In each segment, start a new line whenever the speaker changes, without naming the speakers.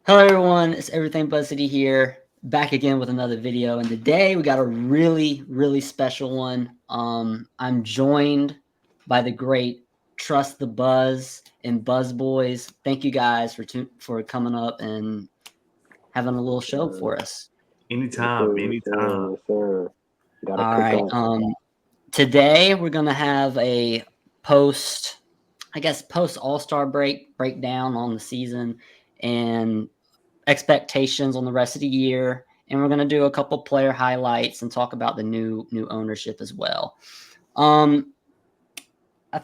Hello everyone, it's Everything Buzz City here, back again with another video. And today we got a really special one. I'm joined by the great Trust the Buzz and Buzz Boys. Thank you guys for coming up and having a little show for us.
Yes, sir.
Anytime,
Yes, sir.
anytime.
Yes, sir. Gotta
All
cook
right.
up.
Today we're gonna have a post, post All-Star breakdown on the season and expectations on the rest of the year, and we're going to do a couple player highlights and talk about the new ownership as well. I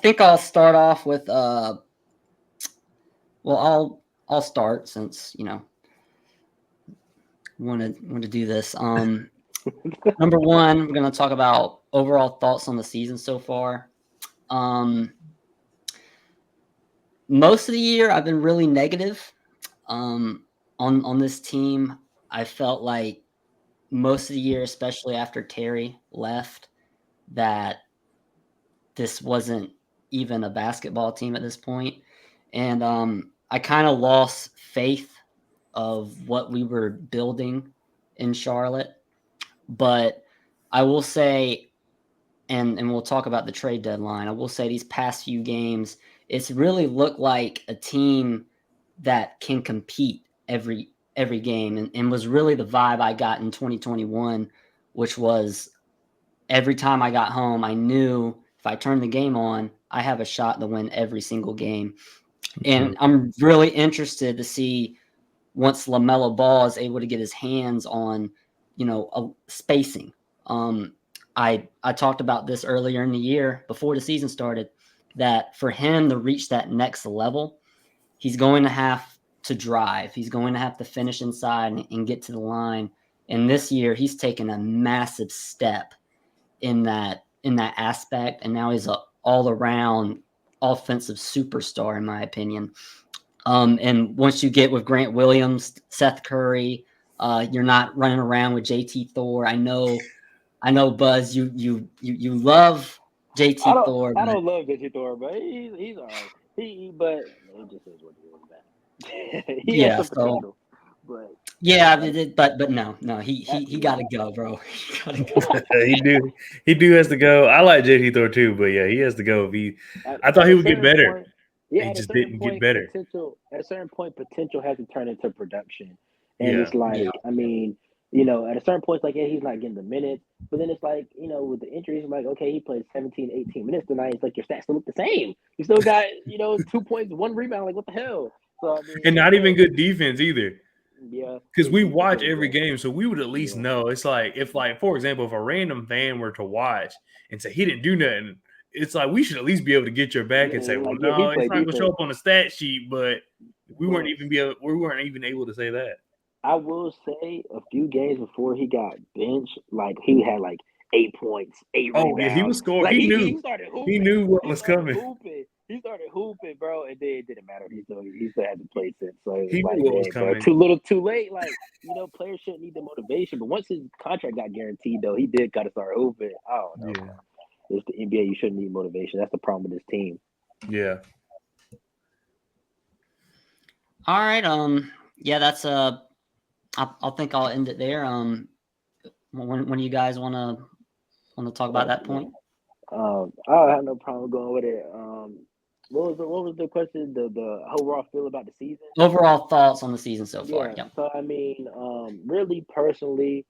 think I'll start off with I'll start since want to do this. Number one, we're going to talk about overall thoughts on the season so far. Most of the year I've been really negative on this team. I felt like most of the year, especially after Terry left, that this wasn't even a basketball team at this point. And I kind of lost faith of what we were building in Charlotte. But I will say, and we'll talk about the trade deadline, I will say these past few games, it's really looked like a team that can compete every game, and was really the vibe I got in 2021, which was every time I got home, I knew if I turned the game on, I have a shot to win every single game. And I'm really interested to see once LaMelo Ball is able to get his hands on, spacing. I talked about this earlier in the year before the season started, that for him to reach that next level, he's going to have to drive. He's going to have to finish inside and get to the line. And this year, he's taken a massive step in that aspect, and now he's a all around offensive superstar in my opinion. And once you get with Grant Williams, Seth Curry, you're not running around with JT Thor. I know, Buzz, you love
I
JT
don't.
Thor,
I
but
don't love Digi Thor, but he's all right. But it just is what it is, man. He has
yeah,
some
so
potential, but
yeah,
at,
but no,
at,
he got to go, bro. He got to go.
he do has to go. I like JT Thor too, but yeah, he has to go. If he, I thought
at
he
a
would get
certain
better.
point, yeah,
He
at a
just
certain
didn't get
point,
better.
potential. At a certain point, potential has to turn into production, and
Yeah,
it's
Yeah,
like, I mean, at a certain point, it's like, yeah, he's not getting the minutes, but then it's like, with the injuries, I'm like, okay, he played 17, 18 minutes tonight. It's like your stats still look the same. You still got, 2 points, one rebound. Like, what the hell? So I
and
mean,
not
but
even good defense either.
yeah,
Because
his
we
defense
watch
ain't
every
great.
game, so we would at least
Yeah,
know. It's like if, like, for example, if a random fan were to watch and say he didn't do nothing, it's like we should at least be able to get your back and
yeah,
say, well,
like, yeah, he
no, it's
played
not going to show
defense,
up on the stat sheet, but
but
we weren't even able to say that.
I will say a few games before he got benched, like he had like 8 points, eight
Oh yeah, he
rebounds.
was scoring.
Like
He
he
knew.
started
He
hooping.
knew what
He
was
started
coming.
hooping. He started hooping, bro, and then it didn't matter. He still had to play since. So it was
He knew
like,
what was
dang, bro,
coming.
too little, too late. Like, players shouldn't need the motivation. But once his contract got guaranteed, though, he did got to start hooping. I don't know,
Yeah,
man. It's the NBA. You shouldn't need motivation. That's the problem with this team.
yeah.
all right. Yeah, that's I'll think I'll end it there. When you guys want to talk about that
Yeah.
point.
I don't have no problem going with it. What was the question? The overall feel about the season?
Overall thoughts on the season so far.
Yeah.
Yep.
So I mean, really personally,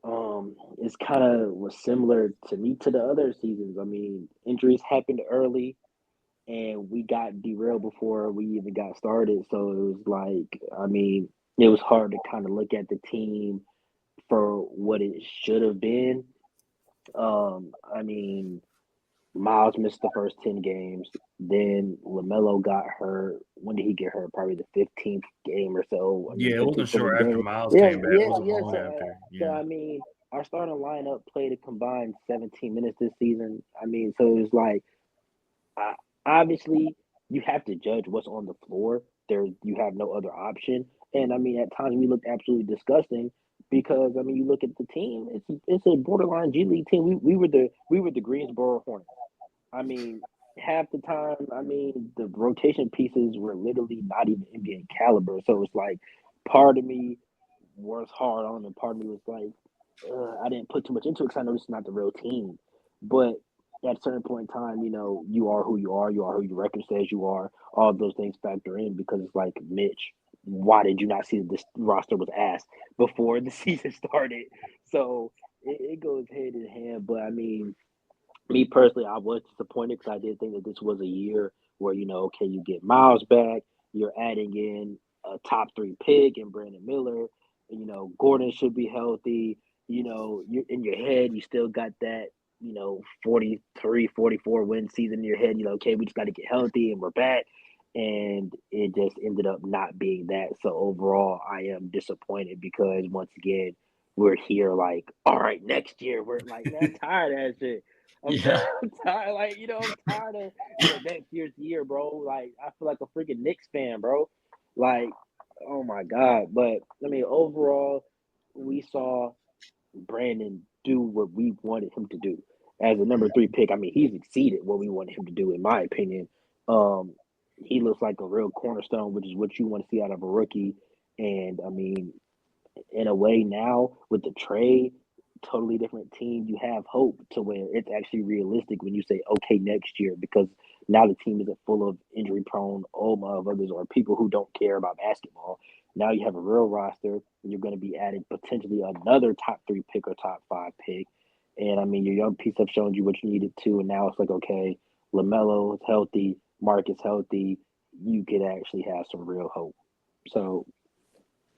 it's kind of was similar to me to the other seasons. I mean, injuries happened early, and we got derailed before we even got started. So it was like, I mean, it was hard to kind of look at the team for what it should have been. I mean, Miles missed the first 10 games. Then LaMelo got hurt. When did he get hurt? Probably the 15th game or so. I mean,
Yeah, it wasn't
15th,
short
16th
after
game.
Miles
Yeah,
came back. It
yeah,
wasn't
yeah.
long after.
So
Yeah.
I mean, our starting lineup played a combined 17 minutes this season. I mean, so it's like, uh, obviously, you have to judge what's on the floor. You have no other option. And I mean, at times we looked absolutely disgusting because I mean, you look at the team. It's a borderline G League team. We were the Greensboro Hornets. I mean, half the time, I mean, the rotation pieces were literally not even NBA caliber. So it's like part of me was hard on, and part of me was like, I didn't put too much into it because I know this is not the real team. But at a certain point in time, you are who you are. You are who your record says you are. All of those things factor in because it's like, Mitch, why did you not see that this roster was ass before the season started? So it goes hand in hand. But I mean, me personally, I was disappointed because I did think that this was a year where, okay, you get Miles back, you're adding in a top three pick and Brandon Miller, Gordon should be healthy. You're in your head, you still got that, 43, 44 win season in your head. Okay, we just got to get healthy and we're back. And it just ended up not being that. So overall, I am disappointed because once again, we're here like, all right, next year. We're like, man, I'm tired of that shit. I'm tired.
Yeah.
I'm tired. Like, I'm tired of next year's year, bro. Like, I feel like a freaking Knicks fan, bro. Like, oh my god. But I mean, overall, we saw Brandon do what we wanted him to do as a number three pick. I mean, he's exceeded what we wanted him to do, in my opinion. Um, he looks like a real cornerstone, which is what you want to see out of a rookie. And I mean, in a way now with the trade, totally different team, you have hope to where it's actually realistic when you say, okay, next year, because now the team isn't full of injury prone old motherfuckers or people who don't care about basketball. Now you have a real roster and you're going to be adding potentially another top three pick or top five pick. And I mean, your young piece have shown you what you needed to. And now it's like, okay, LaMelo is healthy, Mark is healthy. You could actually have some real hope. So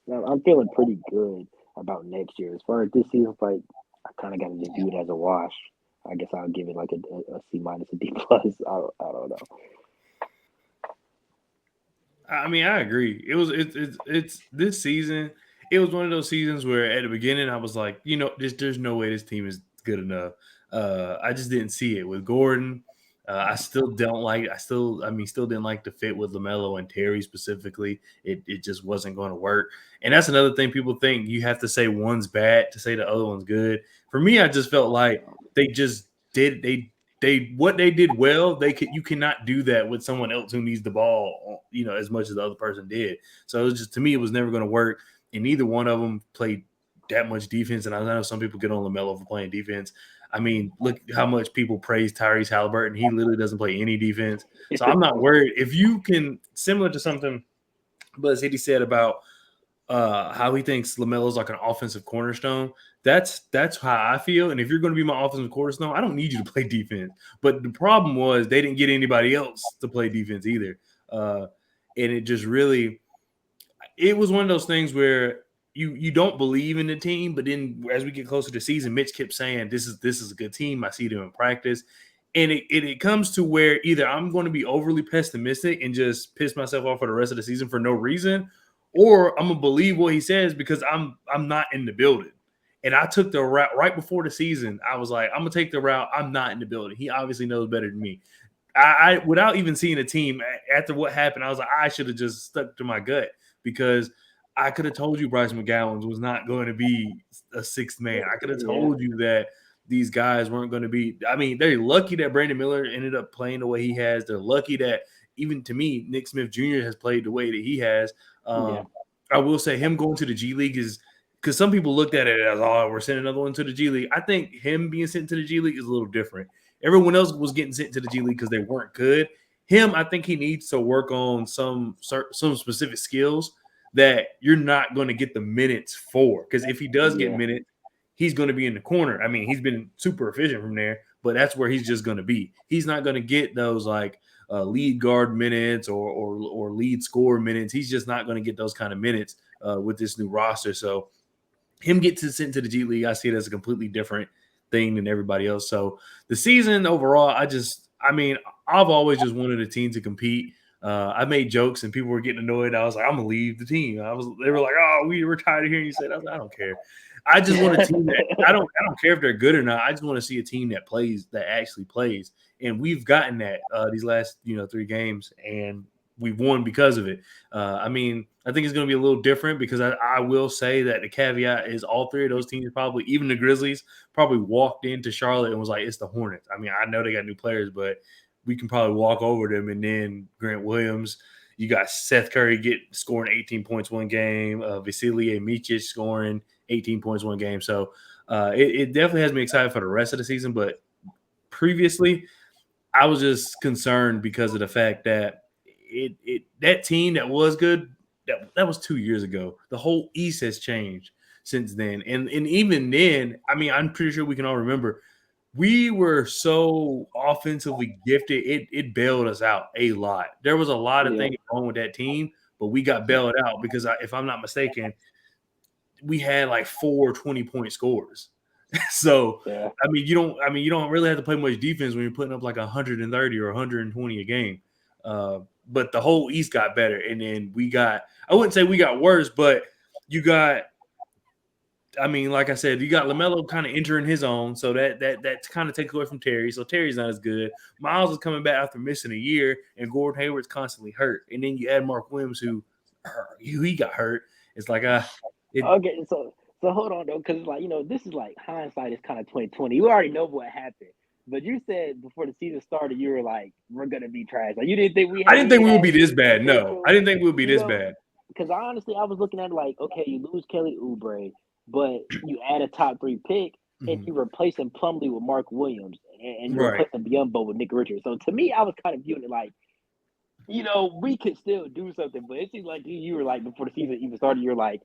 I'm feeling pretty good about next year. As far as this season, like I kind of got to just view it as a wash. I guess I'll give it like a C minus, a D plus. I don't know.
I mean, I agree. It's this season. It was one of those seasons where at the beginning I was like, there's no way this team is good enough. I just didn't see it with Gordon. I still don't like. Still didn't like the fit with Lamelo and Terry specifically. It just wasn't going to work. And that's another thing people think you have to say one's bad to say the other one's good. For me, I just felt like they just did they what they did well, you cannot do that with someone else who needs the ball, as much as the other person did. So it was just, to me, it was never going to work. And neither one of them played that much defense. And I know some people get on LaMelo for playing defense. I mean, look how much people praise Tyrese Halliburton. He literally doesn't play any defense. So I'm not worried. If you can, similar to something Buzz Hitty said about how he thinks LaMelo's like an offensive cornerstone. That's how I feel. And if you're going to be my offensive cornerstone, I don't need you to play defense. But the problem was they didn't get anybody else to play defense either. And it just really, it was one of those things where you don't believe in the team, but then as we get closer to season, Mitch kept saying this is a good team. I see them in practice. And it comes to where either I'm going to be overly pessimistic and just piss myself off for the rest of the season for no reason, or I'm gonna believe what he says because I'm not in the building. And I took the route right before the season. I was like, I'm gonna take the route. I'm not in the building. He obviously knows better than me. I without even seeing a team after what happened, I was like, I should have just stuck to my gut because I could have told you Bryce McGowan was not going to be a sixth man. I could have
Yeah,
told you that these guys weren't going to be. I mean, they're lucky that Brandon Miller ended up playing the way he has. They're lucky that even to me, Nick Smith Jr. has played the way that he has.
yeah,
I will say him going to the G League is because some people looked at it as, oh, we're sending another one to the G League. I think him being sent to the G League is a little different. Everyone else was getting sent to the G League because they weren't good. Him, I think he needs to work on some specific skills that you're not going to get the minutes for. Because if he does get
yeah,
minutes, he's going to be in the corner. I mean, he's been super efficient from there, but that's where he's just going to be. He's not going to get those like lead guard minutes or lead score minutes. He's just not going to get those kind of minutes with this new roster. So him get to sent to the G League, I see it as a completely different thing than everybody else. So the season overall, I've always just wanted a team to compete. I made jokes and people were getting annoyed. I was like, I'm gonna leave the team. They were like, oh, we were tired of hearing you say that. I don't care. I just want a team that I don't care if they're good or not. I just want to see a team that plays, that actually plays. And we've gotten that these last 3 games, and we've won because of it. I think it's going to be a little different because I will say that the caveat is all 3 of those teams probably, even the Grizzlies, probably walked into Charlotte and was like, it's the Hornets. I mean, I know they got new players, but we can probably walk over them. And then Grant Williams, you got Seth Curry scoring 18 points one game, Vasilije Micic scoring 18 points one game. So it definitely has me excited for the rest of the season. But previously, I was just concerned because of the fact that that team that was good, that was 2 years ago. The whole East has changed since then. And even then, I mean, I'm pretty sure we can all remember we were so offensively gifted, it bailed us out a lot. There was a lot of things wrong with that team, but we got bailed out because if I'm not mistaken, we had like 4 20-point scores. So I mean, you don't really have to play much defense when you're putting up like 130 or 120 a game. But the whole East got better, and then I wouldn't say we got worse, but you got. I mean, like I said, you got LaMelo kind of entering his own, so that kind of takes away from Terry. So Terry's not as good. Miles is coming back after missing a year, and Gordon Hayward's constantly hurt. And then you add Mark Williams, who he got hurt. It's like
okay, so hold on though, because like this is like hindsight is kind of 2020. You already know what happened, but you said before the season started, you were like, "We're gonna be trash." Like you didn't think
I didn't think we would be this bad. No, I didn't think we would be this bad.
Because honestly, I was looking at it like, okay, you lose Kelly Oubre, but you add a top 3 pick, and you replacing Plumlee with Mark Williams, and you're replacing Biyombo with Nick Richards. So to me, I was kind of viewing it like, we could still do something, but it seems like you were like before the season even started, you're like,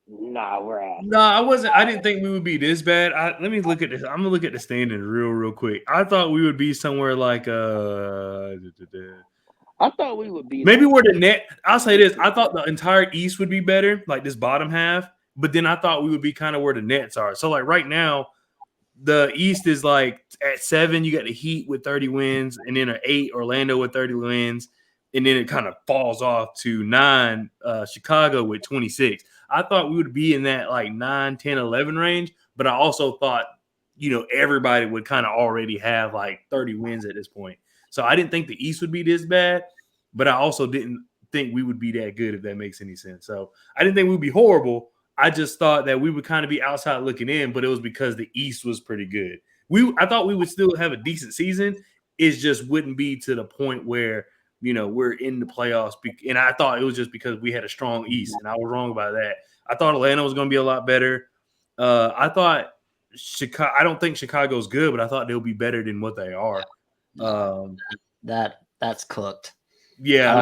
nah, we're ass.
No, I wasn't. I didn't think we would be this bad. Let me look at this. I'm gonna look at the standings real quick. I thought we would be somewhere like
I thought we would be
maybe we're the net. I'll say this. I thought the entire East would be better, like this bottom half. But then I thought we would be kind of where the Nets are. So like right now, the East is like at 7. You got the Heat with 30 wins, and then an 8 Orlando with 30 wins, and then it kind of falls off to 9 Chicago with 26. I thought we would be in that like 9, 10, 11 range, but I also thought everybody would kind of already have like 30 wins at this point. So I didn't think the East would be this bad, but I also didn't think we would be that good, if that makes any sense. So I didn't think we would be horrible. I just thought that we would kind of be outside looking in, but it was because the East was pretty good. I thought we would still have a decent season. It just wouldn't be to the point where, we're in the playoffs. And I thought it was just because we had a strong East, and I was wrong about that. I thought Atlanta was going to be a lot better. I thought Chicago. I don't think Chicago's good, but I thought they'll be better than what they are.
That's cooked.
Yeah,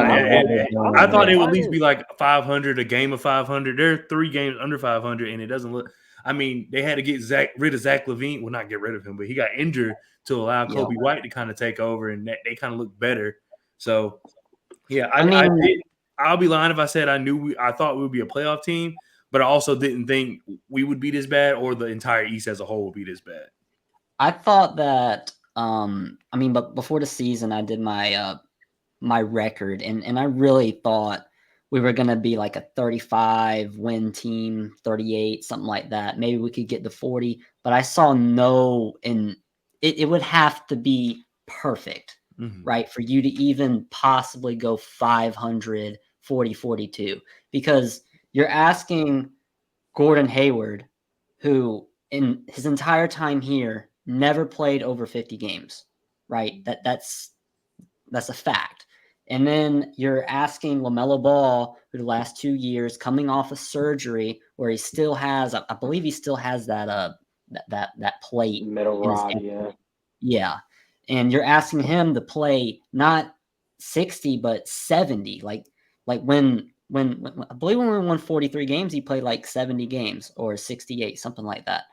I thought it would at least be like 500, a game of 500. There are 3 games under 500, and it doesn't look. I mean, they had to get rid of Zach LaVine. Well, not get rid of him, but he got injured to allow Kobe White to kind of take over, and they kind of look better. So, yeah, I'll be lying if I said I thought we would be a playoff team, but I also didn't think we would be this bad, or the entire East as a whole would be this bad.
I thought that. But before the season, I did my record, and I really thought we were going to be like a 35 win team, 38, something like that. Maybe we could get to 40, but I saw and it would have to be perfect, right, for you to even possibly go 500, 40, 42, because you're asking Gordon Hayward, who in his entire time here never played over 50 games, right? That's a fact. And then you're asking LaMelo Ball, who the last 2 years coming off of surgery, where he still has, I believe he still has that plate,
metal rod,
yeah. And you're asking him to play not 60 but 70, like when I believe when we won 43 games, he played like 70 games or 68, something like that.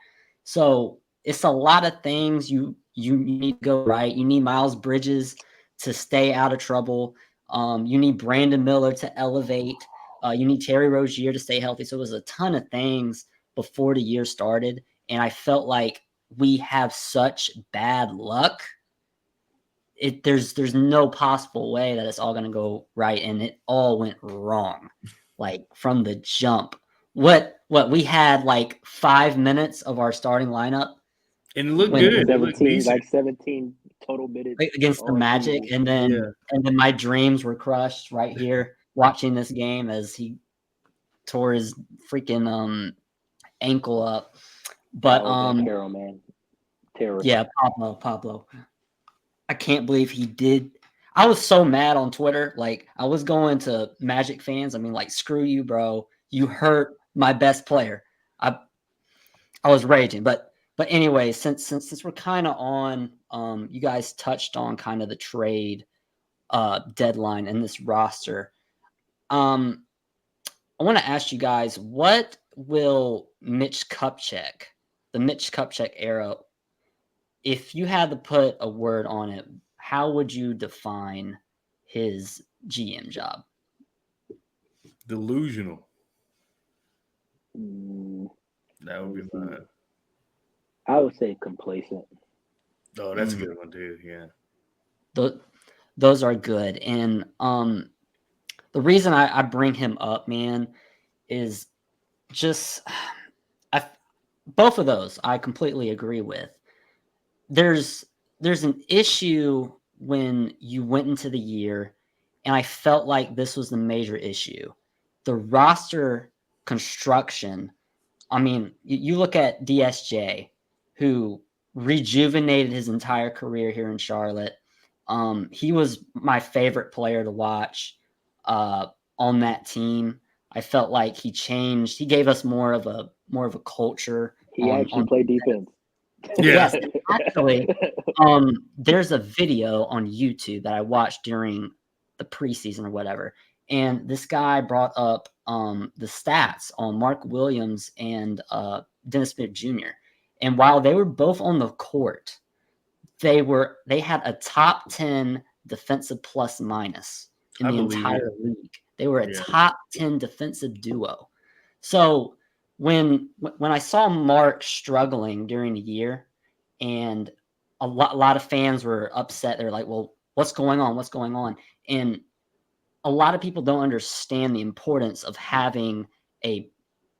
So it's a lot of things you need to go right. You need Miles Bridges to stay out of trouble. You need Brandon Miller to elevate. You need Terry Rozier to stay healthy. So it was a ton of things before the year started, and I felt like we have such bad luck. There's no possible way that it's all going to go right, and it all went wrong, like from the jump. What we had like 5 minutes of our starting lineup,
and it looked good.
17 total minutes
against the Magic, and then my dreams were crushed right here watching this game as he tore his freaking ankle up. But
Carroll, man, terrible.
Yeah, Pablo. I can't believe he did. I was so mad on Twitter. Like, I was going to Magic fans. I mean, like, screw you, bro. You hurt my best player. I was raging. But anyway, since we're kind of on, you guys touched on kind of the trade deadline and this roster. I want to ask you guys, what will the Mitch Kupchak era, if you had to put a word on it, how would you define his GM job?
Delusional.
Mm,
That would be mine.
I would say complacent.
Oh, that's a good one too. Yeah.
Those are good. And the reason I bring him up, man, is just both of those I completely agree with. There's an issue when you went into the year, and I felt like this was the major issue. The roster construction. I mean, you look at DSJ, who rejuvenated his entire career here in Charlotte. He was my favorite player to watch on that team. I felt like he changed. He gave us more of a culture.
He actually played defense.
Yes, actually, there's a video on YouTube that I watched during the preseason or whatever, and this guy brought up the stats on Mark Williams and Dennis Smith Jr. And while they were both on the court, they had a top 10 defensive plus minus in the entire league. They were a top 10 defensive duo. So when I saw Mark struggling during the year, and a lot of fans were upset, they're like, "Well, what's going on? What's going on?" And a lot of people don't understand the importance of having a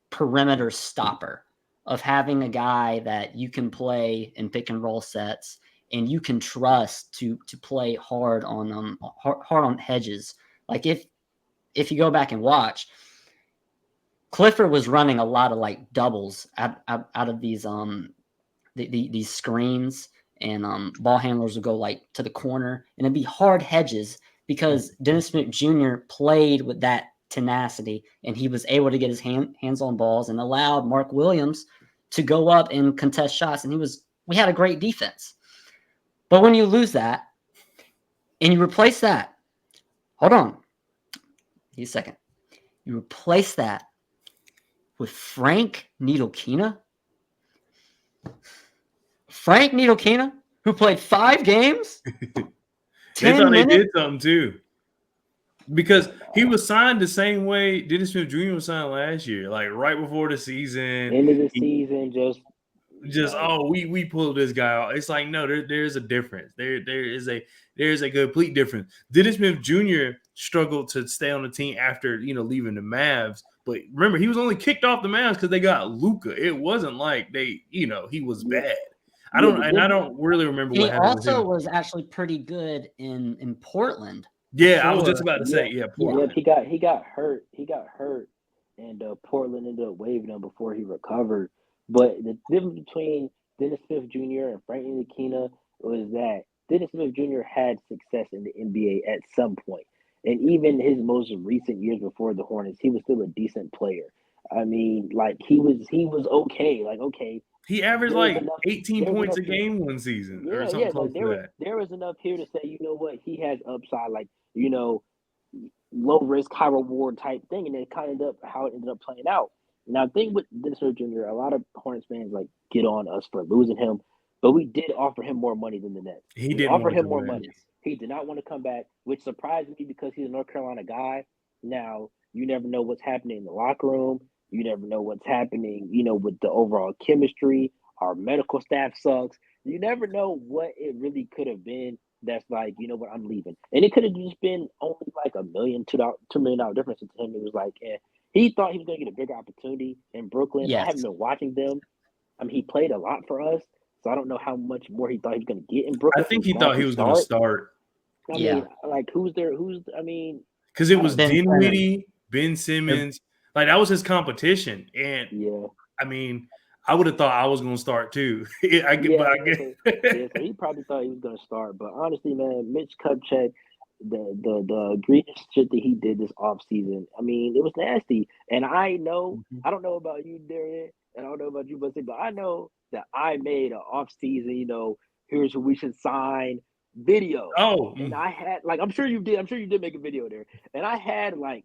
perimeter stopper, of having a guy that you can play in pick and roll sets and you can trust to play hard on hedges. Like if you go back and watch, Clifford was running a lot of like doubles out of these these screens, and ball handlers would go like to the corner, and it'd be hard hedges because Dennis Smith Jr. played with that tenacity, and he was able to get his hands on balls and allowed Mark Williams to go up and contest shots, and we had a great defense. But when you lose that and you replace that, hold on, give me a second. You replace that with Frank Ntilikina. Frank Ntilikina, who played 5 games,
10 thought
minutes.
They did something too, because he was signed the same way Dennis Smith Jr. was signed last year, like right before the season.
End of the season,
just we pulled this guy out. It's like, no, there's a difference. There is a complete difference. Dennis Smith Jr. struggled to stay on the team after leaving the Mavs. But remember, he was only kicked off the Mavs because they got Luka. It wasn't like he was bad. I don't really remember what happened with him.
He also was actually pretty good in Portland.
Yeah, I was just about to say, Portland.
Yeah, he got hurt. And Portland ended up waiving him before he recovered. But the difference between Dennis Smith Jr. and Frank Ntilikina was that Dennis Smith Jr. had success in the NBA at some point. And even his most recent years before the Hornets, he was still a decent player. I mean, like he was okay. Like, okay.
He averaged like 18 points a game one season or something close to that.
There was enough here to say, you know what, he has upside, like, low risk, high reward type thing. And it kind of how it ended up playing out. Now, the thing with Dennis Smith Jr., a lot of Hornets fans like get on us for losing him, but we did offer him more money than the Nets.
He did
offer him more money. He did not want to come back, which surprised me because he's a North Carolina guy. Now, you never know what's happening in the locker room. You never know what's happening, with the overall chemistry. Our medical staff sucks. You never know what it really could have been. That's like, you know what, I'm leaving. And it could have just been only like $1 million, $2 million difference to him. It was like, he thought he was going to get a bigger opportunity in Brooklyn.
Yes.
I haven't been watching them. I mean, he played a lot for us, so I don't know how much more he thought he was going to get in Brooklyn.
I think he thought he was going to start.
I mean, like, because
it was Dinwiddie, Ben Simmons. Like, that was his competition. And, I mean, I would have thought I was going to start too. But
Yeah,
I
yeah. So
guess.
yeah, so he probably thought he was gonna start, but honestly, man, Mitch Kupchak, the egregious shit that he did this offseason, I mean, it was nasty. And I don't know about you, Darian, and I don't know about you, but I know that I made an offseason, here's who we should sign video.
Oh,
And I had like I'm sure you did. I'm sure you did make a video there. And I had like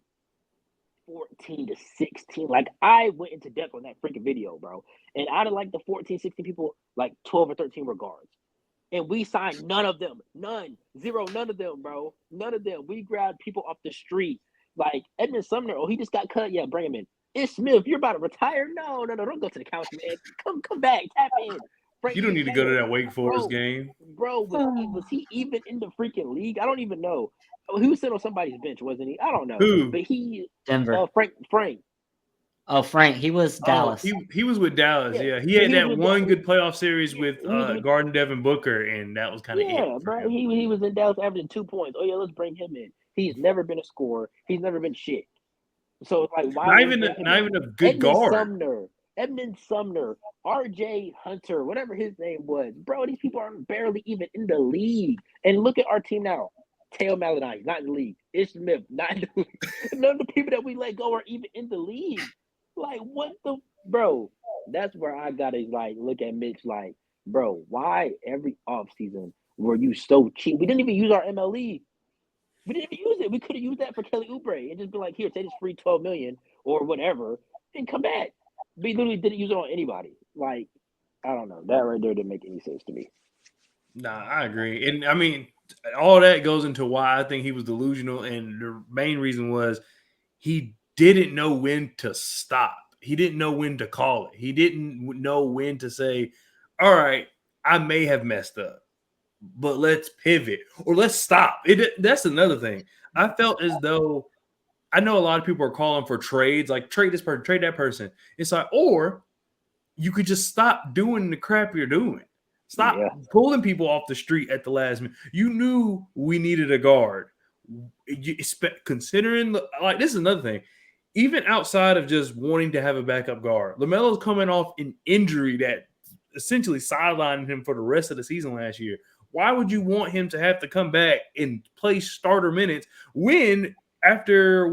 14 to 16. Like I went into depth on that freaking video, bro. And out of like the 14, 16 people, like 12 or 13 were guards. And we signed none of them. None. Zero. None of them, bro. None of them. We grabbed people off the street. Like Edmund Sumner. Oh, he just got cut. Yeah, bring him in. Ish Smith, you're about to retire? No. Don't go to the couch, man. Come back. Tap in.
you
Frank
don't need to go to
Ntilikina.
that Wake Forest
Bro,
game.
bro, was he even in the freaking league? I don't even know. Oh, he was sitting on somebody's bench, wasn't he? I don't know.
Who?
But he
Denver.
Frank.
Oh, Frank. He was Dallas.
He was with Dallas. Yeah, he
Yeah,
had
he was
that
with
one
Dallas.
good playoff series with
He was with
Garden Devin Booker, and that was kind of it for
bro.
him.
He was in Dallas averaging 2 points. Oh yeah, let's bring him in. He's never been a scorer. He's never been shit. So it's like, why
Not
would we bring him
not
in?
even a good guard.
Edmund Sumner, R.J. Hunter, whatever his name was, bro. These people are barely even in the league. And look at our team now. Teo Maladine, not in the league. Ish Smith, not in the league. None of the people that we let go are even in the league. Like, what the bro? That's where I gotta like look at Mitch like, bro, why every offseason were you so cheap? We didn't even use our MLE. We didn't even use it. We could have used that for Kelly Oubre and just be like, here, take this free $12 million or whatever and come back. We literally didn't use it on anybody. Like, I don't know. That right there didn't make any sense to me.
Nah, I agree. And I mean, all that goes into why I think he was delusional. And the main reason was he didn't know when to stop. He didn't know when to call it. He didn't know when to say, all right, I may have messed up, but let's pivot or let's stop. That's another thing. I felt as though I know a lot of people are calling for trades, like trade this person, trade that person. It's like, or you could just stop doing the crap you're doing. Stop pulling people off the street at the last minute. You knew we needed a guard. Considering like this is another thing. Even outside of just wanting to have a backup guard, LaMelo's coming off an injury that essentially sidelined him for the rest of the season last year. Why would you want him to have to come back and play starter minutes when after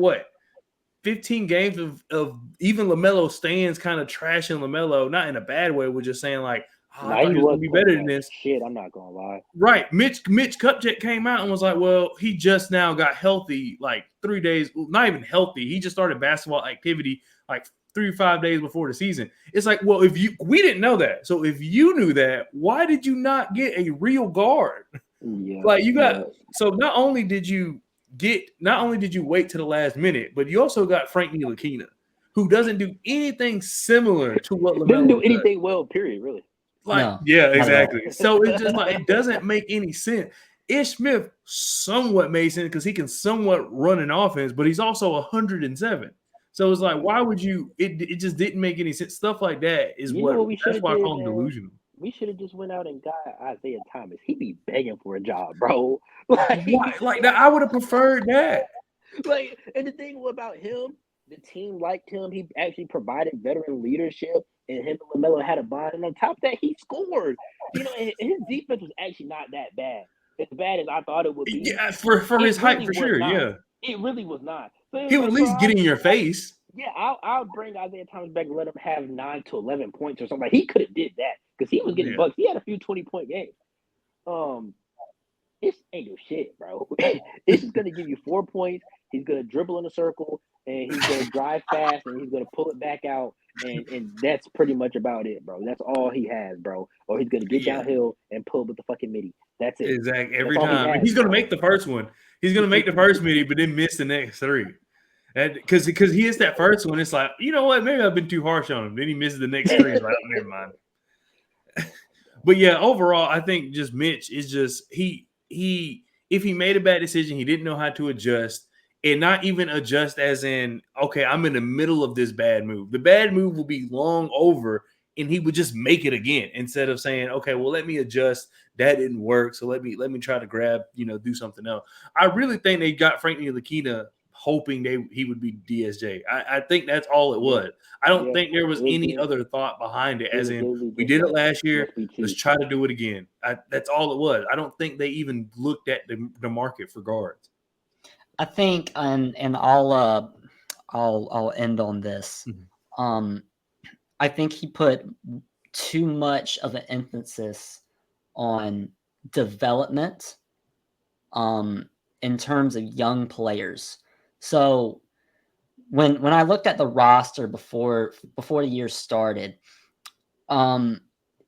15 games of even LaMelo stands kind of trashing LaMelo, not in a bad way, we're just saying like, I thought he was going to be better than this.
Shit, I'm not going to lie.
Right. Mitch Kupchak came out and was like, well, he just now got healthy like 3 days, not even healthy. He just started basketball activity like 3 or 5 days before the season. It's like, well, we didn't know that. So if you knew that, why did you not get a real guard?
Yeah.
Like so not only did you wait to the last minute, but you also got Frank Ntilikina, who doesn't do anything similar to what LaMelo
doesn't do anything well, period, really.
Like, no, yeah, exactly. So it's just like it doesn't make any sense. Ish Smith somewhat made sense because he can somewhat run an offense, but he's also 107. So it's like, why would you? It just didn't make any sense. Stuff like that is that's why I call him delusional.
We should have just went out and got Isaiah Thomas. He'd be begging for a job, bro.
Like that, I would have preferred that.
Like, and the thing about him, the team liked him. He actually provided veteran leadership, and him and LaMelo had a bond. And on top of that, he scored. And his defense was actually not that bad. As bad as I thought it would be.
Yeah, for his height, for sure.
Not.
Yeah,
it really was not. So
he would at least get in your face.
Yeah, I'll bring Isaiah Thomas back and let him have 9 to 11 points or something. Like, he could have did that because he was getting bucks. He had a few 20-point games. This ain't no shit, bro. This is gonna give you 4 points. He's gonna dribble in a circle and he's gonna drive fast and he's gonna pull it back out and that's pretty much about it, bro. That's all he has, bro. Or he's gonna get downhill and pull with the fucking midi. That's it.
Exactly. Every time he's gonna make the first one. He's gonna make the first midi, but then miss the next 3. Because he hits that first one, it's like, you know what? Maybe I've been too harsh on him. Then he misses the next 3. It's like, never mind. But yeah, overall, I think just Mitch is just he if he made a bad decision, he didn't know how to adjust, and not even adjust as in, okay, I'm in the middle of this bad move. The bad move will be long over, and he would just make it again instead of saying, okay, well, let me adjust. That didn't work, so let me try to grab, do something else. I really think they got Frank Ntilikina hoping he would be DSJ. I think that's all it was. I don't think there was any other thought behind it, as in we did it last year, let's try to do it again. That's all it was. I don't think they even looked at the market for guards.
I think, and I'll end on this. I think he put too much of an emphasis on development in terms of young players. So when I looked at the roster before the year started,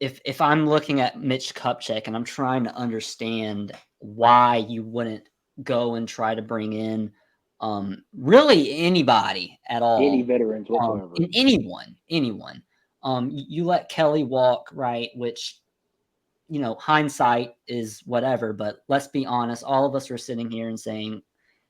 if I'm looking at Mitch Kupchak and I'm trying to understand why you wouldn't go and try to bring in really anybody at all,
any veterans whatsoever,
anyone. You let Kelly walk, right? Which, hindsight is whatever, but let's be honest. All of us are sitting here and saying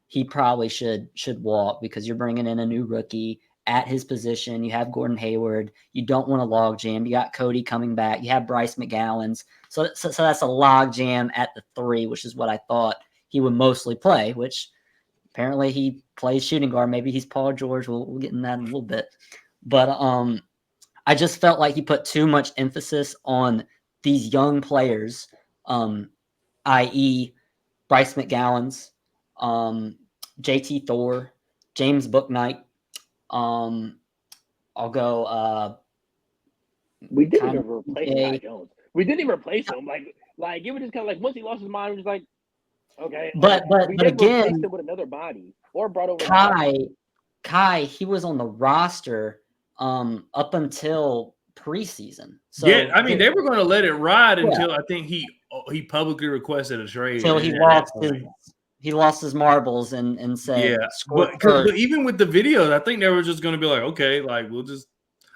he probably should walk because you're bringing in a new rookie at his position. You have Gordon Hayward. You don't want a log jam. You got Cody coming back. You have Bryce McGowan's. So that's a log jam at the 3, which is what I thought he would mostly play, which apparently he plays shooting guard. Maybe he's Paul George. We'll get in that in a little bit. But I just felt like he put too much emphasis on these young players, i.e. Bryce McGowan's, JT Thor, James Bouknight. I'll go.
We didn't even replace Ty Jones. We didn't even replace him. Like it was just kind of like once he lost his mind, it was like, okay.
But again,
replaced him with another body or brought over
Kai. He was on the roster up until preseason. So
yeah, I mean they were going to let it ride until I think he publicly requested a trade.
Until he lost his marbles and said,
yeah. But even with the videos, I think they were just going to be like, okay, like we'll just.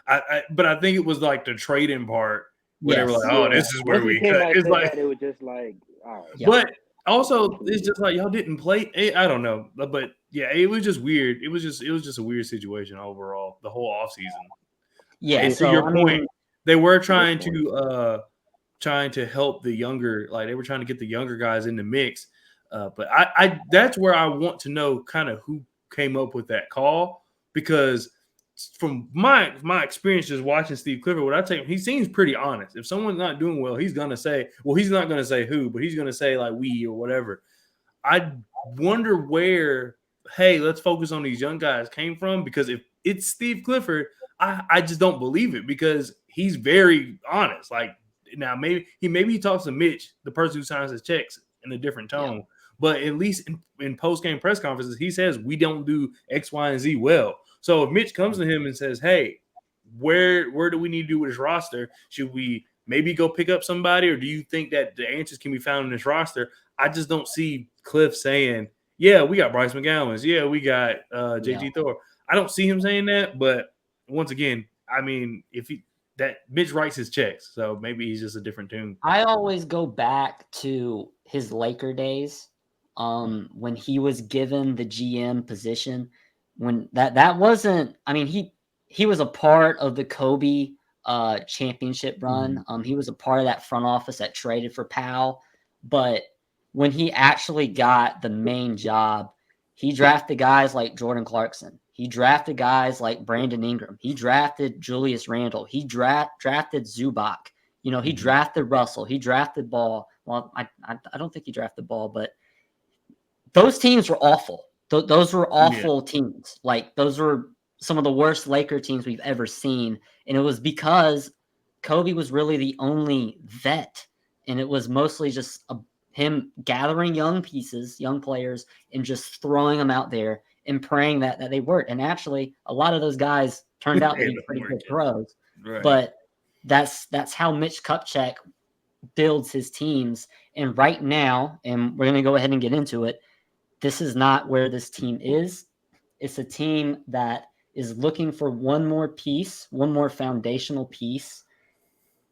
But I think it was like the trading part where they were like, oh, this is where we cut. It's like
it was just like, all right.
Yeah.
But also it's just like y'all didn't play. I don't know, but yeah, it was just weird. It was just a weird situation overall. The whole offseason.
Yeah.
And to your point, they were trying to help the younger, like they were trying to get the younger guys in the mix. But I that's where I want to know kind of who came up with that call, because from my experience just watching Steve Clifford, what I take, he seems pretty honest. If someone's not doing well, he's gonna say, well, he's not gonna say who, but he's gonna say like we or whatever. I wonder where, hey, let's focus on these young guys came from, because if it's Steve Clifford, I just don't believe it, because he's very honest. Like now maybe he talks to Mitch, the person who signs his checks, in a different tone. Yeah. But at least in post-game press conferences, he says we don't do X, Y, and Z well. So if Mitch comes to him and says, hey, where do we need to do with this roster? Should we maybe go pick up somebody, or do you think that the answers can be found in this roster? I just don't see Cliff saying, yeah, we got Bryce McGowan's. Yeah, we got JT Thor. I don't see him saying that. But once again, I mean, Mitch writes his checks, so maybe he's just a different tune.
I always go back to his Laker days when he was given the GM position. When that wasn't, I mean, he was a part of the Kobe championship run. He was a part of that front office that traded for Powell. But when he actually got the main job, he drafted guys like Jordan Clarkson. He drafted guys like Brandon Ingram. He drafted Julius Randle. He drafted Zubac. He drafted Russell. He drafted Ball. Well, I don't think he drafted Ball, but those teams were awful. Those were awful teams. Like, those were some of the worst Laker teams we've ever seen. And it was because Kobe was really the only vet. And it was mostly just him gathering young pieces, young players, and just throwing them out there and praying that they worked. And actually, a lot of those guys turned out to be pretty good pros. Right. But that's how Mitch Kupchak builds his teams. And right now, and we're going to go ahead and get into it, this is not where this team is. It's a team that is looking for one more piece, one more foundational piece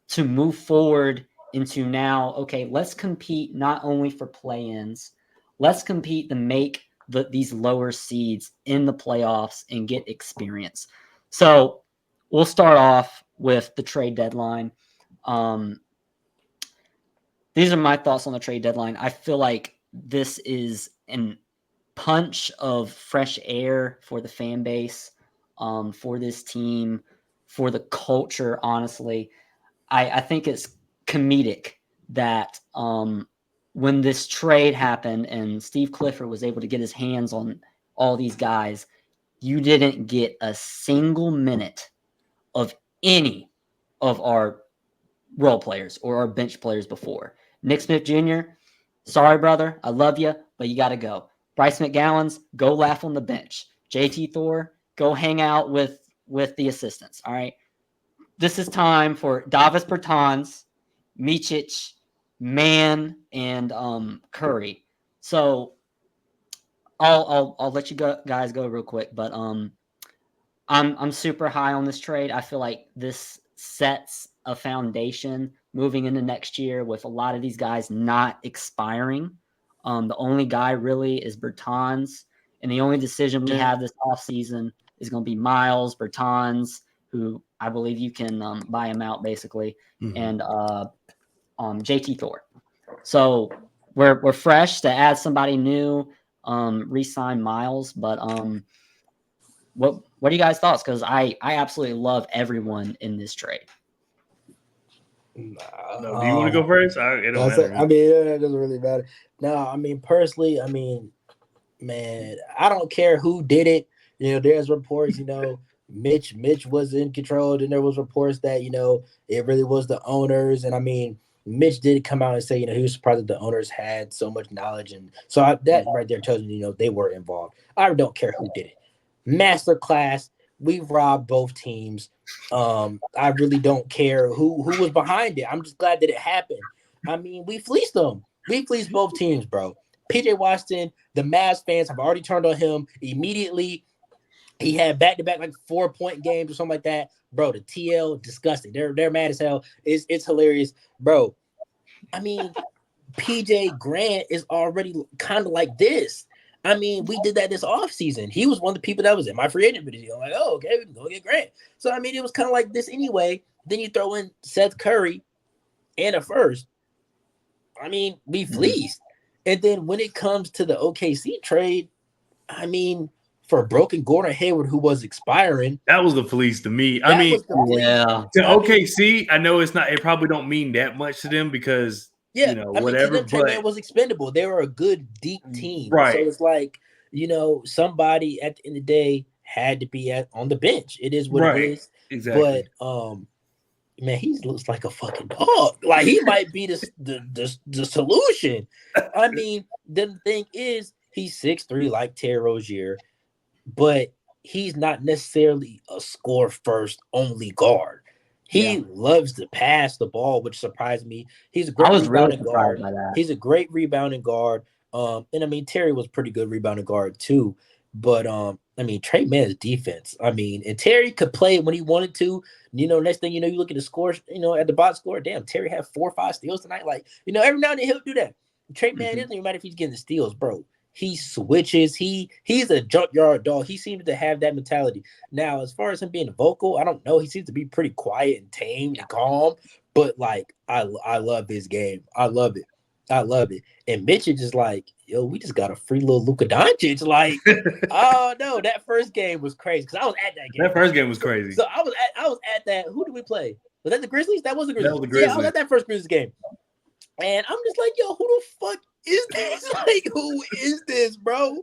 to move forward into now, okay, let's compete not only for play-ins, let's compete to make these lower seeds in the playoffs and get experience. So we'll start off with the trade deadline. These are my thoughts on the trade deadline. I feel like this is an punch of fresh air for the fan base, for this team, for the culture. Honestly, I think it's comedic that when this trade happened and Steve Clifford was able to get his hands on all these guys, you didn't get a single minute of any of our role players or our bench players before. Nick Smith Jr., sorry, brother. I love you, but you got to go. Bryce McGowan's, go laugh on the bench. JT Thor, go hang out with the assistants. All right. This is time for Davis Bertans, Micic, Mann, and Curry. So I'll let you guys go real quick, but I'm super high on this trade. I feel like this sets a foundation moving into next year with a lot of these guys not expiring. The only guy really is Bertans, and the only decision we have this offseason is going to be Miles Bertans, who I believe you can buy him out basically, and JT Thor. So we're fresh to add somebody new, re-sign Miles, but what are you guys' thoughts? Because I absolutely love everyone in this trade.
No, do you want to go first? It don't matter.
I mean, it doesn't really matter. No, I mean, personally, I mean, man, I don't care who did it. You know, there's reports, you know, Mitch was in control, and there was reports that, you know, it really was the owners. And I mean, Mitch did come out and say, you know, he was surprised that the owners had so much knowledge. And so that right there tells me, you know, they were involved. I don't care who did it. Masterclass. We robbed both teams. I really don't care who was behind it. I'm just glad that it happened. I mean, we fleeced them. We fleeced both teams, bro. PJ Washington, the Mavs fans have already turned on him immediately. He had back-to-back like 4-point games or something like that. Bro, the TL, disgusting. They're mad as hell. It's hilarious. Bro, I mean, PJ Grant is already kind of like this. I mean, we did that this offseason. He was one of the people that was in my free agent video. I'm like, oh, okay, we can go get Grant. So, I mean, it was kind of like this anyway. Then you throw in Seth Curry and a first. I mean, we fleeced. And then when it comes to the OKC trade, I mean, for Broken Gordon Hayward, who was expiring.
That was the fleece to me. I mean, to OKC, I know it's not, it probably don't mean that much to them because, you know, whatever.
Them, Trey Man was expendable. They were a good, deep team.
Right.
So it's like, you know, somebody at the end of the day had to be on the bench. It is what it is.
Exactly.
But, man, he looks like a fucking dog. Like, he might be the solution. I mean, the thing is, he's 6'3", like Terry Rozier, but he's not necessarily a score first only guard. He loves to pass the ball, which surprised me. He's a great rebounding guard. He's a great rebounding guard. And I mean, Terry was pretty good rebounding guard too. But I mean, Trey Man's defense. I mean, and Terry could play when he wanted to. You know, next thing you know, you look at the scores, you know, at the box score. Damn, Terry had 4 or 5 steals tonight. Like, you know, every now and then he'll do that. Trey Man, it doesn't even matter if he's getting the steals, bro. He switches. He's a junkyard dog. He seems to have that mentality. Now, as far as him being vocal, I don't know. He seems to be pretty quiet and tame and calm. But like, I love his game. I love it. And Mitch is just like, yo, we just got a free little Luka Doncic. Like, oh no, that first game was crazy because I was at that game.
That first game was crazy.
So I was at that. Who did we play? Was that the Grizzlies? That was the Grizzlies.
That was the Grizzlies.
Yeah, I was at that first Grizzlies game. And I'm just like, yo, who the fuck is this? Like, who is this, bro?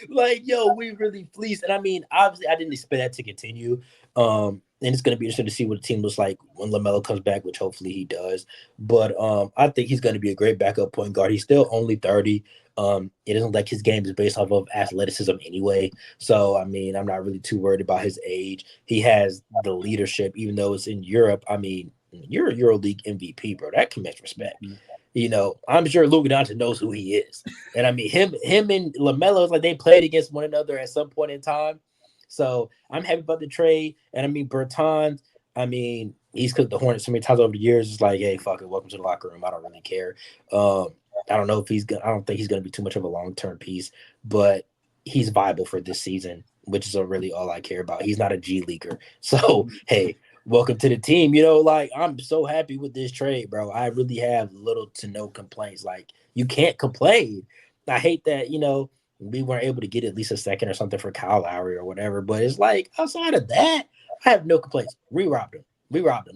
Like, yo, we really fleeced. And I mean, obviously, I didn't expect that to continue. And it's going to be interesting to see what the team looks like when LaMelo comes back, which hopefully he does. But I think he's going to be a great backup point guard. He's still only 30. It isn't like his game is based off of athleticism anyway. So, I mean, I'm not really too worried about his age. He has the leadership, even though it's in Europe. I mean, you're a EuroLeague MVP, bro. That commands respect. You know, I'm sure Luka Doncic knows who he is. And I mean, him and LaMelo, like they played against one another at some point in time. So I'm happy about the trade. And I mean, Bertans, I mean, he's cooked the Hornets so many times over the years. It's like, hey, fuck it, welcome to the locker room. I don't really care. I don't know if I don't think he's gonna be too much of a long-term piece, but he's viable for this season, which is really all I care about. He's not a G leaguer. So hey, welcome to the team. You know, like, I'm so happy with this trade, bro. I really have little to no complaints. Like, you can't complain. I hate that, you know, we weren't able to get at least a second or something for Kyle Lowry or whatever. But it's like outside of that, I have no complaints. We robbed him.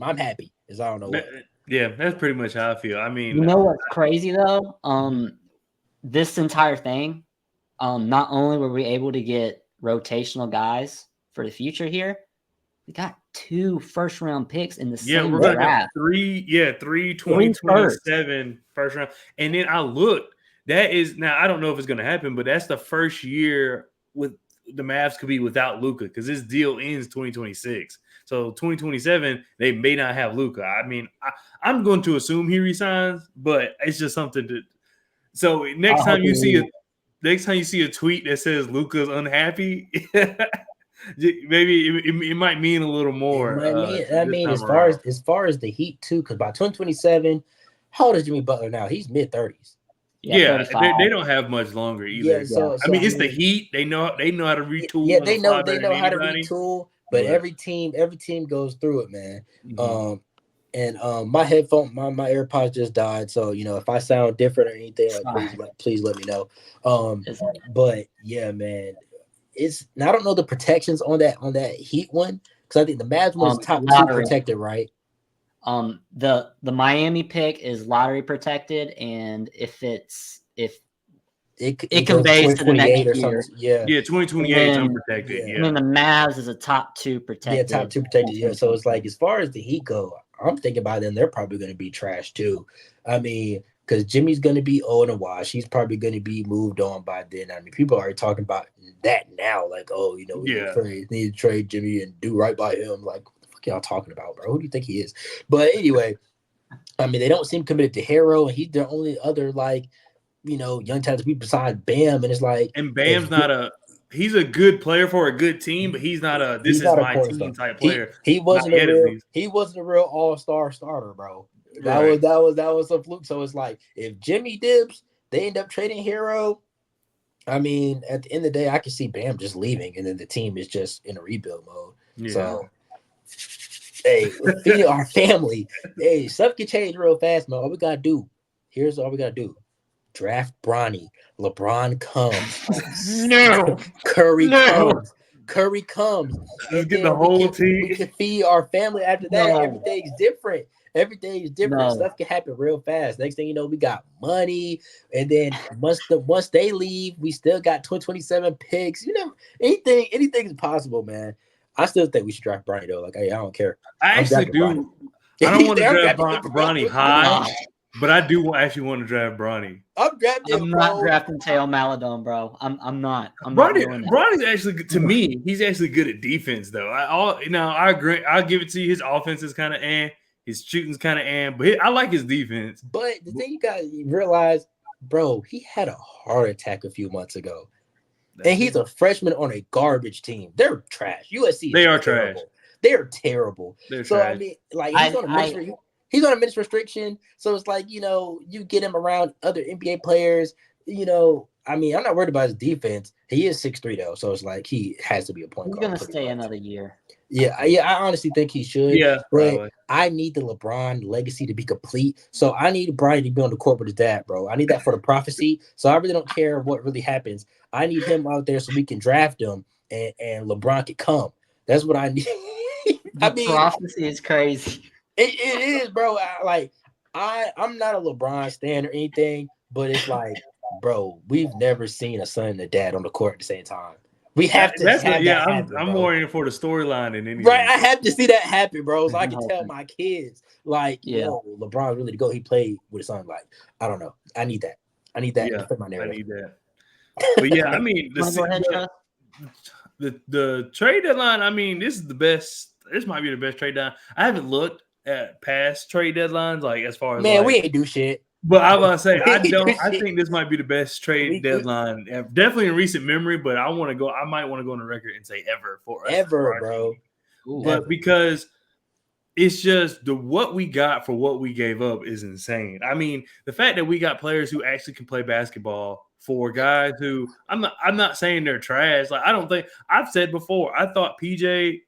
I'm happy. Is I don't know what.
Yeah, that's pretty much how I feel. I mean,
You know what's crazy though? This entire thing, not only were we able to get rotational guys for the future here, we got 2 first-round picks in the same
we're gonna
draft.
have three 2027 first round. And then I looked. That is now I don't know if it's gonna happen, but that's the first year with the Mavs could be without Luka because this deal ends 2026. So 2027, they may not have Luka. I mean, I'm going to assume he resigns, but it's just something to. So next time you see a tweet that says Luka's unhappy, maybe it might mean a little more.
I mean, as far as the Heat too, because by 2027, how old is Jimmy Butler now? He's mid-30s.
Yeah, they don't have much longer either.
Yeah, so
I mean, it's the Heat. They know how to retool.
Yeah, they know how to retool. But every team goes through it, man.
Mm-hmm.
My headphone, my AirPods just died. So if I sound different or anything, please let me know. But yeah, man, I don't know the protections on that Heat one because I think the Mavs one is top 2 protected, right?
The Miami pick is lottery protected, and if it conveys to the next year,
2028 is unprotected.
And then the Mavs is a top 2 protected.
Yeah, top 2 protected. Yeah, so it's like as far as the Heat go, I'm thinking about them. They're probably going to be trash too. I mean, because Jimmy's going to be old and washed. He's probably going to be moved on by then. I mean, people are already talking about that now. Like, we need to trade Jimmy and do right by him. Like, what the fuck y'all talking about, bro? Who do you think he is? But anyway, I mean, they don't seem committed to Hero, and he's the only other young talented people besides Bam. And it's like,
and Bam's he's a good player for a good team, but he's not this is my team type player.
He wasn't a real all-star starter, bro. That was a fluke. So it's like if Jimmy dips, they end up trading Hero. I mean, at the end of the day, I can see Bam just leaving, and then the team is just in a rebuild mode. Yeah. So, hey, feed our family. Hey, stuff can change real fast, man. Here's all we gotta do. Draft Bronny. LeBron comes.
No.
Curry comes.
Just get the whole team.
We can feed our family after that. No. Everything's different. No. Stuff can happen real fast. Next thing you know, we got money. And then once they leave, we still got 2027 picks. Anything is possible, man. I still think we should draft Bronny though. Like, I don't care.
I actually do. I don't want to draft Bronny high. But I do actually want to draft Bronny.
I'm not drafting Teo Maladon, bro. I'm not.
Bronny's actually, to me, he's actually good at defense, though. I agree. I'll give it to you. His offense is kind of his shooting's kind of but I like his defense.
But the thing you got to realize, bro, he had a heart attack a few months ago. And he's a freshman on a garbage team. They're trash. USC.
They are trash.
They're terrible.
They're trash.
I mean, like he's on a minutes restriction, so it's like you get him around other NBA players. I mean, I'm not worried about his defense. He is 6'3" though, so it's like he has to be a point guard.
He's gonna stay another year.
Yeah, I honestly think he should.
Yeah,
but I need the LeBron legacy to be complete. So I need Brian to be on the court with his dad, bro. I need that for the prophecy. So I really don't care what really happens. I need him out there so we can draft him and LeBron can come. That's what I need.
Prophecy is crazy.
It is, bro. I'm not a LeBron stan or anything, but it's like, bro, we've never seen a son and a dad on the court at the same time. We have to.
I'm more in for the storyline than anything.
Right, I have to see that happen, bro. So I can tell my kids, LeBron's really to go. He played with his son. Like, I don't know. I need that. To fit my narrative.
I need that. But yeah, I mean, the trade deadline. I mean, this is the best. This might be the best trade deadline. I haven't looked at past trade deadlines, like as far as
we ain't do shit.
But I was gonna say I think this might be the best trade deadline, definitely in recent memory. But I might want to go on the record and say ever for us.
Ever, bro.
But because it's just what we got for what we gave up is insane. I mean, the fact that we got players who actually can play basketball for guys who I'm not saying they're trash. Like, I don't think I've said before. I thought PJ,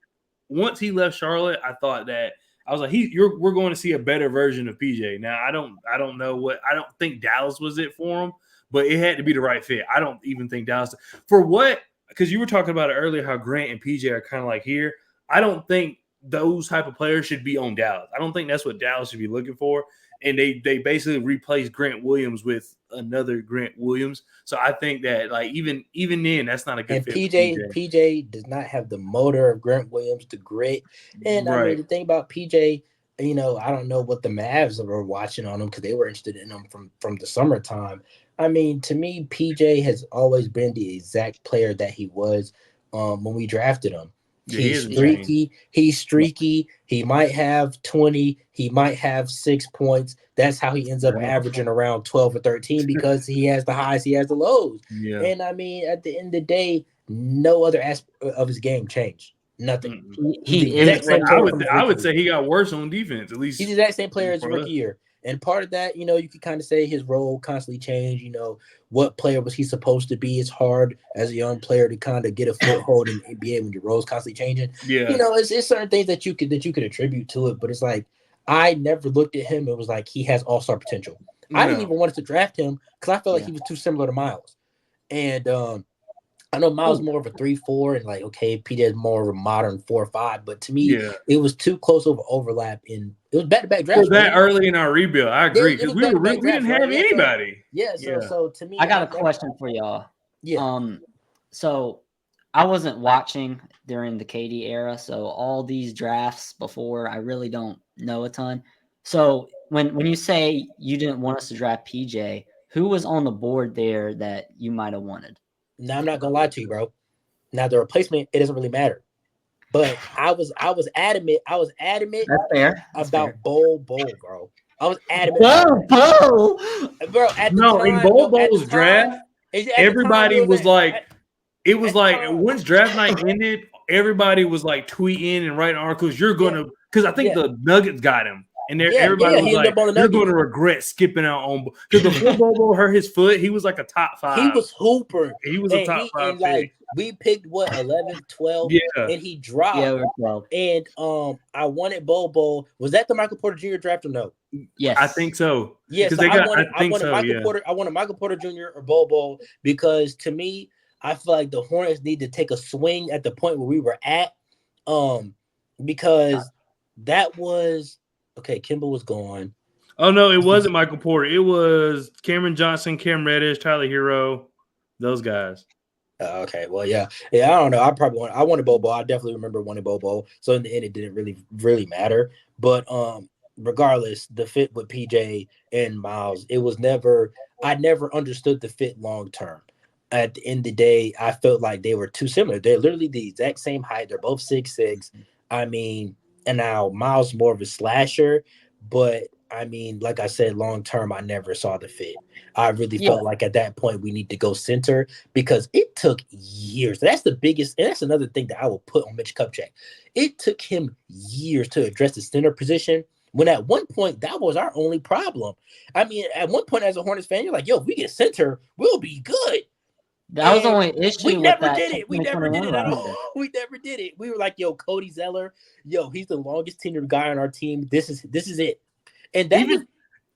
once he left Charlotte, I thought that. I was like, we're going to see a better version of PJ. Now, I don't know I don't think Dallas was it for him, but it had to be the right fit. I don't even think Dallas for what because you were talking about it earlier how Grant and PJ are kind of like here. I don't think those type of players should be on Dallas. I don't think that's what Dallas should be looking for. And they basically replaced Grant Williams with another Grant Williams. So I think that like even then that's not a good
And
fit.
PJ does not have the motor of Grant Williams, the grit. And I mean the thing about PJ, I don't know what the Mavs were watching on him because they were interested in him from the summertime. I mean, to me, PJ has always been the exact player that he was when we drafted him.
Yeah,
he's streaky. He's streaky. He might have 20. He might have 6 points. That's how he ends up averaging around 12 or 13 because he has the highs, he has the lows.
Yeah.
And I mean, at the end of the day, no other aspect of his game changed. Nothing.
I would say he got worse on defense. At least
he's the exact same player as rookie year. And part of that, you can kind of say his role constantly changed. What player was he supposed to be? It's hard as a young player to kind of get a foothold in NBA when your role's constantly changing.
Yeah.
It's certain things that you could attribute to it, but it's like I never looked at him. It was like he has all-star potential. No. I didn't even want us to draft him because I felt like he was too similar to Miles. And I know Miles is more of a 3-4, and like PJ is more of a modern 4-5. But to me, it was too close of an overlap. It was back-to-back drafts.
That early in our rebuild, I agree because we didn't have anybody.
So to me,
I got a question for y'all. Yeah. So I wasn't watching during the KD era, so all these drafts before, I really don't know a ton. So when you say you didn't want us to draft PJ, who was on the board there that you might have wanted?
Now I'm not gonna lie to you, bro. Now the replacement, it doesn't really matter. But I was adamant.
That's fair.
About Bol, bro. I was adamant.
Bol.
Bro, at the time,
in Bol's draft, everybody was like, it was like once draft night ended, everybody was like tweeting and writing articles. You're gonna because I think the Nuggets got him. And everybody was like, "You're going to regret skipping out on because before Bobo hurt his foot, he was like a top 5.
He was hooper.
He was a top 5 pick.
Like we picked 11, 12, and he dropped.
Yeah, 12.
And I wanted Bobo. Was that the Michael Porter Jr. draft or no?
Yes,
I think so.
Yes, I wanted Michael Porter. I wanted Michael Porter Jr. or Bobo because to me, I feel like the Hornets need to take a swing at the point where we were at, because that was. Okay, Kimball was gone.
Oh, no, it wasn't Michael Porter. It was Cameron Johnson, Cam Reddish, Tyler Hero, those guys.
Okay, well, yeah. I don't know. I wanted Bobo. I definitely remember wanting Bobo. So in the end, it didn't really matter. But regardless, the fit with PJ and Miles, I never understood the fit long term. At the end of the day, I felt like they were too similar. They're literally the exact same height. They're both 6'6". I mean. And now Miles more of a slasher, but I mean, like I said, long term, I never saw the fit. I really felt like at that point we need to go center because it took years. That's the biggest, and that's another thing that I will put on Mitch Kupchak. It took him years to address the center position. When at one point that was our only problem. I mean, at one point as a Hornets fan, you're like, "Yo, if we get center, we'll be good."
That was the only issue.
We never did it. We never did it at all. We never did it. We were like, "Yo, Cody Zeller, he's the longest tenured guy on our team. This is it." And that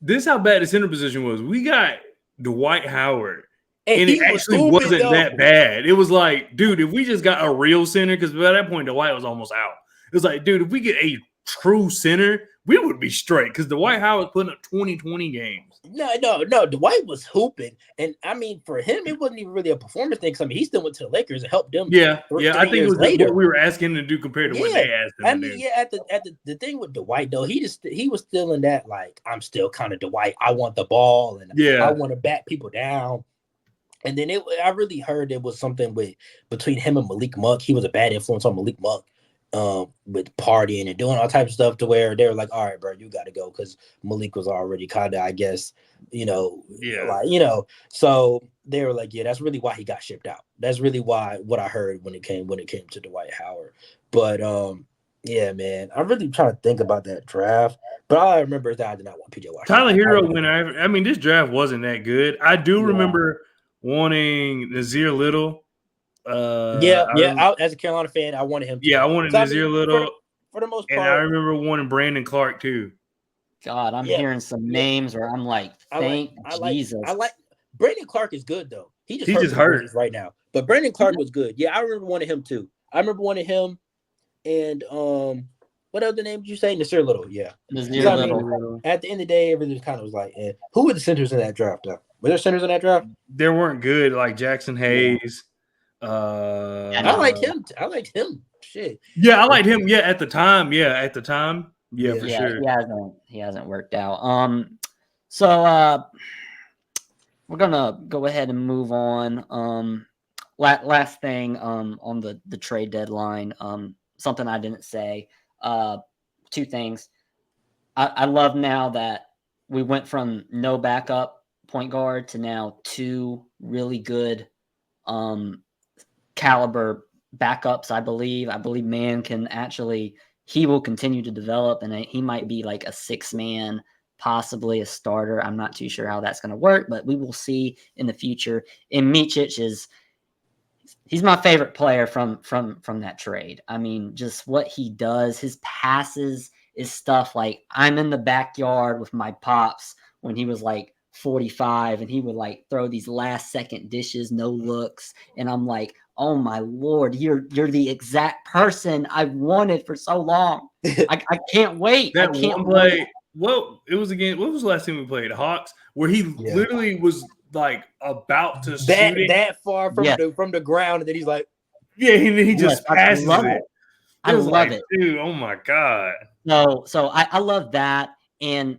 this how bad the center position was. We got Dwight Howard, and it actually wasn't that bad. It was like, dude, if we just got a real center, because by that point Dwight was almost out. It was like, dude, if we get a true center, we would be straight because Dwight Howard was putting up 20 games.
No. Dwight was hooping. And I mean, for him, it wasn't even really a performance thing. I mean, he still went to the Lakers and helped them.
Yeah. I think it was later. What we were asking him to do compared to what they asked him to do.
At the thing with Dwight, though, he was still in that, like, I'm still kind of Dwight. I want the ball and I want to bat people down. And then I really heard it was something between him and Malik Monk. He was a bad influence on Malik Monk. With partying and doing all types of stuff to where they were like, all right, bro, you got to go because Malik was already kind of, I guess, so they were like, yeah, that's really why he got shipped out. That's really what I heard when it came to Dwight Howard. But yeah, man, I'm really trying to think about that draft. But all I remember is that I did not want PJ Washington.
Tyler Hero I mean, this draft wasn't that good. I do remember wanting Nazir Little.
As a Carolina fan, I wanted him too.
I wanted Nazir Little
for the most part.
And I remember wanting Brandon Clark too.
God, I'm hearing some names where I'm like, thank Jesus.
Brandon Clark is good though. He just
He
hurt
just
for the
hurt.
Grizzlies right now. But Brandon Clark was good. Yeah, I remember one of him too. I remember one of him and what other name did you say? Nasir Little. Yeah.
Nazir
I
Little.
mean, at the end of the day, everything kind of was like, who were the centers in that draft though? Were there centers in that draft?
There weren't good like Jackson Hayes.
I liked him. I liked him. Shit.
Yeah, I liked him. Yeah, at the time. Yeah, for
Yeah,
sure.
he hasn't worked out. So we're gonna go ahead and move on. Last thing on the trade deadline. Something I didn't say. Two things. I love now that we went from no backup point guard to now two really good caliber backups. I believe Man can actually, he will continue to develop, and he might be like a 6-man, possibly a starter. I'm not too sure how that's going to work, but we will see in the future. And Micic he's my favorite player from that trade. I mean, just what he does, his passes is stuff like, I'm in the backyard with my pops when he was like 45, and he would like throw these last second dishes, no looks, and I'm like, oh my Lord, you're the exact person I wanted for so long. I can't wait.
That
I can't
one play.
wait.
Well, it was again. What was the last time we played? Hawks, where he literally was like about to shoot it
that far from the ground, and then he's like,
yeah, he just passes it.
I love it,
dude. Oh my god.
So I love that, and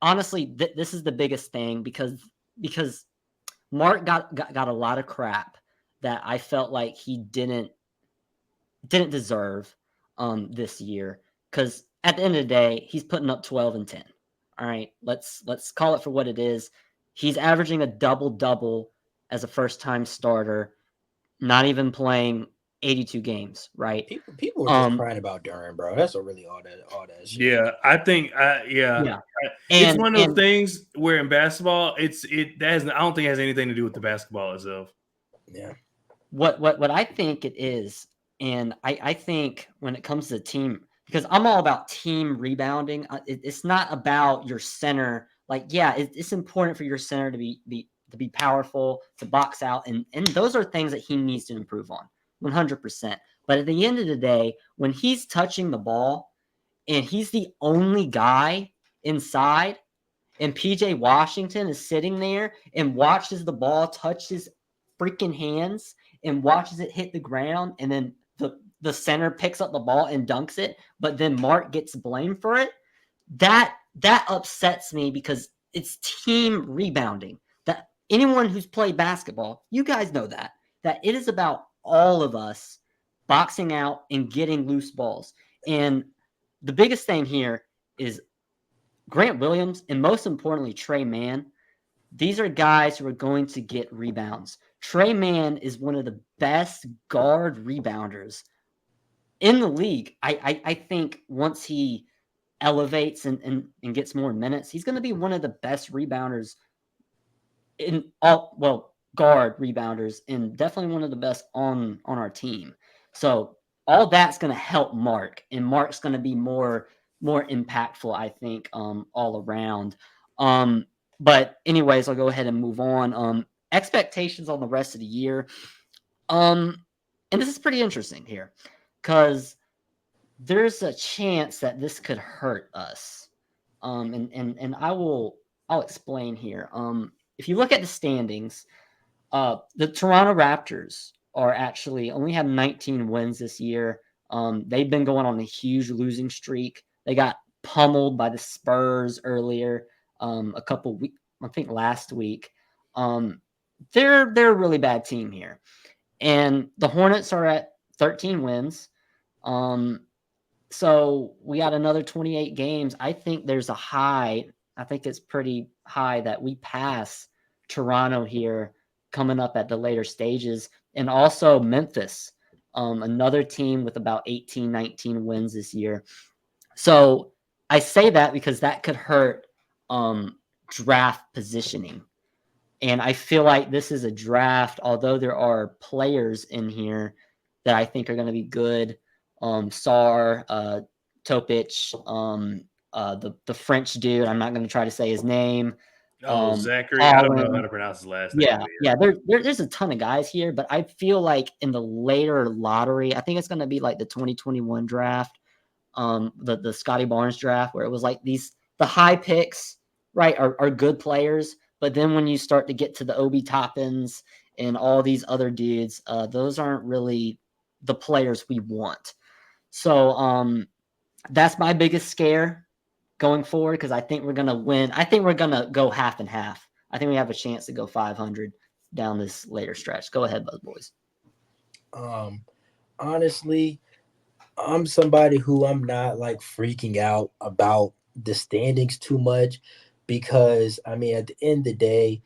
honestly, this is the biggest thing because Mark got a lot of crap that I felt like he didn't deserve this year, because at the end of the day, he's putting up 12 and 10. All right, let's call it for what it is. He's averaging a double-double as a first-time starter, not even playing 82 games, right?
People were just crying about Duran, bro. That's what really all that shit.
Yeah, I think it's one of those things where in basketball, I don't think it has anything to do with the basketball itself.
Yeah.
What I think it is, and I think when it comes to team, because I'm all about team rebounding, it's not about your center. Like, yeah, it's important for your center to be powerful, to box out, and those are things that he needs to improve on, 100%. But at the end of the day, when he's touching the ball and he's the only guy inside, and PJ Washington is sitting there and watches the ball touch his freaking hands and watches it hit the ground, and then the center picks up the ball and dunks it, but then Mark gets blamed for it, that upsets me, because it's team rebounding. That anyone who's played basketball, you guys know that it is about all of us boxing out and getting loose balls. And the biggest thing here is Grant Williams, and most importantly, Trey Mann. These are guys who are going to get rebounds. Trey Mann is one of the best guard rebounders in the league. I think once he elevates and gets more minutes, he's going to be one of the best rebounders guard rebounders, and definitely one of the best on our team. So all that's going to help Mark, and Mark's going to be more impactful, I think, all around. But anyways, I'll go ahead and move on. Expectations on the rest of the year. And this is pretty interesting here, because there's a chance that this could hurt us. And I'll explain here. If you look at the standings, the Toronto Raptors are actually only have 19 wins this year. They've been going on a huge losing streak. They got pummeled by the Spurs earlier, a couple weeks, I think last week. They're a really bad team here. And the Hornets are at 13 wins. So we got another 28 games. I think there's a high. I think it's pretty high that we pass Toronto here coming up at the later stages. And also Memphis, another team with about 18, 19 wins this year. So I say that because that could hurt draft positioning. And I feel like this is a draft, although there are players in here that I think are going to be good. Sar, Topic, the French dude. I'm not going to try to say his name.
Oh, Zachary. I don't know how
Holland.
to pronounce his last name.
Yeah,
But
yeah. There's a ton of guys here, but I feel like in the later lottery, I think it's going to be like the 2021 draft, the Scotty Barnes draft, where it was like the high picks, right, are good players, but then when you start to get to the Obi Toppins and all these other dudes, those aren't really the players we want. So that's my biggest scare going forward because I think we're gonna win. I think we're gonna go half and half. I think we have a chance to go 500 down this later stretch. Go ahead, Buzz Boys.
Um, honestly, I'm somebody who I'm not like freaking out about the standings too much because I mean at the end of the day,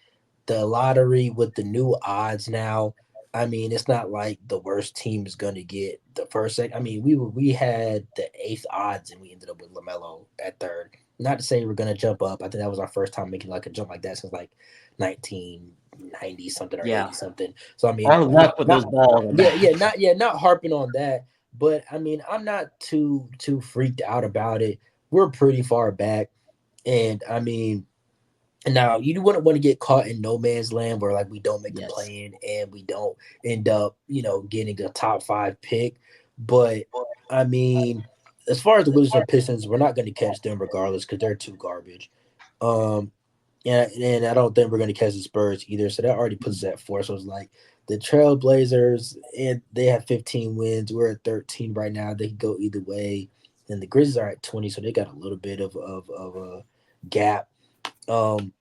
the lottery with the new odds now, I mean it's not like the worst team is gonna get the first second. I mean we had the eighth odds and we ended up with LaMelo at third. Not to say we're gonna jump up. I think that was our first time making like a jump like that since like 1990 something or
Yeah,
80 something. So I mean
our luck with those balls are bad.
not harping on that. But I mean, I'm not too freaked out about it. We're pretty far back, and I mean, now you wouldn't want to get caught in no man's land where like we don't make the
Yes.
play in and we don't end up, getting a top 5 pick. But I mean, as far as the Wizards and Pistons, we're not going to catch them regardless because they're too garbage. Um, and I don't think we're going to catch the Spurs either. So that already puts us at 4. So it's like the Trailblazers, and they have 15 wins. We're at 13 right now. They can go either way. And the Grizzlies are at 20, so they got a little bit of a gap. Um,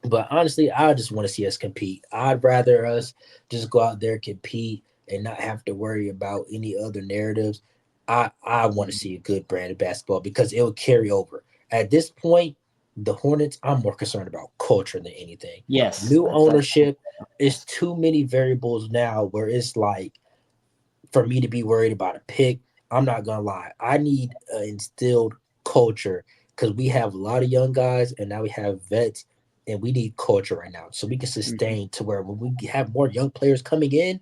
but honestly, I just want to see us compete. I'd rather us just go out there, compete, and not have to worry about any other narratives. I want to see a good brand of basketball because it will carry over. At this point, the Hornets, I'm more concerned about culture than anything.
Yes,
New
that's
ownership is too many variables now where it's like for me to be worried about a pick. I'm not gonna lie. I need an instilled culture because we have a lot of young guys and now we have vets and we need culture right now so we can sustain to where when we have more young players coming in,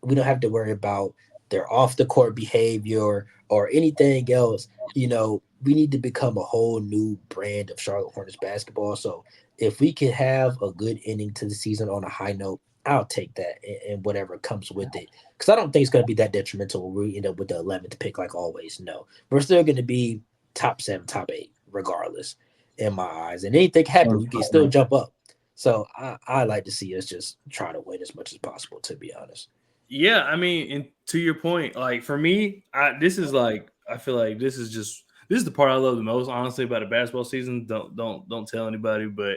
we don't have to worry about their off the court behavior or anything else. We need to become a whole new brand of Charlotte Hornets basketball. So if we can have a good ending to the season on a high note, I'll take that and whatever comes with it. Because I don't think it's going to be that detrimental when we end up with the 11th pick like always. No, we're still going to be top 7, top 8, regardless in my eyes. And anything happen, we can still jump up. So I like to see us just try to win as much as possible, to be honest.
yeah, I mean, and to your point, like for me, this is like I feel like this is the part I love the most, honestly, about the basketball season. Don't tell anybody, but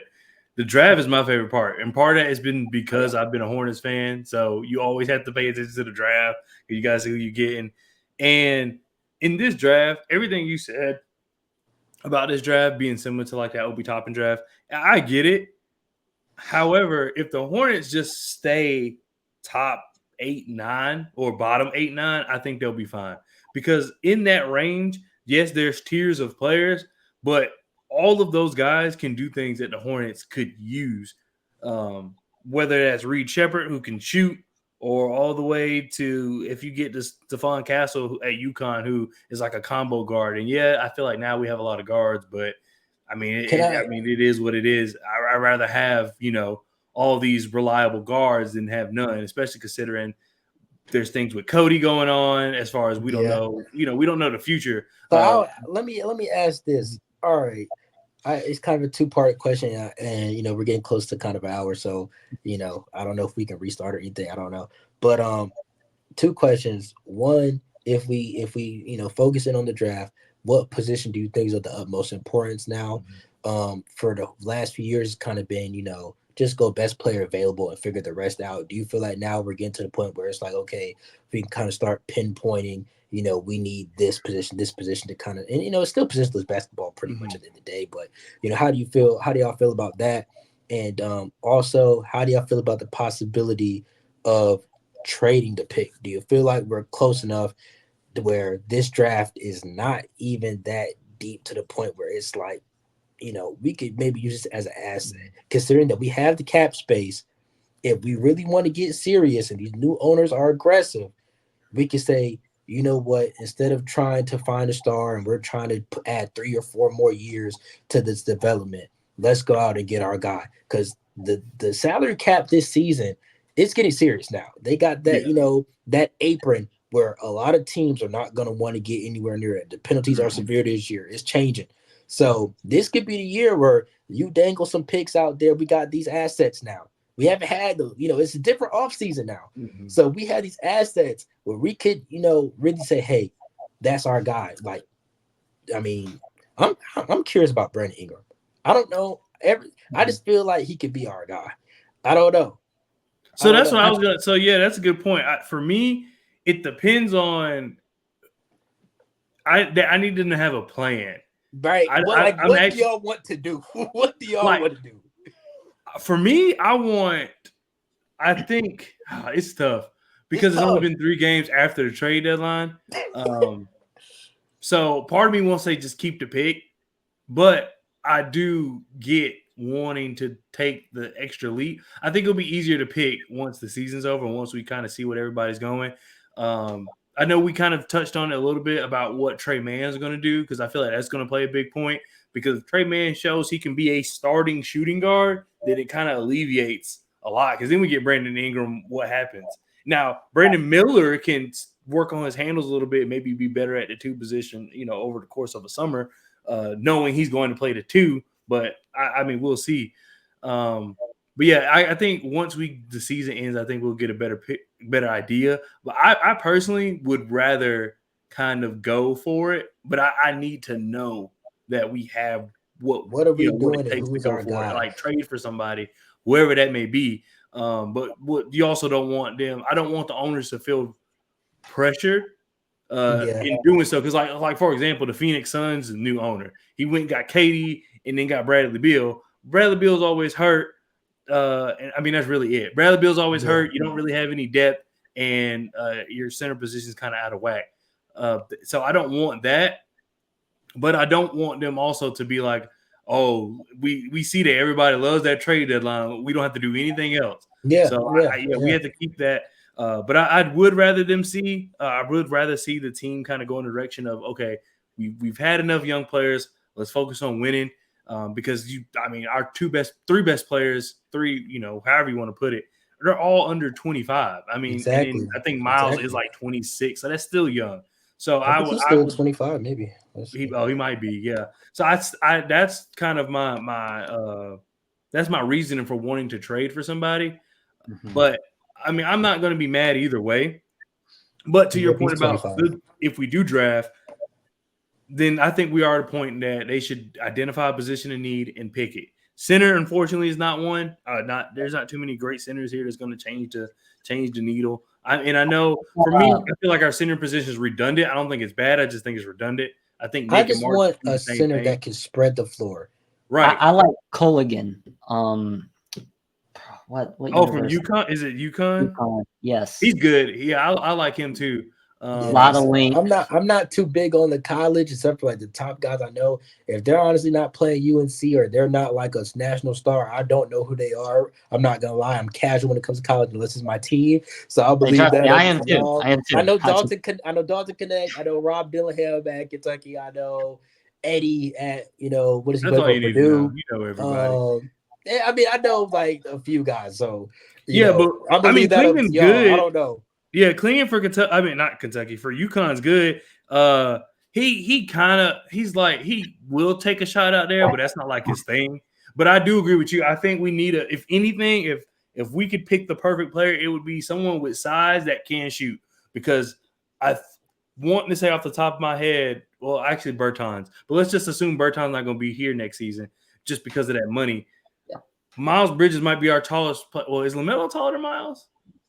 the draft is my favorite part, and part of that has been because I've been a Hornets fan. So you always have to pay attention to the draft. You guys see who you're getting, and in this draft, everything you said about this draft being similar to like that Obi Toppin draft, I get it. However, if the Hornets just stay top 8, 9 or bottom 8, 9, I think they'll be fine. Because in that range, yes, there's tiers of players, but all of those guys can do things that the Hornets could use. Whether that's Reed Shepard, who can shoot, or all the way to if you get to Stephon Castle at UConn, who is like a combo guard. And yeah, I feel like now we have a lot of guards, but I mean, it is what it is. I'd rather have all these reliable guards than have none, especially considering there's things with Cody going on. As far as we don't know, we don't know the future.
So let me ask this. All right, it's kind of a 2-part question, and we're getting close to kind of an hour, so I don't know if we can restart or anything. I don't know, but 2 questions. One, if we focus in on the draft, what position do you think is of the utmost importance now? For the last few years, it's kind of been just go best player available and figure the rest out. Do you feel like now we're getting to the point where it's like, okay, we can kind of start pinpointing, we need this position to kind of, and it's still positionless basketball pretty much at the end of the day. But how do y'all feel about that? And also, how do y'all feel about the possibility of trading the pick? Do you feel like we're close enough to where this draft is not even that deep to the point where it's like, we could maybe use this as an asset, considering that we have the cap space. If we really want to get serious and these new owners are aggressive, we could say, you know what, instead of trying to find a star and we're trying to add 3 or 4 more years to this development, let's go out and get our guy because the salary cap this season it's getting serious now. They got that
Yeah.
that apron where a lot of teams are not going to want to get anywhere near it. The penalties are severe this year. It's changing. So this could be the year where you dangle some picks out there. We got these assets now. We haven't had the, it's a different offseason now.
Mhm.
So we have these assets where we could, really say, hey, that's our guy. Like, I mean, I'm curious about Brandon Ingram. I don't know. I just feel like he could be our guy. I don't know.
So that's what I was gonna. So yeah, that's a good point. For me, it depends on. I need them to have a plan.
Right.
I'm
what
actually,
do y'all want to do? What do y'all want to do?
For me, I think it's tough because it's only been 3 games after the trade deadline. So part of me won't say just keep the pick, but I do get wanting to take the extra leap. I think it'll be easier to pick once the season's over and once we kind of see what everybody's going. I know we kind of touched on it a little bit about what Trey Mann's going to do because I feel like that's going to play a big point because if Trey Mann shows he can be a starting shooting guard, then it kind of alleviates a lot because then we get Brandon Ingram, what happens? Now, Brandon Miller can work on his handles a little bit, maybe be better at the 2 position, over the course of a summer, knowing he's going to play the 2. But I mean, we'll see. But yeah, I think once the season ends, I think we'll get a better idea. But I personally would rather kind of go for it. But I need to know that we have what
are we
what
doing
it takes to
who's
go
our
for
guy?
it, like trade for somebody, whoever that may be. But what you also don't want them. I don't want the owners to feel pressure in doing so because like for example, the Phoenix Suns new owner, he went and got Katie and then got Bradley Beal. Bradley Beal's always hurt. And I mean, that's really it. Bradley Beal's always hurt. You don't really have any depth, and your center position is kind of out of whack. So I don't want that, but I don't want them also to be like, oh, we see that everybody loves that trade deadline. We don't have to do anything else. So we have to keep that. But I would rather them see. I would rather see the team kind of go in the direction of okay, we've had enough young players. Let's focus on winning. Because our 3 best players, however you want to put it, they're all under 25. I mean,
exactly.
And then I think Miles is like 26, so that's still young. So
I think he's still 25, maybe.
He might be, yeah. So that's kind of my that's my reasoning for wanting to trade for somebody. Mm-hmm. But I mean, I'm not going to be mad either way. But to your point about if we do draft, then I think we are at a point that they should identify a position in need and pick it. Center, unfortunately, is not one. There's not too many great centers here that's going to change the needle. I know for me, I feel like our center position is redundant. I don't think it's bad. I just think it's redundant. I think
I just want a center that can spread the floor.
Right. I like Colligan. What?
Oh, from UConn? Is it UConn?
UConn, yes.
He's good. Yeah, I like him too.
A lot of length.
I'm not too big on the college, except for like the top guys I know. If they're honestly not playing UNC or they're not like a national star, I don't know who they are. I'm not gonna lie. I'm casual when it comes to college unless it's my team. So I'll believe that.
I am too.
I know Dalton. I know Dalton Connect. I know Rob Dillingham at Kentucky. I know Eddie at what is he playing for Purdue?
You know everybody.
I mean, I know like a few guys. So
but
I mean, Cleveland's good. I don't know.
Yeah, Cleveland for Kentucky. I mean, not Kentucky, for UConn's good. He will take a shot out there, but that's not like his thing. But I do agree with you. I think we need if anything, if we could pick the perfect player, it would be someone with size that can shoot. Because I want to say off the top of my head, well, actually Bertans, but let's just assume Bertans not going to be here next season just because of that money. Yeah. Miles Bridges might be our tallest player. Well, is LaMelo taller than Miles?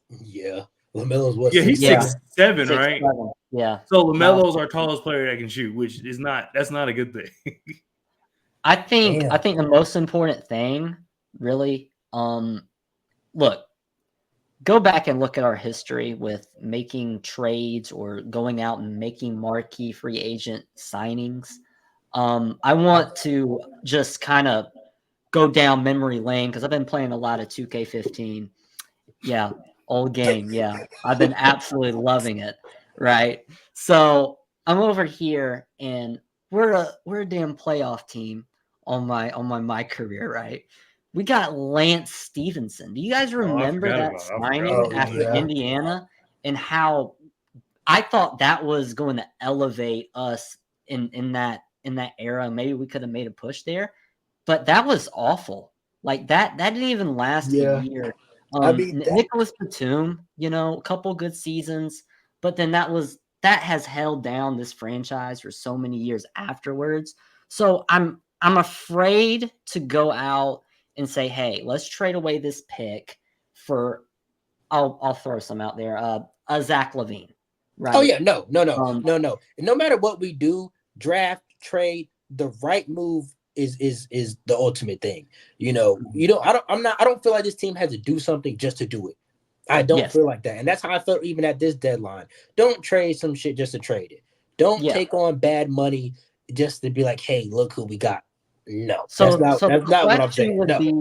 Yeah. LaMelo's what?
Yeah, he's 6'7", right?
6'7", yeah.
So LaMelo's our tallest player that can shoot, which is that's not a good thing.
I think the most important thing, really, look, go back and look at our history with making trades or going out and making marquee free agent signings. I want to just kind of go down memory lane because I've been playing a lot of 2K15. Yeah. Old game, yeah. I've been absolutely loving it, right? So I'm over here, and we're a damn playoff team on my career, right? We got Lance Stevenson. Do you guys
Oh, I
remember
forgot
that
about. I
signing
forgot about
after
that.
Indiana and how I thought that was going to elevate us in that era? Maybe we could have made a push there, but that was awful. Like that didn't even last a
Yeah.
year.
I mean,
Nicholas Batum, a couple good seasons, but then that has held down this franchise for so many years afterwards. So I'm afraid to go out and say, hey, let's trade away this pick for I'll throw some out there. Zach LaVine, right?
Oh yeah, no. No matter what we do, draft, trade, the right move is the ultimate thing. I don't feel like this team has to do something just to do it. I don't feel like that. And that's how I felt even at this deadline. Don't trade some shit just to trade it. Don't take on bad money just to be like, hey, look who we got. No,
so
that's not what I'm saying.
Would
No.
be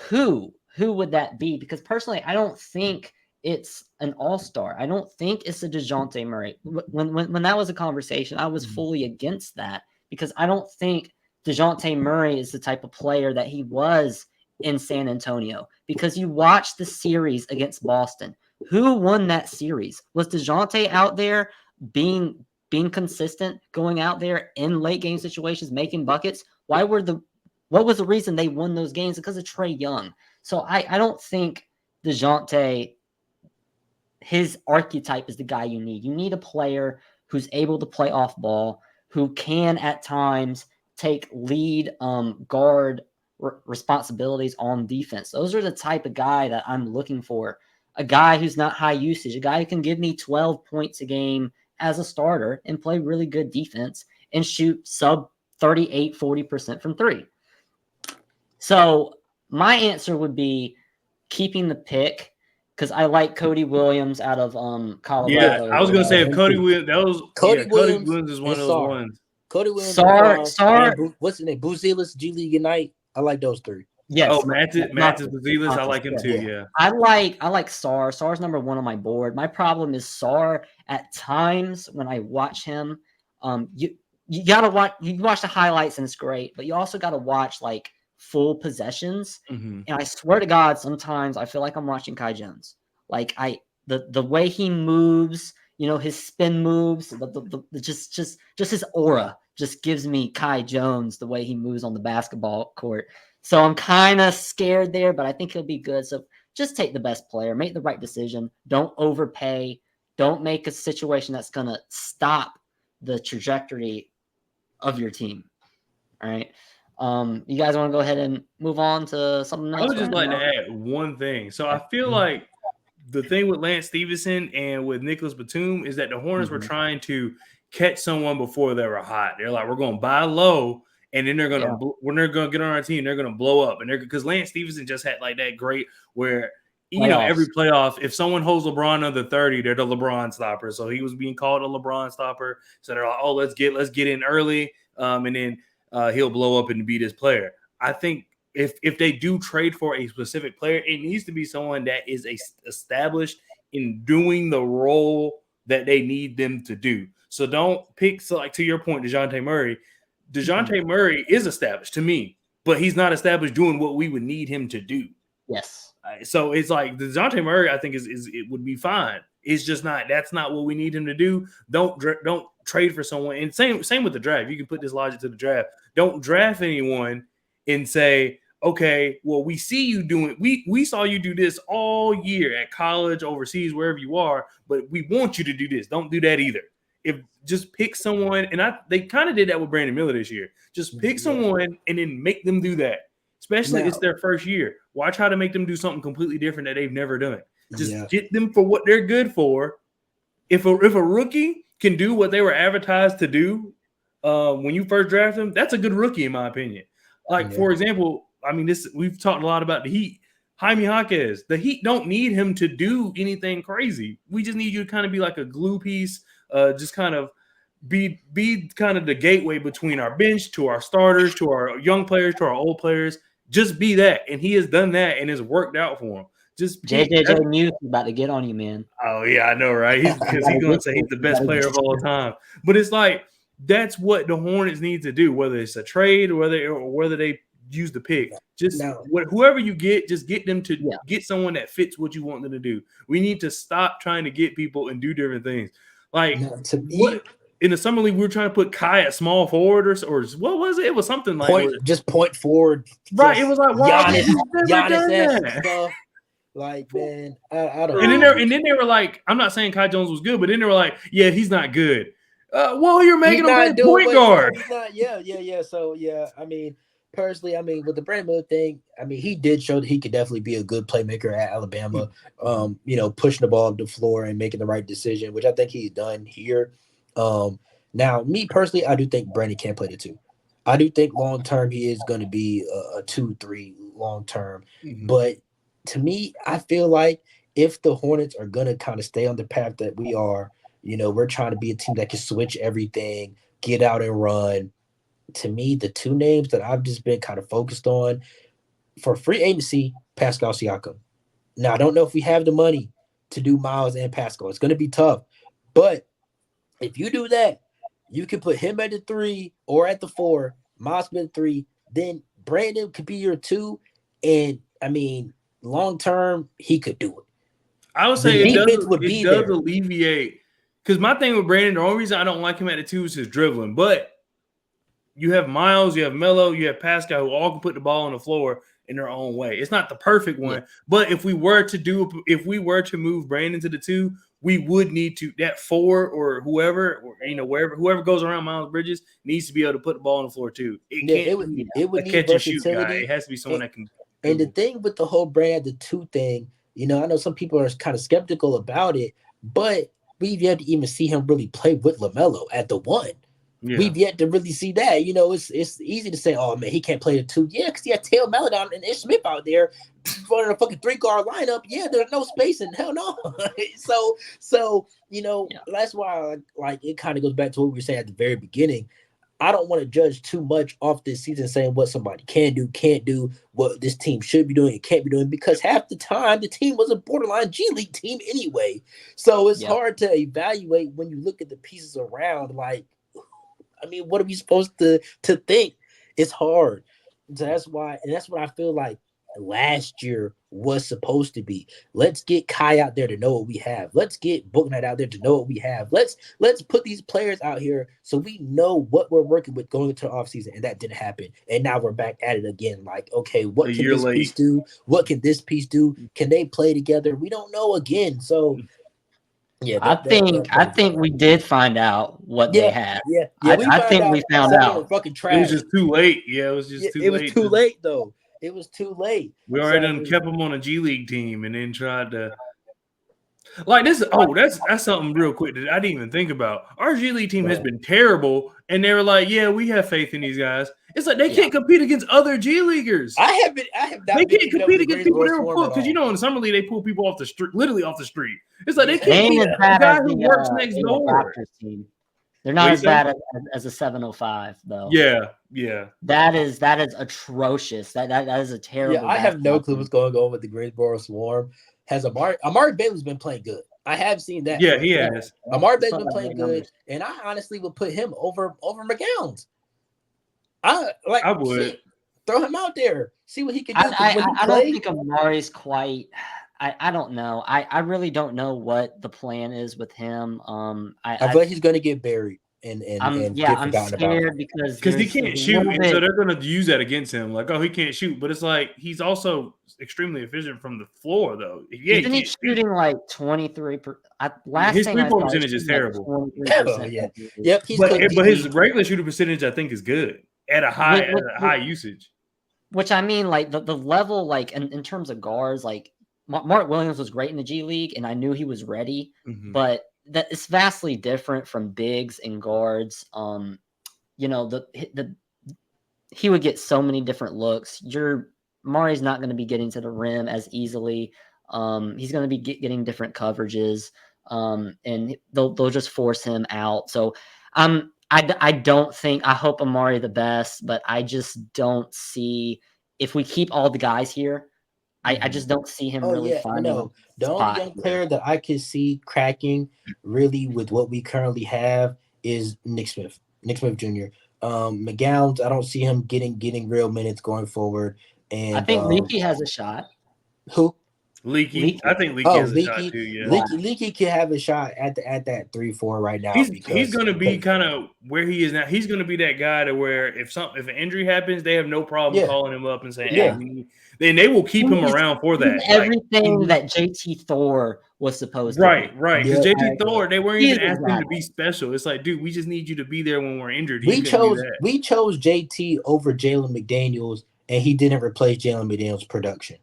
who would that be? Because personally, I don't think it's an all-star. I don't think it's a DeJounte Murray. When that was a conversation, I was fully against that because I don't think DeJounte Murray is the type of player that he was in San Antonio. Because you watch the series against Boston. Who won that series? Was DeJounte out there being consistent, going out there in late game situations, making buckets? What was the reason they won those games? Because of Trae Young. So I don't think DeJounte, his archetype is the guy you need. You need a player who's able to play off ball, who can at times take lead guard responsibilities on defense. Those are the type of guy that I'm looking for. A guy who's not high usage, a guy who can give me 12 points a game as a starter and play really good defense and shoot sub 38, 40% from three. So my answer would be keeping the pick because I like Cody Williams out of Colorado.
Yeah, I was gonna say if Cody Williams, Cody Williams is one of those ones.
Cody Williams,
Sar,
what's his name? Buzelis, G League Ignite. I like those three.
Yes.
Oh, Matis Buzelis, I like him too. Yeah.
I like Sar. Sar's number one on my board. My problem is Sar. At times when I watch him, you gotta watch. You watch the highlights and it's great, but you also gotta watch like full possessions.
Mm-hmm.
And I swear to God, sometimes I feel like I'm watching Kai Jones. Like the way he moves, his spin moves, just his aura just gives me Kai Jones the way he moves on the basketball court. So I'm kind of scared there, but I think he'll be good. So just take the best player, make the right decision. Don't overpay. Don't make a situation that's going to stop the trajectory of your team. All right. You guys want to go ahead and move on to something else?
I would just like to add one thing. So I feel like the thing with Lance Stevenson and with Nicholas Batum is that the Hornets were trying to catch someone before they were hot. They're like, we're going to buy low, and then they're going to when they're going to get on our team, they're going to blow up. And because Lance Stevenson just had like that great where every playoff, if someone holds LeBron under 30, they're the LeBron stopper. So he was being called a LeBron stopper. So they're like, oh, let's get in early, and then he'll blow up and be this player. I think if they do trade for a specific player, it needs to be someone that is established in doing the role that they need them to do. So don't pick, so like to your point, DeJounte Murray. DeJounte Murray is established to me, but he's not established doing what we would need him to do.
Yes.
So it's like DeJounte Murray, I think it would be fine. It's just that's not what we need him to do. Don't trade for someone. And same with the draft. You can put this logic to the draft. Don't draft anyone and say, okay, well, we see you doing, we saw you do this all year at college, overseas, wherever you are, but we want you to do this. Don't do that either. If just pick someone, and they kind of did that with Brandon Miller this year. Just pick someone and then make them do that. Especially it's their first year. Watch how to make them do something completely different that they've never done. Just get them for what they're good for. If a rookie can do what they were advertised to do when you first draft them, that's a good rookie in my opinion. Like for example, I mean, we've talked a lot about the Heat. Jaime Jaquez, the Heat don't need him to do anything crazy. We just need you to kind of be like a glue piece, just kind of be kind of the gateway between our bench to our starters, to our young players, to our old players. Just be that, and he has done that, and it's worked out for him. Just
JJ Muse is about to get on you, man.
Oh yeah, I know, right? Because he's going to say he's the best player of all time. But it's like That's what the Hornets need to do, whether it's a trade or whether they use the pick. Just whoever you get, just get them to get someone that fits what you want them to do. We need to stop trying to get people and do different things. Like in the summer league, we were trying to put Kai at small forward or what was it? It was something like
point forward.
Right. It was like
Giannis stuff. Like, man, I don't
know. And then they were like, I'm not saying Kai Jones was good, but then they were like, yeah, he's not good. Well, you're making him play point guard.
Yeah. So, I mean, personally, with the Brandon Miller thing, he did show that he could definitely be a good playmaker at Alabama, pushing the ball up the floor and making the right decision, which I think he's done here. Now, me personally, I do think Brandon can play the 2. I do think long-term he is going to be a 2-3 long-term. Mm-hmm. But to me, I feel like if the Hornets are going to kind of stay on the path that we are, we're trying to be a team that can switch everything, get out and run. To me, the 2 names that I've just been kind of focused on for free agency, Pascal Siakam. Now, I don't know if we have the money to do Miles and Pascal. It's going to be tough. But if you do that, you can put him at the 3 or at the 4, Miles at the 3, then Brandon could be your 2. And, long term, he could do it.
I would say it does alleviate. Because my thing with Brandon, the only reason I don't like him at the 2 is his dribbling. But you have Miles, you have Melo, you have Pascal, who all can put the ball on the floor in their own way. It's not the perfect one, but if we were to move Brandon to the 2, we would need to that 4 or whoever, or whoever goes around Miles Bridges needs to be able to put the ball on the floor too. It would need catch and shoot guy. It has to be someone that can.
And the thing with the whole Brand the 2 thing, I know some people are kind of skeptical about it, but we've yet to even see him really play with LaMelo at the 1. Yeah. We've yet to really see that. It's easy to say, oh, man, he can't play the 2. Yeah, because he had Taylor Maladon and Ish Smith out there running a fucking 3-guard lineup. Yeah, there's no spacing. Hell no. That's why, it kind of goes back to what we were saying at the very beginning. I don't want to judge too much off this season saying what somebody can do, can't do, what this team should be doing and can't be doing, because half the time the team was a borderline G League team anyway. So it's hard to evaluate when you look at the pieces around, what are we supposed to think? It's hard. So that's why, and that's what I feel like last year was supposed to be. Let's get Kai out there to know what we have. Let's get Booknight out there to know what we have. Let's put these players out here so we know what we're working with going into the offseason, and that didn't happen. And now we're back at it again. Okay, what can this piece do? What can this piece do? Can they play together? We don't know again. So
yeah, I think we did find out what they had.
Yeah,
I think we found out.
Fucking trash.
It was just too late. Yeah, it was just too late.
It was too late, though. It was too late.
We already kept him on a G League team and then tried to this. Oh, that's something real quick that I didn't even think about. Our G League team has been terrible, and they were like, "Yeah, we have faith in these guys." It's like they can't compete against other G Leaguers.
I have not.
They can't compete against people that were put, because in the summer league they pull people off the street, literally off the street. It's like they can't beat the guy who works next door.
They're not as bad as a 705 though.
Yeah.
That is atrocious. That is a terrible.
Yeah, I have no clue what's going on with the Greensboro Swarm. Has Amari Bailey's been playing good? I have seen that.
Yeah, he has.
Amari Bailey's been playing good, and I honestly would put him over McGowan's. I would shit, throw him out there, see what he can do.
I don't think Amari's quite. I don't know. I really don't know what the plan is with him. I
feel like he's going to get buried and
I'm scared
because he can't shoot, and so they're going to use that against him. Like, oh, he can't shoot, but it's like he's also extremely efficient from the floor, though. Yeah,
isn't he shooting like 23%?
His 3-point percentage is terrible.
Yep.
But his regular shooting percentage, I think, is good at a high usage.
Which I mean, like the level, like in terms of guards, like. Mark Williams was great in the G League, and I knew he was ready, but that it's vastly different from bigs and guards. He would get so many different looks. Mari's not going to be getting to the rim as easily. He's going to be getting different coverages, and they'll just force him out. So I don't think, I hope Amari the best, but I just don't see, if we keep all the guys here, I just don't see him finding.
The only young player that I could see cracking really with what we currently have is Nick Smith. Nick Smith Jr. McGowan, I don't see him getting real minutes going forward. And
I think Leaky has a shot.
Who?
Leaky. I think Leaky has a shot
Leaky.
too. Yeah.
Leaky can have a shot at that 3-4 right now.
He's going to be kind of where he is now. He's going to be that guy to where if an injury happens, they have no problem calling him up and saying, "Hey, then they will keep him around for that."
Everything that JT Thor was supposed to be.
Right. Because JT Thor, they weren't even asking him to be special. It's like, dude, we just need you to be there when we're injured.
We chose JT over Jalen McDaniels, and he didn't replace Jalen McDaniels' production.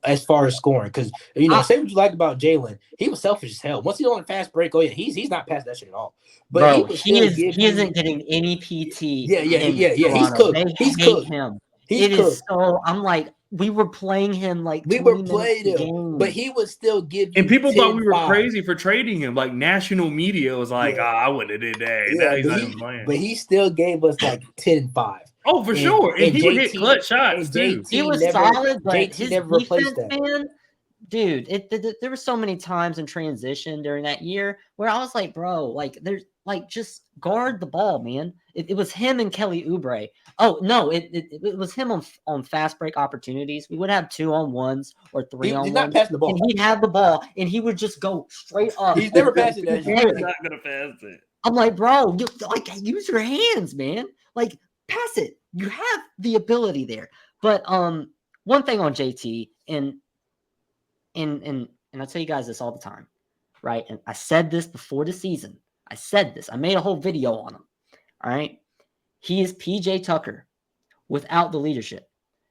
As far as scoring, because say what you like about Jalen, he was selfish as hell. Once he's on a fast break, he's not past that shit at all. But
he isn't getting any PT.
Yeah. He's cooked. He's cooked.
Him. Is so. I'm like, we were playing him like
we were playing him, but he would still give you.
And people thought we were crazy for trading him. Like national media was like, I wouldn't have did that.
Yeah,
now he's not even playing.
But he still gave us like 10-5.
Oh, for sure. And he would hit clutch shots too.
He was solid, but
JT
his
never replaced that.
Man, dude, there were so many times in transition during that year where I was like, bro, like there's like just guard the ball, man. It was him and Kelly Oubre. Oh no, it was him on fast break opportunities. We would have 2-on-1s or 3-on-1s.
He's not passing the ball.
And he'd have the ball and he would just go straight up.
He's never passing that.
He's not gonna pass it.
I'm like, bro, use your hands, man. Like, pass it. You have the ability there. But one thing on JT, and I tell you guys this all the time, right? And I said this before the season. I made a whole video on him. All right. He is PJ Tucker without the leadership.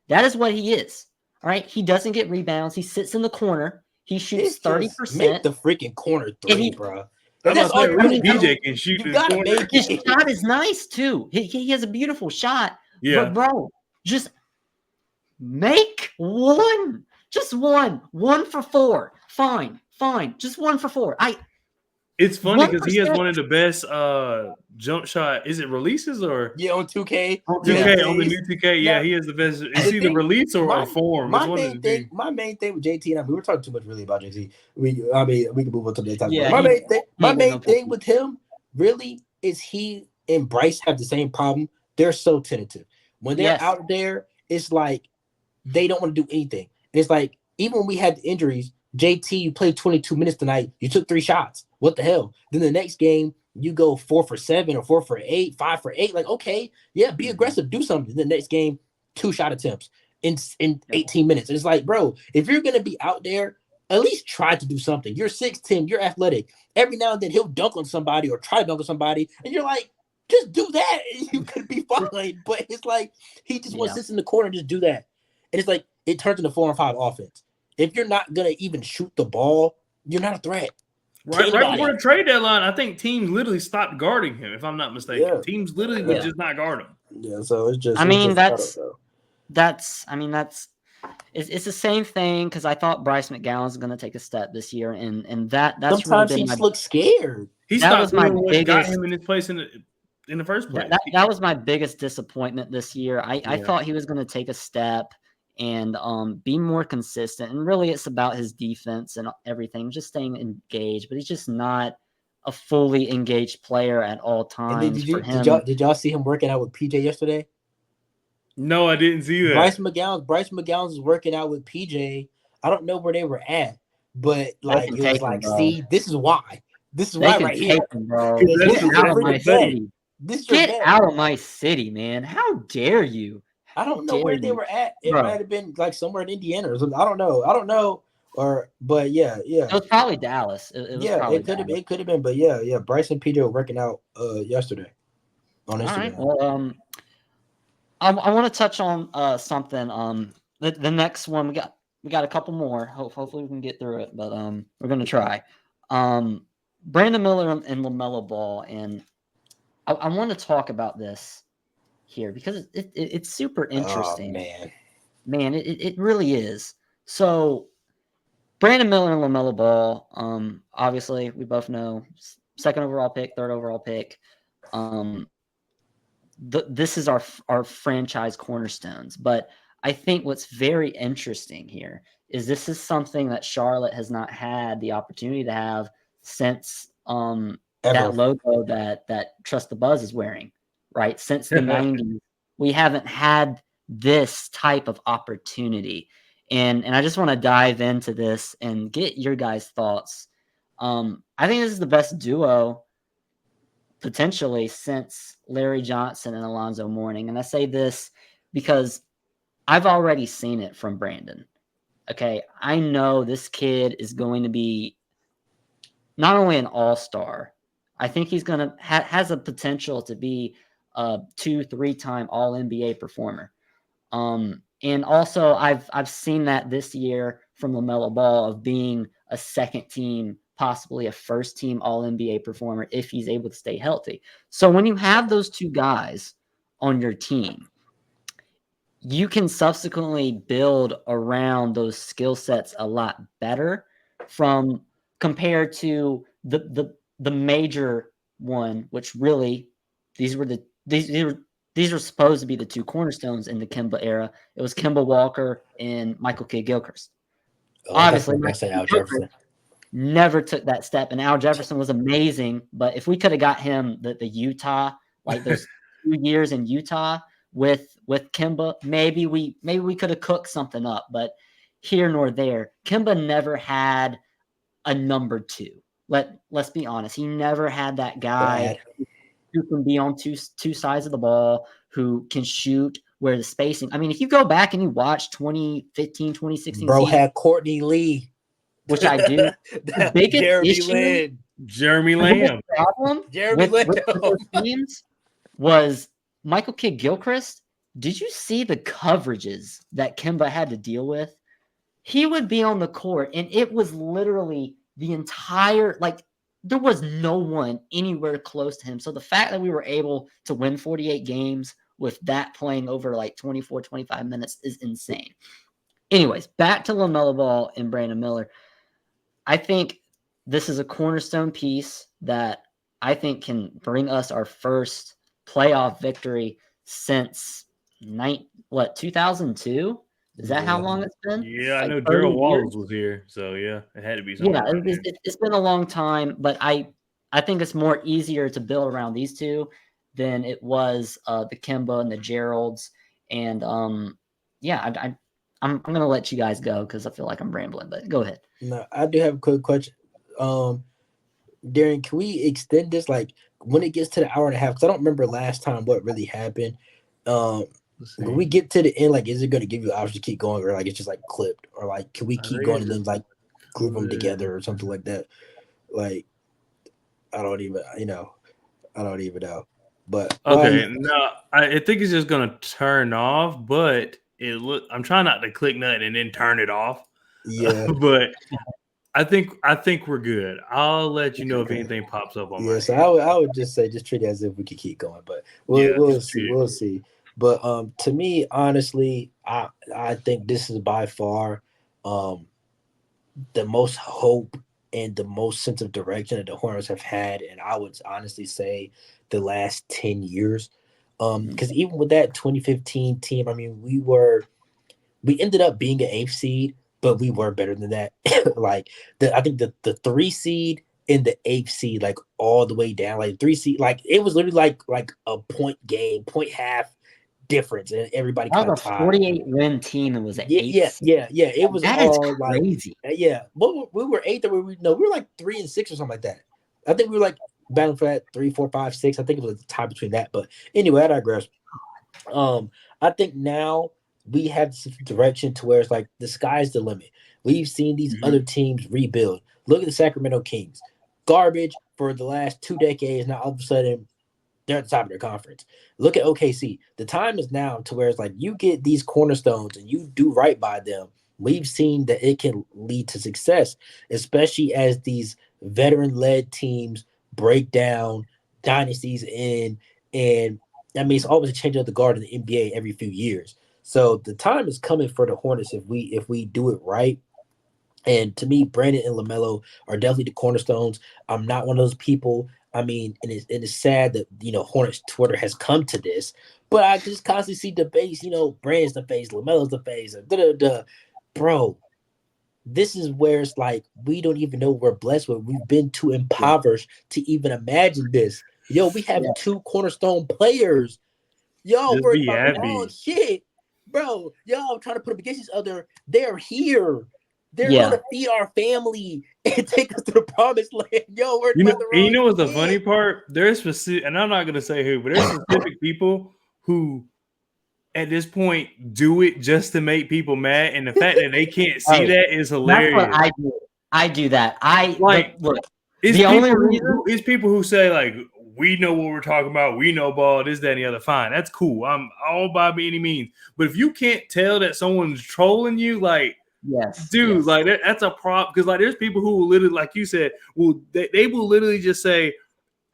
That is what he is. All right. He doesn't get rebounds. He sits in the corner. He shoots 30%.
Make the freaking corner three, bro.
That's all PJ can shoot.
His shot is nice too. He has a beautiful shot.
Yeah.
But bro, just make one. Just one. 1 for 4. Fine. Just 1 for 4.
It's funny because he has one of the best jump shot. Is it releases or
on 2K?
On the new 2K, yeah, he is the best. Is either release or form.
My main thing with JT, and we were talking too much really about JT. We can move on to the next time. Yeah, my main thing with him really is he and Bryce have the same problem. They're so tentative. When they're out there, it's like they don't want to do anything. And it's like even when we had the injuries, JT, you played 22 minutes tonight. You took 3 shots. What the hell? Then the next game, you go 4 for 7 or 4 for 8, 5 for 8. Like, okay, be aggressive, do something. The next game, 2 shot attempts in 18 minutes. And it's like, bro, if you're gonna be out there, at least try to do something. You're 6'10", you're athletic. Every now and then he'll dunk on somebody or try to dunk on somebody, and you're like, just do that, and you could be fine. But it's like he just wants to sit in the corner and just do that. And it's like it turns into 4-on-5 offense. If you're not gonna even shoot the ball, you're not a threat.
Right before the trade deadline, I think teams literally stopped guarding him. If I'm not mistaken, teams literally would just not guard him.
Yeah, so it's just.
It's the same thing because I thought Bryce McGowan was going to take a step this year, and that's
sometimes really he just looks scared.
That was my biggest.
Got him in his place in the first place.
That was my biggest disappointment this year. I thought he was going to take a step and be more consistent. And really, it's about his defense and everything, just staying engaged. But he's just not a fully engaged player at all times.
Did y'all see him working out with PJ yesterday?
No, I didn't see that.
Bryce McGowan was working out with PJ. I don't know where they were at, but like it was like, see, this is why. This is why right here,
bro. Get out of my city. Get out of my city, man. How dare you?
I don't know where they were at. It might have been like somewhere in Indiana or something. I don't know. But yeah.
It was probably Dallas.
It could have been. But yeah. Bryce and PJ were working out yesterday on Instagram.
All right. Well, I want to touch on something. The next one we got a couple more. Hopefully we can get through it, but we're gonna try. Brandon Miller and LaMelo Ball, and I want to talk about this here because it's super interesting.
Oh,
man, it really is. So Brandon Miller and LaMelo Ball, obviously we both know 2nd overall pick, 3rd overall pick. This is our franchise cornerstones. But I think what's very interesting here is this is something that Charlotte has not had the opportunity to have since that logo that Trust the Buzz is wearing, right? Since the 90s, we haven't had this type of opportunity. And I just want to dive into this and get your guys' thoughts. I think this is the best duo potentially since Larry Johnson and Alonzo Mourning. And I say this because I've already seen it from Brandon. Okay, I know this kid is going to be not only an all-star, I think he's going to has a potential to be a 2-3-time all NBA performer. And also I've seen that this year from LaMelo Ball of being a second team, possibly a first team all NBA performer if he's able to stay healthy. So when you have those two guys on your team, you can subsequently build around those skill sets a lot better from compared to the major one, which really these were supposed to be the two cornerstones in the Kemba era. It was Kemba Walker and Michael Kidd-Gilchrist. Obviously,
Al Jefferson
never took that step, and Al Jefferson was amazing. But if we could have got him the Utah, like those 2 years in Utah with Kemba, maybe we could have cooked something up. But here nor there, Kemba never had a number two. Let's be honest, he never had that guy who can be on two sides of the ball, who can shoot, where the spacing. I mean, if you go back and you watch 2015, 2016
bro
season,
had Courtney Lee,
which I do. The biggest
Jeremy Lamb
problem with those teams was Michael Kidd-Gilchrist. Did you see the coverages that Kemba had to deal with? He would be on the court, and it was literally the entire, like, there was no one anywhere close to him. So the fact that we were able to win 48 games with that playing over like 24, 25 minutes is insane. Anyways, back to LaMelo Ball and Brandon Miller. I think this is a cornerstone piece that I think can bring us our first playoff victory since 2002? Is that how long it's been?
Yeah, I know Gerald Wallace was here, so yeah, it had to be something.
Yeah, it's been a long time, but I think it's more easier to build around these two than it was the Kemba and the Geralds. And yeah, I'm gonna let you guys go because I feel like I'm rambling, but go ahead.
No, I do have a quick question. Darren, can we extend this like when it gets to the hour and a half? Because I don't remember last time what really happened. When we get to the end, like, is it going to give you options to keep going, or like it's just like clipped, or like can we keep going and then like group them together or something like that? Like, I don't even know. But
okay, no, I think it's just gonna turn off. But I'm trying not to click nothing and then turn it off.
Yeah,
but I think we're good. I'll let you know if anything pops up on.
Yeah, so I would just say just treat it as if we could keep going, but we'll see. But to me, honestly, I think this is by far the most hope and the most sense of direction that the Hornets have had, and I would honestly say the last 10 years. Because even with that 2015 team, I mean, we ended up being an 8th seed, but we were better than that. Like I think the 3 seed and the 8th seed, like all the way down, like 3 seed, like it was literally like a point half difference, and everybody
that was a 48-win team. It was an 8th seed.
Yeah. It was
that
all
is crazy.
Like, yeah. We were 8th, or we were like 3 and 6 or something like that. I think we were like battling for that 3, 4, 5, 6. I think it was a tie between that. But anyway, I digress. I think now we have this direction to where it's like the sky's the limit. We've seen these other teams rebuild. Look at the Sacramento Kings. Garbage for the last 2 decades. Now all of a sudden they're at the top of their conference. Look at OKC. The time is now to where it's like you get these cornerstones and you do right by them. We've seen that it can lead to success, especially as these veteran-led teams break down, dynasties in, and I mean it's always a change of the guard in the NBA every few years. So the time is coming for the Hornets if we do it right. And to me, Brandon and LaMelo are definitely the cornerstones. I'm not one of those people. I mean, and it's sad that Hornets Twitter has come to this, but I just constantly see debates. Brandon's the face, LaMelo's the face, bro. this is where it's like we don't even know we're blessed with. We've been too impoverished to even imagine this. Yo, we have
Yeah.
two cornerstone players. Y'all
Just
worried
be
about the wrong
happy.
shit, bro. Y'all trying to put them against each other. They're here. They're
Yeah.
gonna feed our family and take us to the promised land. Yo, worried about the
And you
wrong
know what's the funny
shit.
part? There's specific, and I'm not gonna say who, but there's specific people who, at this point, do it just to make people mad, and the fact that they can't see
Hey,
that is
that's what
hilarious.
I do. I do that.
Like,
Look,
it's
the only
people
reason,
it's people who say like, we know what we're talking about, we know ball, this, that, and the other. Fine, that's cool. I'm all by any means. But if you can't tell that someone's trolling you, like,
yes,
dude,
yes.
like that's a prop. Because like, there's people who will literally, like you said, they will literally just say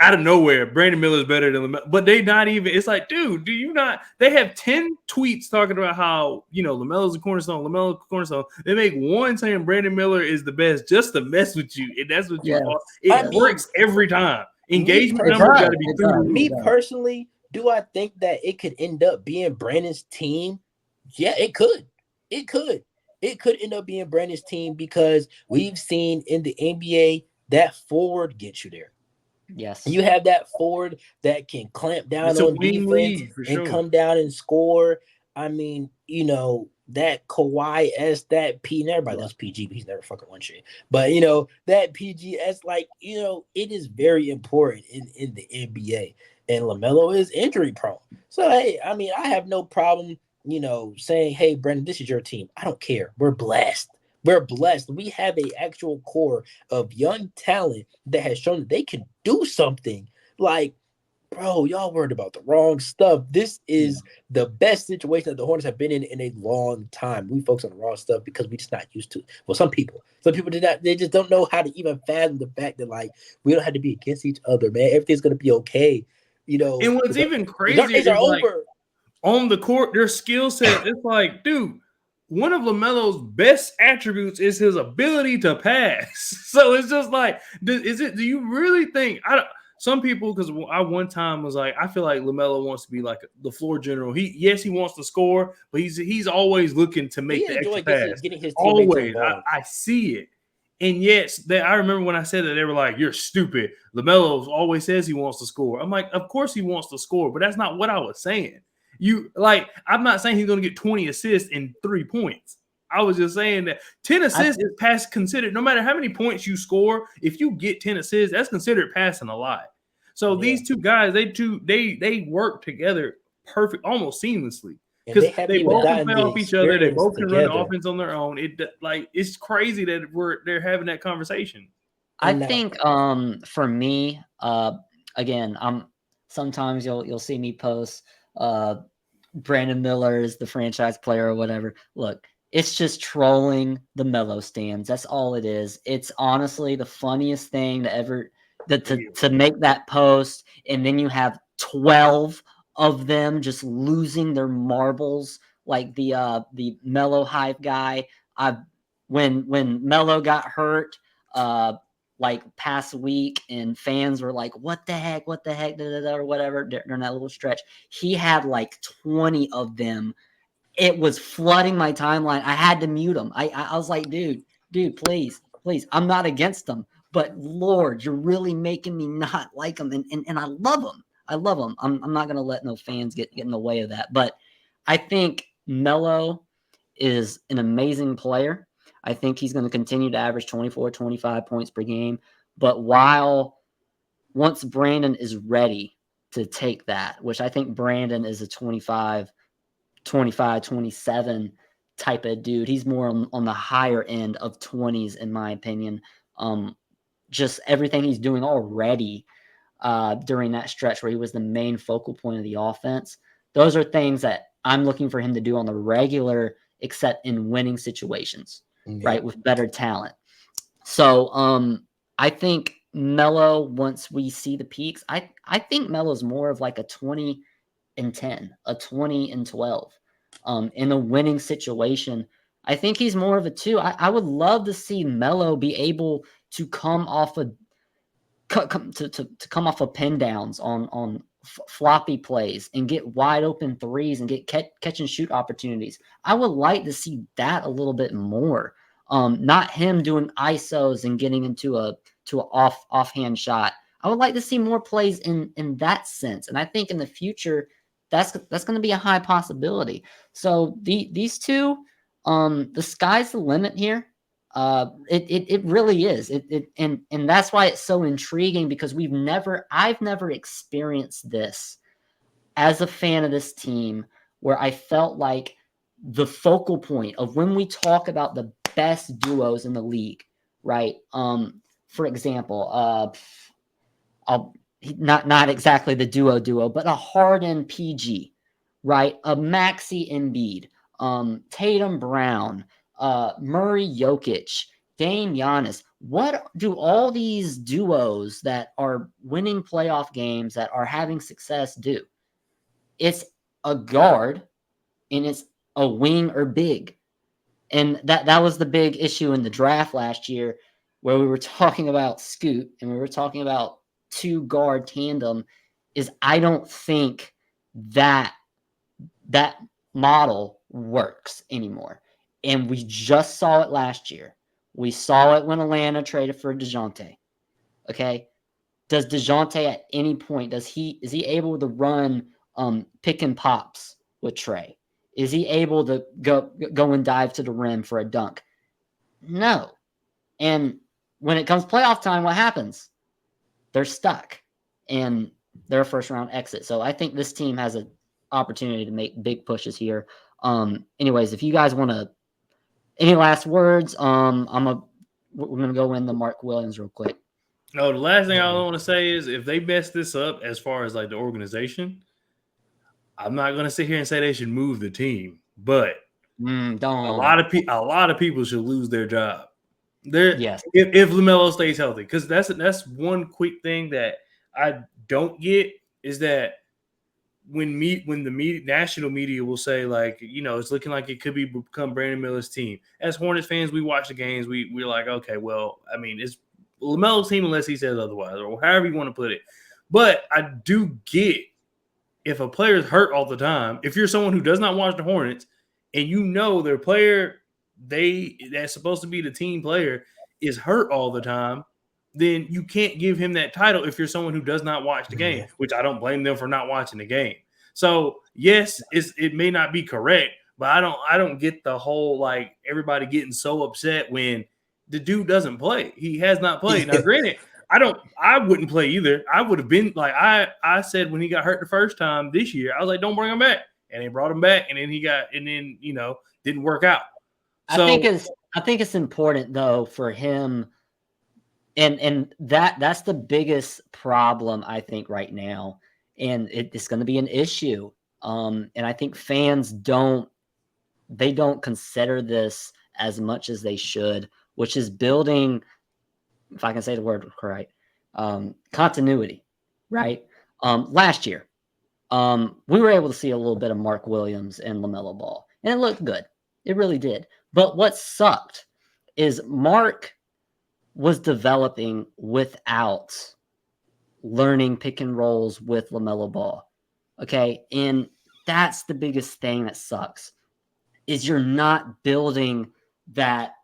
out of nowhere, Brandon Miller is better than LaMelo. But they not even, it's like, dude, do you not? They have 10 tweets talking about how, LaMelo's a cornerstone, LaMelo's a cornerstone. They make one saying Brandon Miller is the best just to mess with you. And that's what you
Yes,
fall.
I
It
yes.
mean,
works every time.
me
Engagement
It
numbers got
does.
to
personally,
be
It
through the
does.
roof.
It
me
does.
personally, do I think that it could end up being Brandon's team? Yeah, it could. It could. It could end up being Brandon's team because we've seen in the NBA that forward gets you there.
Yes.
You have that forward that can clamp down
It's a
on
winning
defense
league for
and
sure.
come down and score. I mean, that Kawhi S, that P, and everybody
Yeah.
loves PG, but he's never fucking won shit. But that PGS, like, it is very important in the NBA. And LaMelo is injury prone. So hey, I mean, I have no problem, saying, hey, Brandon, this is your team. I don't care. We're blessed. We're blessed. We have a actual core of young talent that has shown that they can do something. Like, bro, y'all worried about the wrong stuff. This
Yeah.
is the best situation that the Hornets have been in a long time. We focus on the wrong stuff because we just not used to it. Well, some people did not. They just don't know how to even fathom the fact that, like, we don't have to be against each other, man. Everything's gonna be okay.
And what's
The
even
dark
crazier
days are
is like,
over.
on the court, their skill set, it's like, dude, one of LaMelo's best attributes is his ability to pass. So it's just like, do you really think, some people, because I one time was like, I feel like LaMelo wants to be like the floor general. He wants to score, but he's always looking to
He
make the extra
enjoyed
pass.
getting his teammates
Always.
involved.
I see it. And yes, I remember when I said that, they were like, "You're stupid." LaMelo always says he wants to score. I'm like, of course he wants to score, but that's not what I was saying. I'm not saying he's going to get 20 assists and 3 points. I was just saying that 10 assists is pass considered. No matter how many points you score, if you get 10 assists, that's considered passing a lot. So these two guys, they work together perfect, almost seamlessly.
And
Because
they haven't
they
even
both can
gotten
play
the
off each other. They
experience
both can run the
together.
offense on their own. It's crazy that they're having that conversation.
I
And now,
think for me, again, sometimes you'll see me post Brandon Miller is the franchise player or whatever. Look, it's just trolling the Mellow stands. That's all it is. It's honestly the funniest thing to ever to make that post, and then you have 12 of them just losing their marbles, like the Mellow Hive guy. I when Mellow got hurt, like past week, and fans were like, what the heck, da, da, da, or whatever during that little stretch. He had like 20 of them. It was flooding my timeline. I had to mute him. I was like, dude, please. I'm not against them, but Lord, you're really making me not like them. And I love them. I'm not gonna let no fans get in the way of that. But I think Melo is an amazing player. I think he's going to continue to average 24, 25 points per game. But once Brandon is ready to take that, which I think Brandon is a 25, 27 type of dude. He's more on the higher end of 20s, in my opinion. Just everything he's doing already during that stretch where he was the main focal point of the offense. Those are things that I'm looking for him to do on the regular, except in winning situations, right, with better talent. So I think Melo, once we see the peaks, I think Melo's more of like a 20 and 10, a 20 and 12 in a winning situation. I think he's more of a 2. I would love to see Melo be able to come off a to come off of pin downs on floppy plays and get wide open threes and get catch and shoot opportunities. I would like to see that a little bit more not him doing ISOs and getting into an offhand shot. I would like to see more plays in that sense, and I think in the future that's going to be a high possibility. So these two, the sky's the limit here. It really is. And that's why it's so intriguing, because I've never experienced this as a fan of this team, where I felt like the focal point of when we talk about the best duos in the league, right? For example, I'll not exactly the duo, but a Harden PG, right? A Maxi Embiid, Tatum Brown, Murray Jokic, Dame Giannis. What do all these duos that are winning playoff games, that are having success, do? It's a guard and it's a wing or big. And that was the big issue in the draft last year, where we were talking about Scoot and we were talking about two guard tandem. Is I don't think that model works anymore. And we just saw it last year. We saw it when Atlanta traded for DeJounte. Okay. Does DeJounte at any point, is he able to run pick and pops with Trey? Is he able to go and dive to the rim for a dunk? No. And when it comes playoff time, what happens? They're stuck, and they're a first round exit. So I think this team has an opportunity to make big pushes here. Anyways, if you guys want to, any last words? We're gonna go in the Mark Williams real quick.
No, the last thing I want to say is, if they mess this up as far as like the organization, I'm not going to sit here and say they should move the team, but
don't.
A lot of people should lose their job.
Yes.
If LaMelo stays healthy, because that's one quick thing that I don't get, is that when the national media will say, like, it's looking like it could become Brandon Miller's team. As Hornets fans, we watch the games. We're like, okay, well, I mean, it's LaMelo's team unless he says otherwise, or however you want to put it. But I do get, if a player is hurt all the time, if you're someone who does not watch the Hornets and their player, that's supposed to be the team player, is hurt all the time, then you can't give him that title if you're someone who does not watch the game, which I don't blame them for not watching the game. So yes, it may not be correct, but I don't get the whole, like, everybody getting so upset when the dude doesn't play. He has not played. Now, granted, I wouldn't play either. I would have been like, I said when he got hurt the first time this year, I was like, don't bring him back. And they brought him back, and then didn't work out. So
I think it's important though for him, and that's the biggest problem I think right now, and it's going to be an issue. And I think fans don't consider this as much as they should, which is building, if I can say the word correct, continuity, right? Last year, we were able to see a little bit of Mark Williams and LaMelo Ball, and it looked good. It really did. But what sucked is Mark was developing without learning pick and rolls with LaMelo Ball. Okay. And that's the biggest thing that sucks, is you're not building that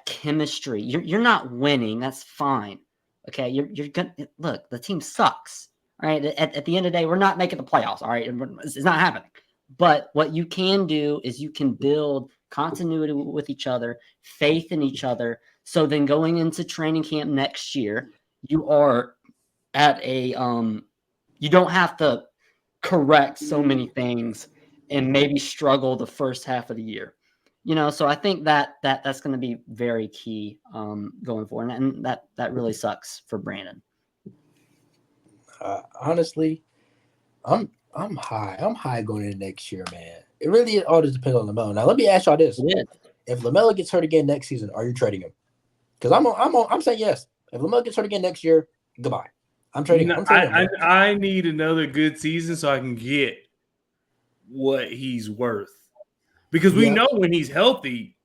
chemistry. You're not winning. That's fine. Okay. You're gonna look, the team sucks. All right. At the end of the day, we're not making the playoffs. All right. It's not happening. But what you can do is you can build continuity with each other, faith in each other. So then going into training camp next year, you are at a you don't have to correct so many things and maybe struggle the first half of the year. So I think that's going to be very key going forward, and that really sucks for Brandon.
Honestly, I'm high. I'm high going into next year, man. It really all just depends on LaMelo. Now, let me ask y'all this: if LaMelo gets hurt again next season, are you trading him? Because I'm saying yes. If LaMelo gets hurt again next year, goodbye. I'm trading him.
I need another good season so I can get what he's worth. Because we know when he's healthy,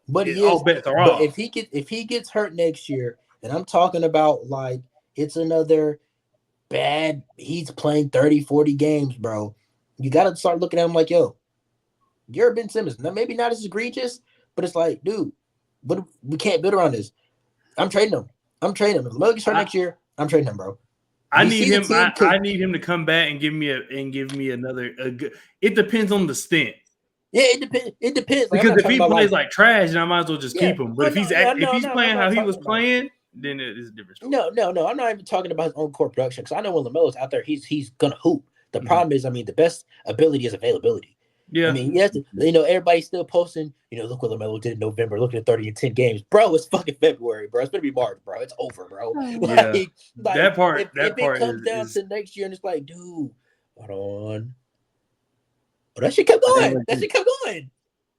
but
all bets are off.
But if he gets hurt next year, and I'm talking about like it's another bad, he's playing 30, 40 games, bro. You got to start looking at him like, yo, you're Ben Simmons. Now, maybe not as egregious, but it's like, dude, But we can't build around this. I'm trading him. If LaMelo gets hurt next year, I'm trading him, bro.
I need him. I need him to come back and give me another. Good, it depends on the stint.
Yeah, it depends. It depends.
Like, because if he plays like trash, then I might as well just keep him. But if he's playing how he was playing, then it's a different story.
No. I'm not even talking about his own court production because I know when LaMelo's out there, he's gonna hoop. The problem is, I mean, the best ability is availability.
Yeah.
I mean, yes, everybody's still posting, look what LaMelo did in November. Look at 30 and 10 games. Bro, it's fucking February, bro. It's going to be March, bro. It's over, bro.
Yeah. That part,
if it comes down to next year and it's like, dude, hold on. Oh, that shit kept going.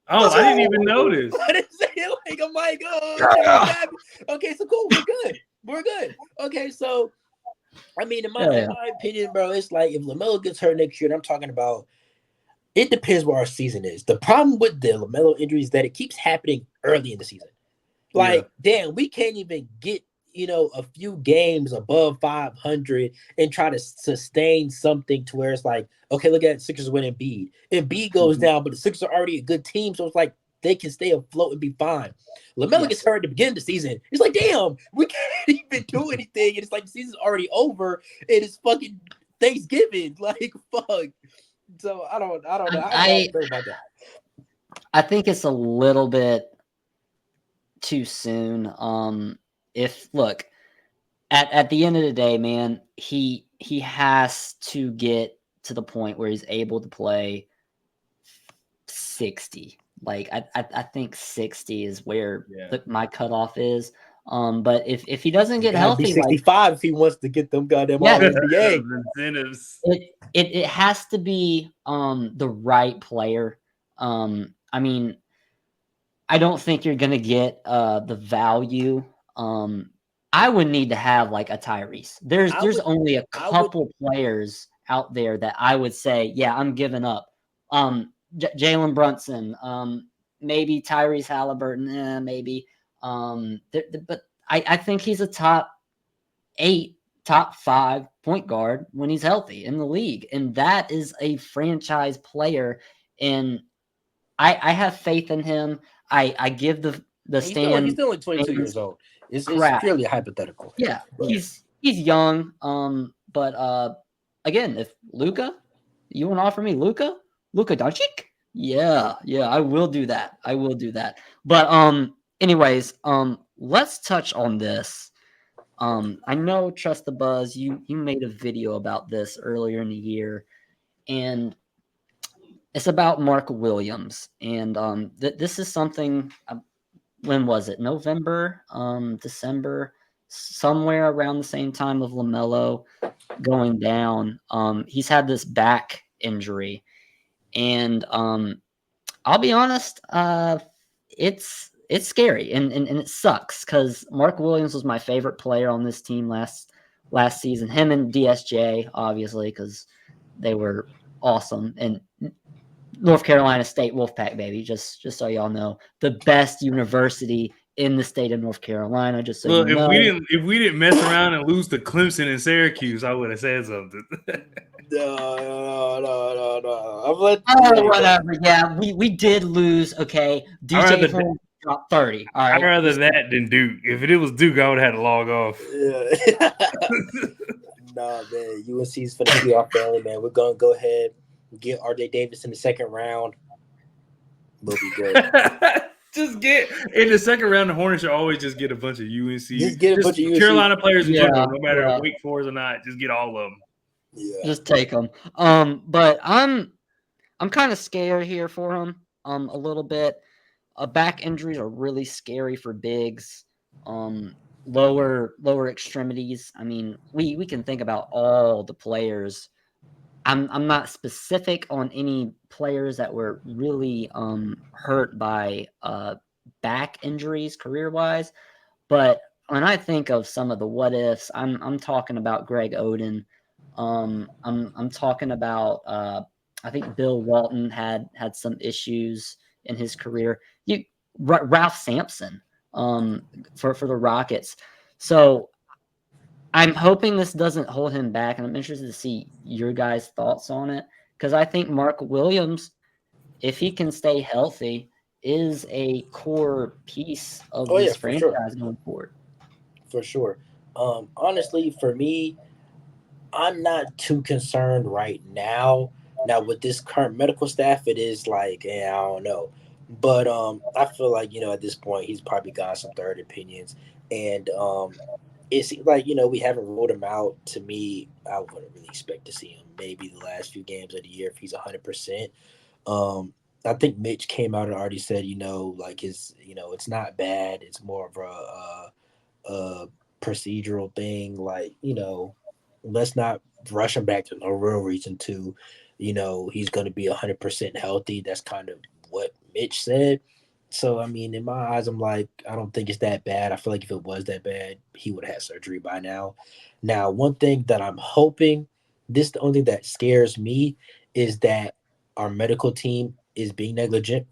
Oh, I didn't even notice.
I didn't say it like, oh my God. Okay, so cool. We're good. Okay, so, I mean, in my opinion, bro, it's like if LaMelo gets hurt next year, and I'm talking about, it depends what our season is. The problem with the LaMelo injury is that it keeps happening early in the season. Like, damn, we can't even get, a few games above 500 and try to sustain something to where it's like, okay, look at Sixers winning Embiid. Embiid goes down, but the Sixers are already a good team, so it's like they can stay afloat and be fine. LaMelo gets hurt at the beginning of the season. It's like, damn, we can't even do anything. And it's like the season's already over, and it's fucking Thanksgiving. Like, fuck. So I don't know. I don't about that.
I think it's a little bit too soon. If look at the end of the day, man, he has to get to the point where he's able to play 60. Like I think 60 is where my cutoff is. But if he doesn't get healthy,
65 if he wants to get them goddamn NBA
incentives.
It has to be the right player. I mean, I don't think you're gonna get the value. I would need to have like a Tyrese. There's only a couple players out there that I would say, yeah, I'm giving up. Jalen Brunson, maybe Tyrese Halliburton, maybe. But I think he's a top 8, top 5 point guard when he's healthy in the league. And that is a franchise player. And I have faith in him. I give the stand.
He's only 22 years old. It's purely hypothetical.
Yeah, he's young. But again, if Luka, you want to offer me Luka Doncic? Yeah, I will do that. But anyways, let's touch on this. I know Trust the Buzz, you made a video about this earlier in the year, and it's about Mark Williams. And this is something, when was it? November, December, somewhere around the same time of LaMelo going down. He's had this back injury, and I'll be honest, it's scary and it sucks because Mark Williams was my favorite player on this team last season. Him and DSJ, obviously, because they were awesome. And North Carolina State Wolfpack, baby. Just so y'all know, the best university in the state of North Carolina. Just so you know.
If we didn't mess around and lose to Clemson and Syracuse, I would have said something.
No.
Whatever. Yeah, we did lose. Okay, DJ Hornets dropped 30. All right.
I'd rather that than Duke. If it was Duke, I would have had to log off.
Yeah. Nah, man. UNC's for the playoff family, man. We're gonna go ahead and get RJ Davis in the second round. We'll be good.
Just get in the second round. The Hornets should always just get a bunch of UNC.
Just get a bunch of UNC.
Carolina players in general, no matter if Wake Forest or not. Just get all of them.
Yeah.
Just take them. But I'm kind of scared here for him. A little bit. Back injuries are really scary for bigs. Lower extremities. I mean, we can think about all the players. I'm not specific on any players that were really hurt by back injuries career-wise, but when I think of some of the what ifs, I'm talking about Greg Oden. I'm talking about I think Bill Walton had some issues in his career. Ralph Sampson for the Rockets. So I'm hoping this doesn't hold him back, and I'm interested to see your guys' thoughts on it, because I think Mark Williams, if he can stay healthy, is a core piece of
Oh yeah,
this
for sure,
franchise going forward.
for sure. Honestly, for me, I'm not too concerned right now. Now with this current medical staff, it is like, I don't know, but I feel like at this point he's probably got some third opinions, and it seems like we haven't ruled him out. To me, I wouldn't really expect to see him maybe the last few games of the year if he's 100%. Um, I think Mitch came out and already said, like it's not bad. It's more of a procedural thing. Like, let's not rush him back to no real reason to, he's going to be 100% healthy. That's kind of what Mitch said. So, I mean, in my eyes, I'm like, I don't think it's that bad. I feel like if it was that bad, he would have had surgery by now. Now, one thing that I'm hoping, the only thing that scares me is that our medical team is being negligent.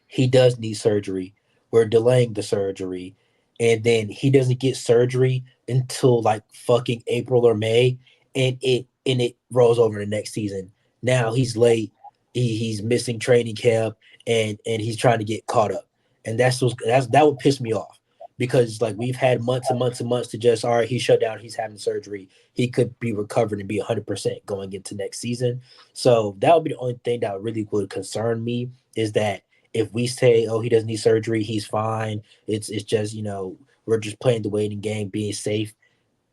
He does need surgery. We're delaying the surgery. And then he doesn't get surgery until like fucking April or May. And it rolls over the next season. Now he's late. He's missing training camp and he's trying to get caught up. And that would piss me off because like we've had months and months and months to just all right, he's shut down, he's having surgery. He could be recovered and be 100% going into next season. So that would be the only thing that really would concern me is that if we say, oh, he doesn't need surgery, he's fine. It's just we're just playing the waiting game, being safe,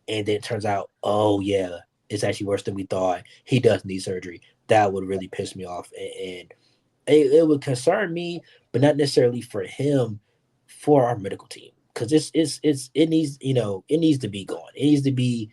and then it turns out, oh yeah, it's actually worse than we thought. He does need surgery. That would really piss me off, and it would concern me, but not necessarily for him, for our medical team, because it needs it needs to be gone. It needs to be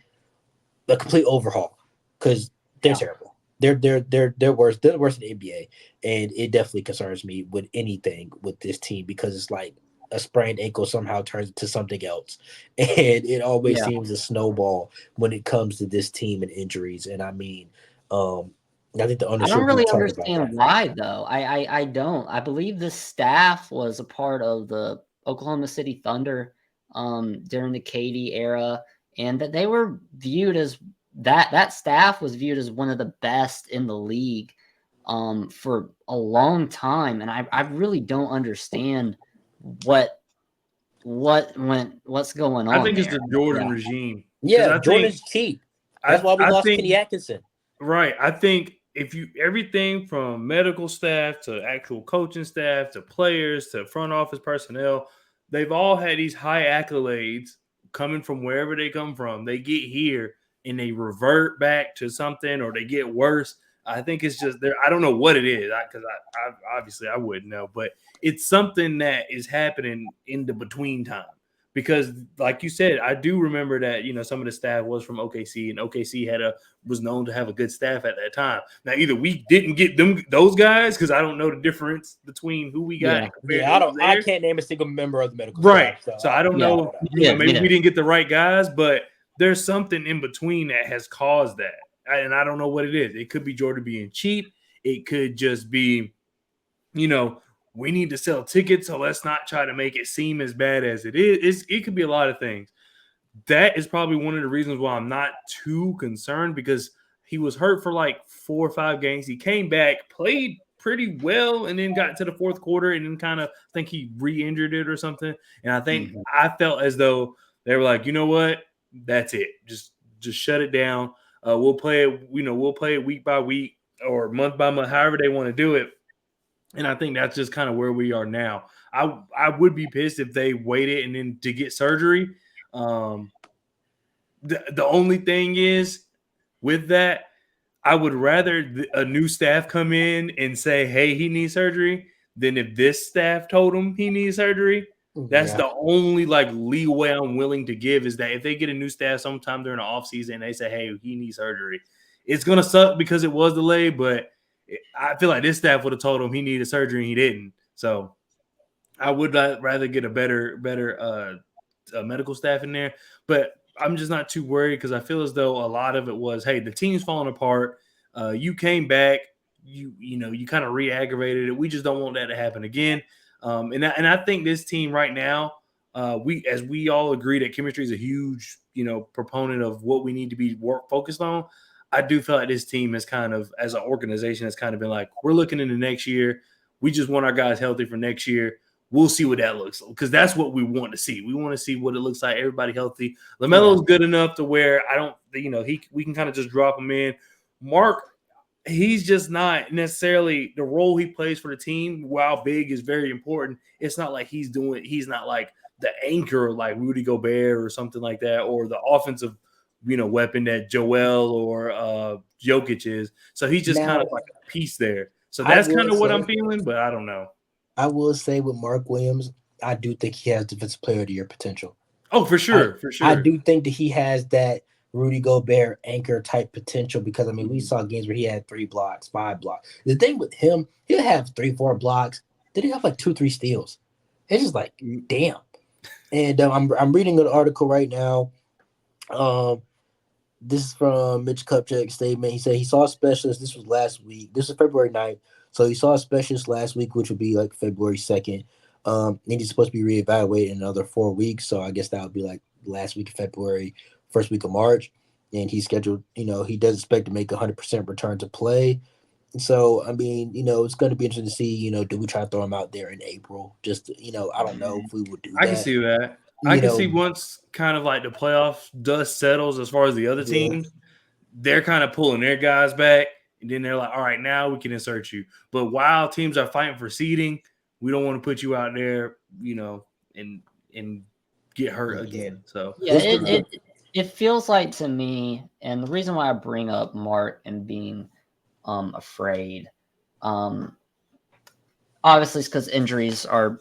a complete overhaul because they're
Yeah.
terrible. They're worse. They're worse than the NBA, and it definitely concerns me with anything with this team because it's like a sprained ankle somehow turns into something else, and it always
Yeah.
seems a snowball when it comes to this team and injuries. And I mean, um, I think the
I don't
ownership
really
group talked about
understand
that.
why though. I don't. I believe the staff was a part of the Oklahoma City Thunder during the KD era, and that they were viewed as that staff was viewed as one of the best in the league for a long time. And I really don't understand what what's going
I
on
think it's
there.
the Jordan
Yeah.
regime because
Yeah, Jordan's cheap. That's why we
I
lost
think
Kenny Atkinson.
right. I think if you everything from medical staff to actual coaching staff to players to front office personnel, they've all had these high accolades coming from wherever they come from. They get here and they revert back to something or they get worse. I think it's just there. I don't know what it is because I obviously I wouldn't know, but it's something that is happening in the between time because like you said, I do remember that some of the staff was from OKC and OKC was known to have a good staff at that time. Now either we didn't get those guys because I don't know the difference between who we got
Yeah.
compared to
Yeah,
who was
I
there.
can't name a single member of the medical
Right.
staff, so
So I don't
Yeah.
I don't
know,
know.
Me
maybe we
neither.
didn't get the right guys, but there's something in between that has caused that. And I don't know what it is. It could be Jordan being cheap. It could just be, you know, we need to sell tickets, so let's not try to make it seem as bad as it is. It could be a lot of things. That is probably one of the reasons why I'm not too concerned because he was hurt for like 4 or 5 games. He came back, played pretty well, and then got to the fourth quarter and then kind of I think he re-injured it or something. And I think
Mhm.
I felt as though they were like, you know what, that's it. Just shut it down. We'll play it. We'll play it week by week or month by month, however they want to do it. And I think that's just kind of where we are now. I would be pissed if they waited and then to get surgery. Um, the only thing is with that, I would rather a new staff come in and say, "Hey, he needs surgery," than if this staff told him he needs surgery. That's
Yeah,
the only like leeway I'm willing to give is that if they get a new staff sometime during the offseason and they say, "Hey, he needs surgery," it's gonna suck because it was delayed. But I feel like this staff would have told him he needed surgery and he didn't. So I would rather get a better medical staff in there. But I'm just not too worried because I feel as though a lot of it was, hey, the team's falling apart. You came back. You kind of re-aggravated it. We just don't want that to happen again. And I think this team right now, we all agree that chemistry is a huge proponent of what we need to be focused on. I do feel like this team has kind of, as an organization, has kind of been like, we're looking into next year. We just want our guys healthy for next year. We'll see what that looks like because that's what we want to see. We want to see what it looks like. Everybody healthy. LaMelo's good enough to where I don't, we can kind of just drop him in. Mark, he's just not necessarily the role he plays for the team. While big is very important, it's not like he's not like the anchor like Rudy Gobert or something like that, or the offensive, weapon that Joel or Jokic is. So he's just kind of like a piece there. So that's kind of what I'm feeling, but I don't know.
I will say with Mark Williams, I do think he has Defensive Player of the Year potential.
Oh, for sure.
I do think that he has that Rudy Gobert anchor type potential because, I mean, we saw games where he had 3 blocks, 5 blocks. The thing with him, he'll have 3, 4 blocks. Then he'll have like 2, 3 steals. It's just like, damn. And I'm reading an article right now. This is from Mitch Kupchak's statement. He said he saw a specialist. This was last week. This is February 9th. So he saw a specialist last week, which would be like February 2nd. And he's supposed to be reevaluated in another 4 weeks. So I guess that would be like last week of February, first week of March. And he's scheduled, he does expect to make 100% return to play. So, I mean, it's going to be interesting to see, do we try to throw him out there in April? Just, I don't know if we would do that.
I can see that. I can see once kind of like the playoff dust settles as far as the other teams, they're kind of pulling their guys back. And then they're like, all right, now we can insert you. But while teams are fighting for seeding, we don't want to put you out there, and get hurt again. So
it feels like to me, and the reason why I bring up Mark and being afraid, obviously it's because injuries are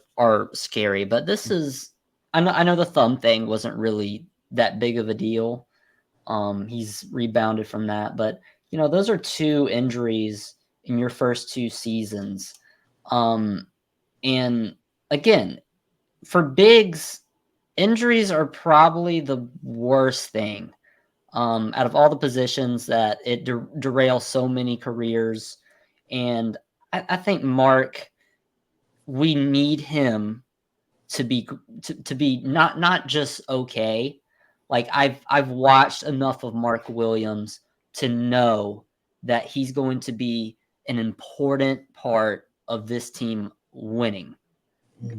scary, but this is I know the thumb thing wasn't really that big of a deal. He's rebounded from that, but those are 2 injuries in your first 2 seasons. And again, for bigs, injuries are probably the worst thing out of all the positions that it derails so many careers. And I think Mark, we need him to be not just okay. Like I've watched enough of Mark Williams to know that he's going to be an important part of this team winning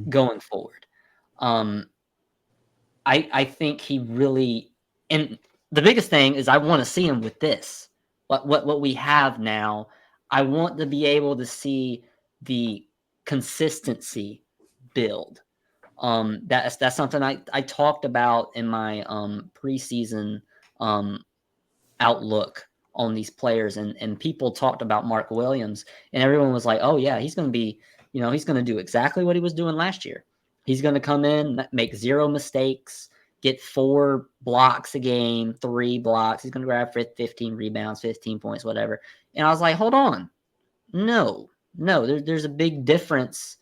going forward. I think he really, and the biggest thing is I want to see him with this. What we have now, I want to be able to see the consistency build. That's something I talked about in my preseason outlook on these players, and people talked about Mark Williams, and everyone was like, oh yeah, he's going to be, he's going to do exactly what he was doing last year. He's going to come in, make 0 mistakes, get 4 blocks a game, 3 blocks. He's going to grab 15 rebounds, 15 points, whatever. And I was like, hold on. No, there's a big difference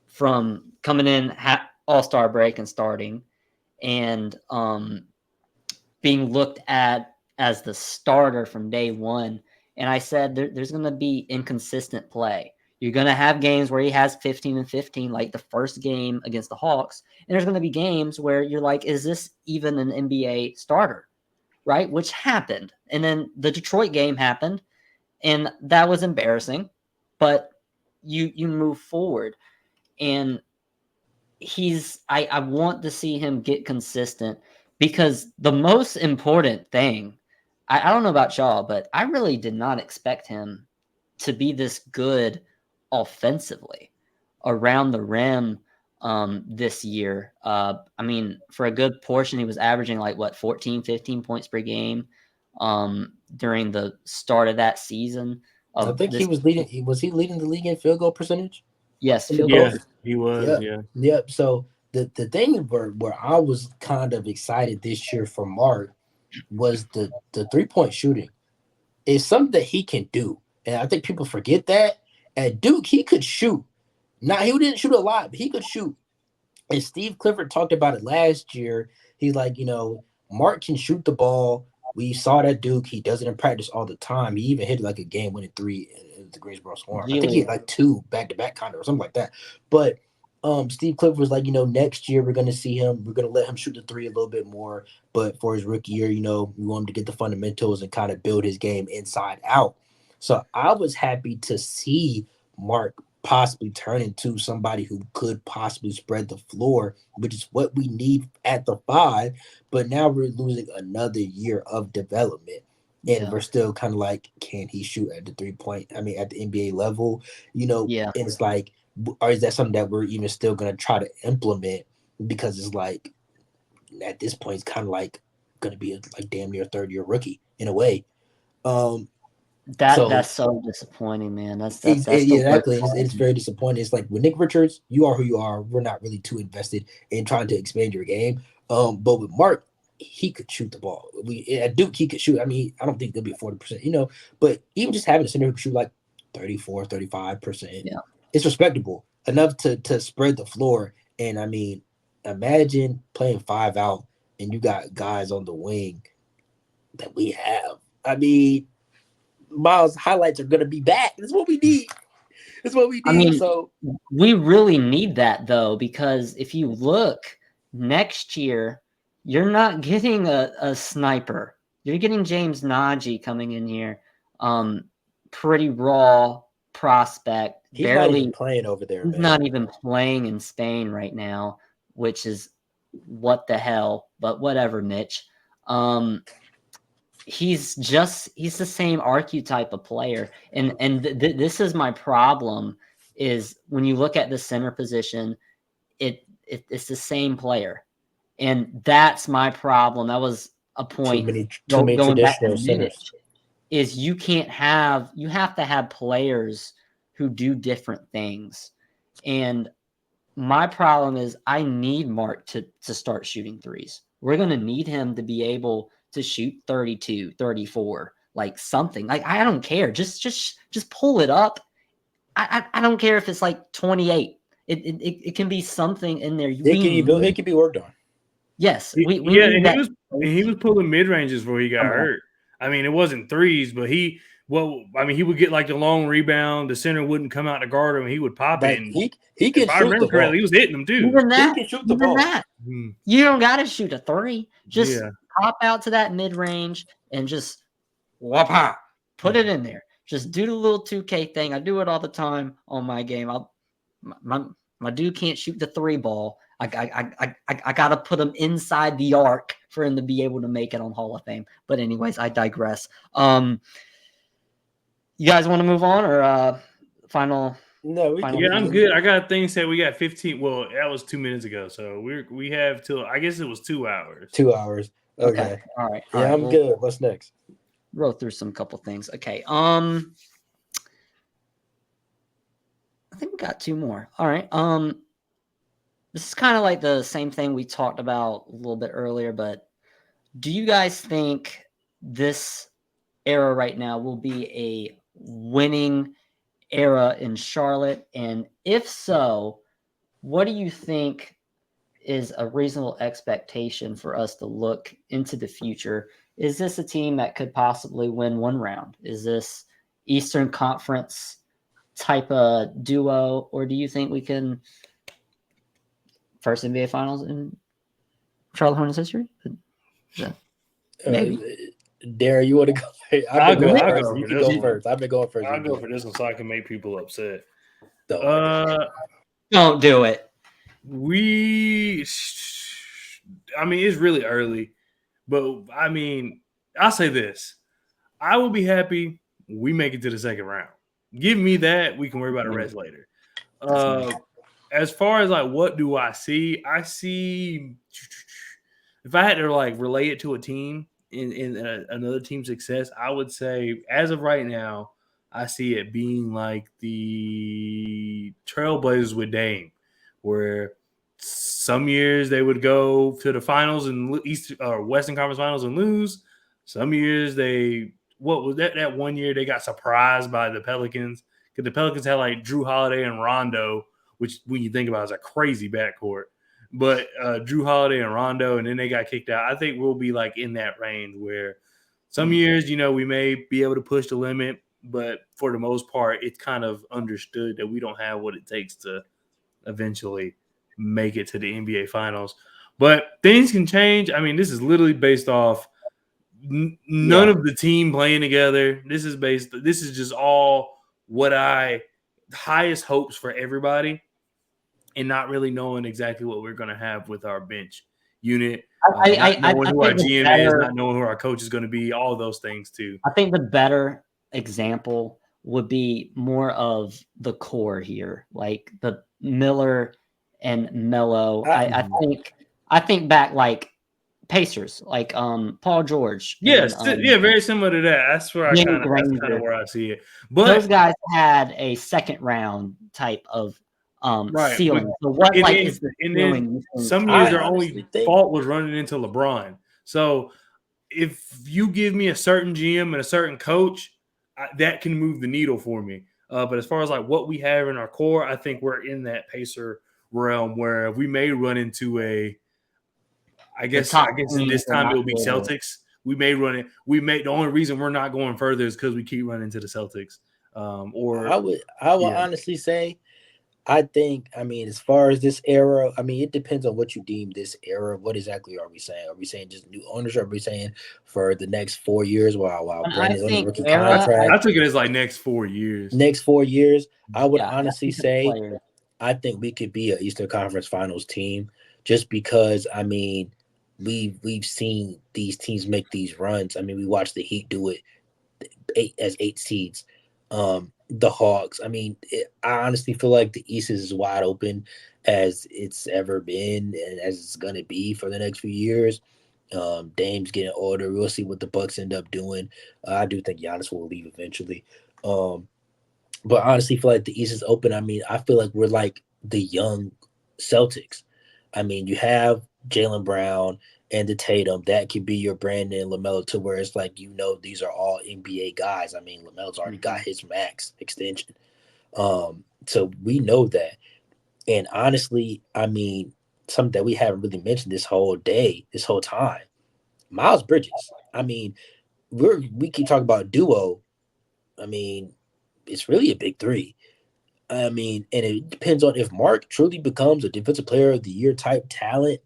from coming in all-star break and starting and being looked at as the starter from day one. And I said there's going to be inconsistent play. You're going to have games where he has 15 and 15, like the first game against the Hawks. And there's going to be games where you're like, is this even an NBA starter? Right? Which happened. And then the Detroit game happened, and that was embarrassing. But you move forward. And I want to see him get consistent, because the most important thing, I don't know about y'all, but I really did not expect him to be this good offensively around the rim this year. I mean, for a good portion, he was averaging 14, 15 points per game during the start of that season.
I think he was leading. Was he leading the league in field goal percentage?
Yes,
he was.
Yep. So the thing where I was kind of excited this year for Mark was the 3-point shooting. It's something that he can do, and I think people forget that. At Duke, he could shoot. Now, he didn't shoot a lot, but he could shoot. And Steve Clifford talked about it last year. He's like, Mark can shoot the ball. We saw that Duke. He does it in practice all the time. He even hit like a game-winning 3 at the Greensboro Swarm. I think he had 2 back-to-back kind of or something like that. But Steve Clifford was like, next year we're going to see him. We're going to let him shoot the 3 a little bit more. But for his rookie year, we want him to get the fundamentals and kind of build his game inside out. So I was happy to see Mark possibly turn into somebody who could possibly spread the floor, which is what we need at the 5. But now we're losing another year of development. And we're still kind of like, can he shoot at the 3-point? I mean, at the NBA level,
Yeah.
and it's like, or is that something that we're even still going to try to implement? Because it's like, at this point, it's kind of like going to be like damn near third-year rookie in a way.
That's so disappointing, man. That's the
exactly. It's very disappointing. It's like with Nick Richards, you are who you are. We're not really too invested in trying to expand your game. But with Mark, he could shoot the ball. At Duke, he could shoot. I mean, I don't think it'll be 40%, but even just having a center who can shoot like 34, 35%, it's respectable enough to spread the floor. And I mean, imagine playing 5 out and you got guys on the wing that we have. I mean, Miles' highlights are gonna be back. That's what we need.
I mean,
so
we really need that though, because if you look next year, you're not getting a sniper. You're getting James Najee coming in here, pretty raw prospect.
He's not even playing over there.
He's not even playing in Spain right now, which is what the hell. But whatever, Mitch. He's the same archetype of player, and this is my problem. Is when you look at the center position, it's the same player, and that's my problem. That was a point.
Too many traditional centers.
Is you have to have players who do different things, and my problem is I need Mark to start shooting threes. We're gonna need him to be able to shoot 32, 34, like something. Like I don't care. Just pull it up. I don't care if it's like 28. It can be something in there.
It can be worked on.
Yes.
He was pulling mid ranges before he got hurt. I mean, it wasn't threes, but he would get like the long rebound. The center wouldn't come out to guard him. He would pop it. And
he can shoot the ball.
He was hitting them too.
Even that,
he can shoot the ball.
You don't got to shoot a 3. Just pop out to that mid range and just put it in there. Just do the little 2K thing. I do it all the time on my game. My dude can't shoot the 3 ball. I got to put him inside the arc for him to be able to make it on Hall of Fame. But anyways, I digress. You guys want to move on or final?
No,
I'm good. I got things that we got 15. Well, that was 2 minutes ago. So we have till I guess it was 2 hours.
2 hours. Okay.
All right.
Yeah, I'm good. What's next?
Roll through some couple things. Okay. I think we got 2 more. All right. This is kind of like the same thing we talked about a little bit earlier, but do you guys think this era right now will be a winning era in Charlotte? And if so, what do you think is a reasonable expectation for us to look into the future? Is this a team that could possibly win 1 round? Is this Eastern Conference type of duo, or do you think we can first NBA Finals in Charlotte Hornets history? Maybe.
Darren, you want to go?
I'll go
first. You can go first. I've been going first.
I'll go for this one so I can make people upset.
Don't do it.
I mean, it's really early, but I mean, I'll say this. I will be happy we make it to the second round. Give me that. We can worry about the rest later. As far as like, what do I see? I see, if I had to like relay it to a team in another team's success, I would say as of right now, I see it being like the Trailblazers with Dame, where some years they would go to the finals and Western Conference Finals and lose. Some years that 1 year they got surprised by the Pelicans because the Pelicans had like Drew Holiday and Rondo, which when you think about it, is a crazy backcourt. But Drew Holiday and Rondo, and then they got kicked out. I think we'll be like in that range where some years, we may be able to push the limit, but for the most part, it's kind of understood that we don't have what it takes to eventually make it to the NBA Finals. But things can change. I mean, this is literally based off none of the team playing together. This is just all what I highest hopes for everybody and not really knowing exactly what we're going to have with our bench unit, not knowing who our GM is, not knowing who our coach is going to be, all those things too.
I think the better example would be more of the core here, like the Miller and Melo. I think back like Pacers, like Paul George.
Yes,
and,
very similar to that. That's where that's kind of where I see it. But
those guys had a second round type of ceiling. So what is the ceiling?
Some years their only fault was running into LeBron. So if you give me a certain GM and a certain coach, that can move the needle for me. But as far as like what we have in our core, I think we're in that Pacer realm where we may run into I guess this time it will be Celtics. We may run it. The only reason we're not going further is because we keep running to the Celtics.
I would honestly say, I think, I mean, as far as this era, I mean, it depends on what you deem this era. What exactly are we saying? Are we saying just new ownership? Are we saying for the next 4 years while Brandon's on the rookie contract?
I took it as like next 4 years.
Next 4 years, I would honestly say, I think we could be an Eastern Conference Finals team just because, I mean, we've seen these teams make these runs. I mean, we watched the Heat do it as 8 seeds. The Hawks. I mean, I honestly feel like the East is as wide open as it's ever been and as it's going to be for the next few years. Dame's getting older. We'll see what the Bucks end up doing. I do think Giannis will leave eventually. But honestly, feel like the East is open. I mean, I feel like we're like the young Celtics. I mean, you have Jaylen Brown and the Tatum. That could be your Brandon and LaMelo to where it's like, these are all NBA guys. I mean, LaMelo's already got his max extension. So we know that. And honestly, I mean, something that we haven't really mentioned this whole time, Miles Bridges. I mean, we keep talking about duo. I mean, it's really a big three. I mean, and it depends on if Mark truly becomes a defensive player of the year type talent.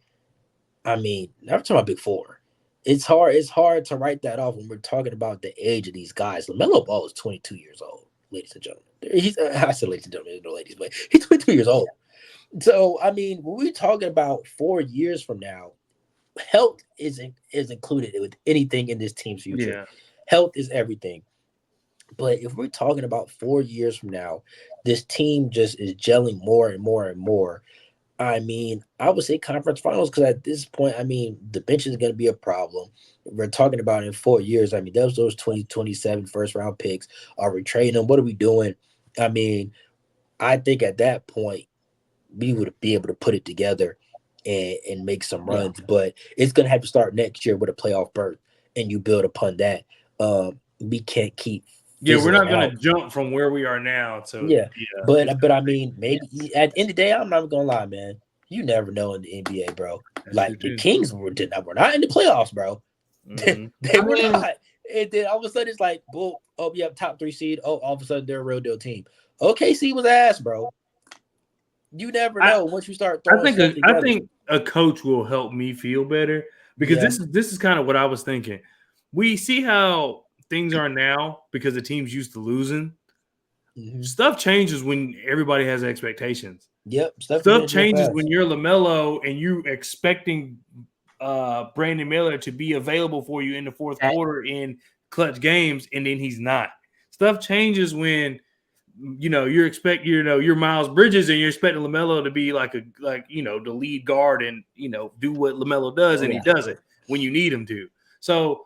I mean, never talking about big four. It's hard to write that off when we're talking about the age of these guys. LaMelo Ball is 22 years old, ladies and gentlemen. I said ladies and gentlemen, no ladies, but he's 22 years old. So, I mean, when we're talking about 4 years from now, health is included with anything in this team's future.
Yeah.
Health is everything. But if we're talking about 4 years from now, this team just is gelling more and more and more. I mean, I would say conference finals because at this point, I mean, the bench is going to be a problem. We're talking about in 4 years. I mean, those 2027 first round picks. Are we trading them? What are we doing? I mean, I think at that point, we would be able to put it together and make some runs. Yeah. But it's going to have to start next year with a playoff berth, and you build upon that. We can't keep.
Yeah, we're not going to jump from where we are now to.
Yeah. But I mean, maybe at the end of the day, I'm not going to lie, man. You never know in the NBA, bro. That's like the Kings were not in the playoffs, bro. Mm-hmm. they were not. And then all of a sudden it's like, boom, oh, you have top 3 seed. Oh, all of a sudden they're a real deal team. OKC was ass, bro. You never know once you start throwing
I think a coach will help me feel better because this is kind of what I was thinking. We see how things are now because the team's used to losing. Mm-hmm. Stuff changes when everybody has expectations.
Yep.
Stuff changes when you're LaMelo and you're expecting Brandon Miller to be available for you in the fourth quarter in clutch games, and then he's not. Stuff changes when you're Miles Bridges and you're expecting LaMelo to be like the lead guard and do what LaMelo does, and he doesn't when you need him to. So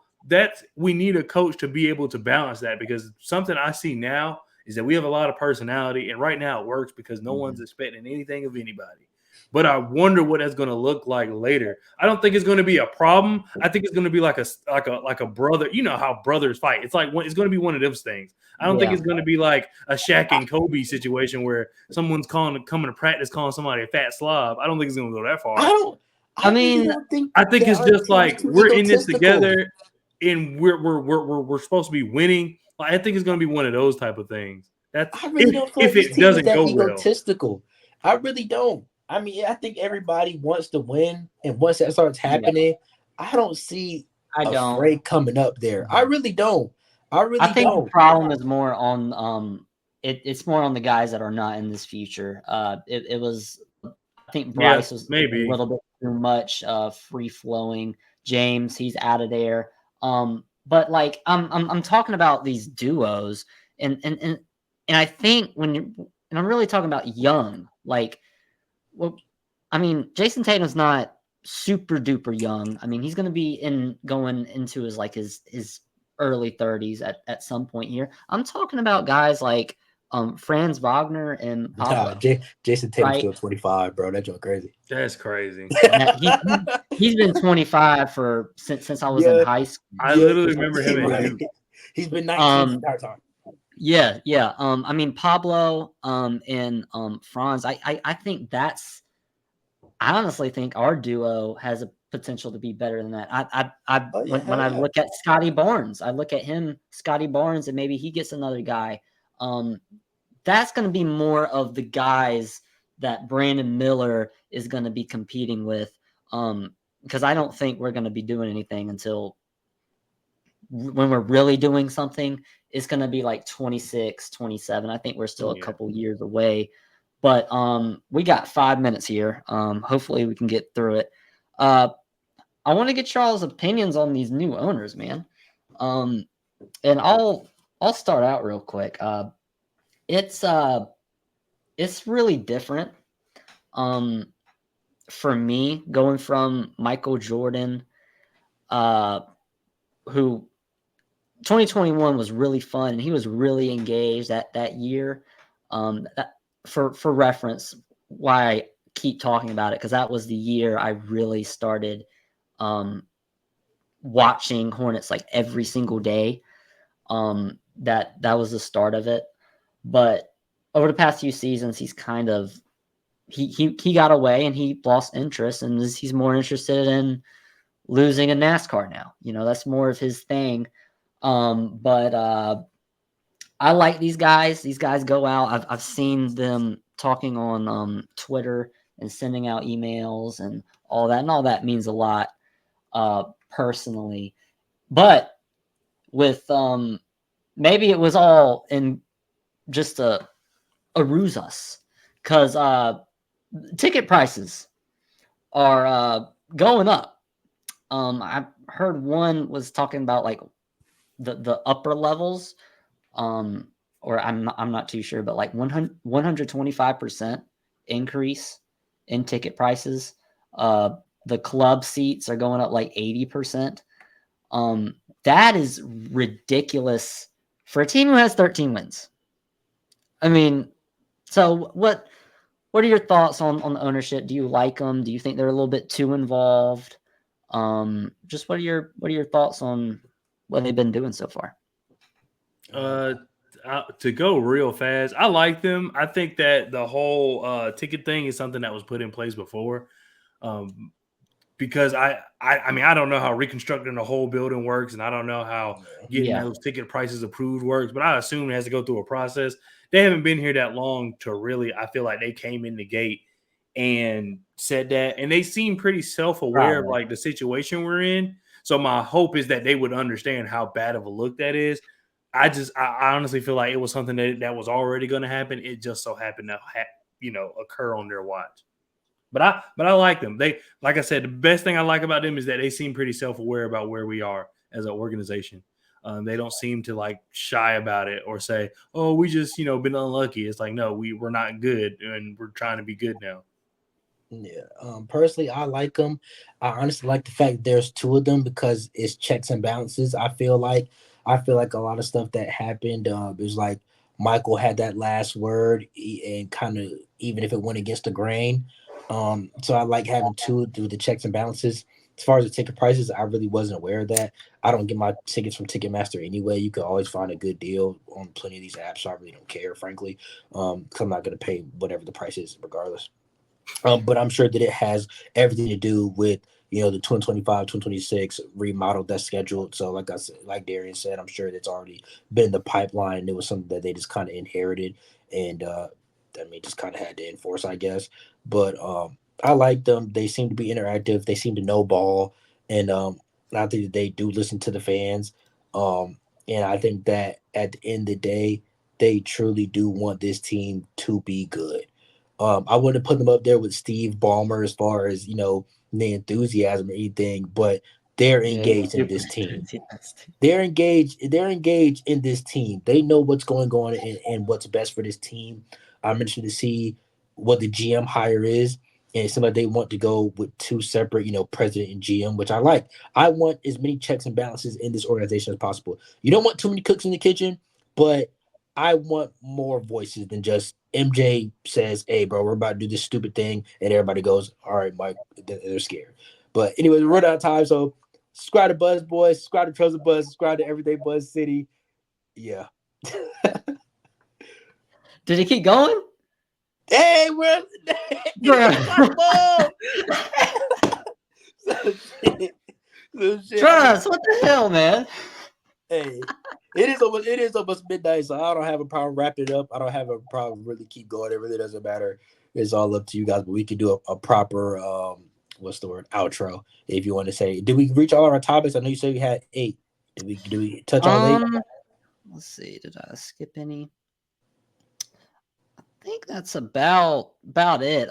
we need a coach to be able to balance that, because something I see now is that we have a lot of personality, and right now it works because no one's expecting anything of anybody. But I wonder what that's going to look like later. I don't think it's going to be a problem. I think it's going to be like a brother. You know how brothers fight. It's going to be one of those things. I don't think it's going to be like a Shaq and Kobe situation where someone's coming to practice calling somebody a fat slob. I don't think it's going to go that far. I think it's just like we're in this together, and we're supposed to be winning. I think it's going to be one of those type of things. I really don't feel if it doesn't go
egotistical. I really don't. I mean, I think everybody wants to win, and once that starts happening, I don't see a fray coming up there. I really don't.
I think the problem is more on it's more on the guys that are not in this future. It was I think
Yeah,
Bryce was a
maybe.
little bit too much free flowing. James, he's out of there. But like I'm talking about these duos, and I think and I'm really talking about young. Like, well, I mean, Jason Tatum's not super duper young. I mean, he's going to be going into his early 30s at some point here. I'm talking about guys like Franz Wagner and
Nah,
Pablo,
Jason Tatum's
right?
still 25, bro. That joke crazy.
That's crazy.
That he's been 25 since I was in
Yeah,
high school.
I
yeah,
literally remember him at
right.
Duke.
He's been 19 the entire time.
Yeah. I mean Pablo and Franz. I think I honestly think our duo has a potential to be better than that.
Oh yeah,
When
hell
I
yeah.
look at Scotty Barnes, I look at him, Scotty Barnes, and maybe he gets another guy. That's going to be more of the guys that Brandon Miller is going to be competing with. Because I don't think we're going to be doing anything until when we're really doing something. It's going to be like 26, 27. I think we're still a
Yeah.
couple years away. But we got 5 minutes here. Hopefully we can get through it. I want to get y'all's opinions on these new owners, man. And I'll start out real quick. It's really different. For me, going from Michael Jordan, who 2021 was really fun and he was really engaged that year. For reference, why I keep talking about it, because that was the year I really started watching Hornets like every single day. That was the start of it. But over the past few seasons, he's kind of he got away and he lost interest, and he's more interested in losing in NASCAR now. That's more of his thing. But I like these guys. These guys go out. I've seen them talking on Twitter and sending out emails and all that. And all that means a lot personally. But with maybe it was all in just a ruse us, because ticket prices are going up. I heard one was talking about like the upper levels, or I'm not too sure, but like 125% increase in ticket prices. The club seats are going up like 80%. That is ridiculous for a team who has 13 wins. I mean, so what are your thoughts on the ownership? Do you like them? Do you think they're a little bit too involved? Just what are your thoughts on what they've been doing so far?
To go real fast, I like them. I think that the whole ticket thing is something that was put in place before. Because I mean, I don't know how reconstructing the whole building works, and I don't know how getting those ticket prices approved works, but I assume it has to go through a process. They haven't been here that long to really, I feel like they came in the gate and said that, and they seem pretty self-aware of like the situation we're in. So my hope is that they would understand how bad of a look that is. I honestly feel like it was something that was already going to happen. It just so happened to occur on their watch. But I like them. They, like I said, the best thing I like about them is that they seem pretty self-aware about where we are as an organization. They don't seem to like shy about it or say, "Oh, we just been unlucky." It's like, no, we're not good, and we're trying to be good now.
Yeah. Personally, I like them. I honestly like the fact there's two of them because it's checks and balances. I feel like a lot of stuff that happened is like Michael had that last word and kind of even if it went against the grain. So I like having two through the checks and balances. As far as the ticket prices, I really wasn't aware of that. I don't get my tickets from Ticketmaster anyway. You can always find a good deal on plenty of these apps. So I really don't care, frankly. 'Cause I'm not going to pay whatever the price is, regardless. But I'm sure that it has everything to do with the 2025, 2026 remodel that's scheduled. So like I said, like Darian said, I'm sure that's already been in the pipeline. It was something that they just kind of inherited and just kind of had to enforce, I guess. But I like them. They seem to be interactive. They seem to know ball, and I think that they do listen to the fans. And I think that at the end of the day, they truly do want this team to be good. I wouldn't put them up there with Steve Ballmer as far as the enthusiasm or anything, but they're
Yeah, he's
engaged in
super
this team.
enthusiastic.
They're engaged. They're engaged in this team. They know what's going on and what's best for this team. I'm interested to see what the GM hire is, and it seems like they want to go with two separate, president and GM, which I like. I want as many checks and balances in this organization as possible. You don't want too many cooks in the kitchen, but I want more voices than just MJ says, "Hey, bro, we're about to do this stupid thing," and everybody goes, "All right, Mike." They're scared. But anyway, we're running out of time, so subscribe to Buzz Boys, subscribe to Trojan Buzz, subscribe to Everyday Buzz City. Yeah.
Did it keep going?
Hey, we're
Bruh. Trust, what the hell, man?
Hey, it is almost midnight, so I don't have a problem wrapping it up. I don't have a problem really keep going. It really doesn't matter. It's all up to you guys, but we can do a proper what's the word, outro, if you want to say. Did we reach all our topics? I know you said we had 8. Did we touch all 8?
Let's see. Did I skip any? I think that's about it.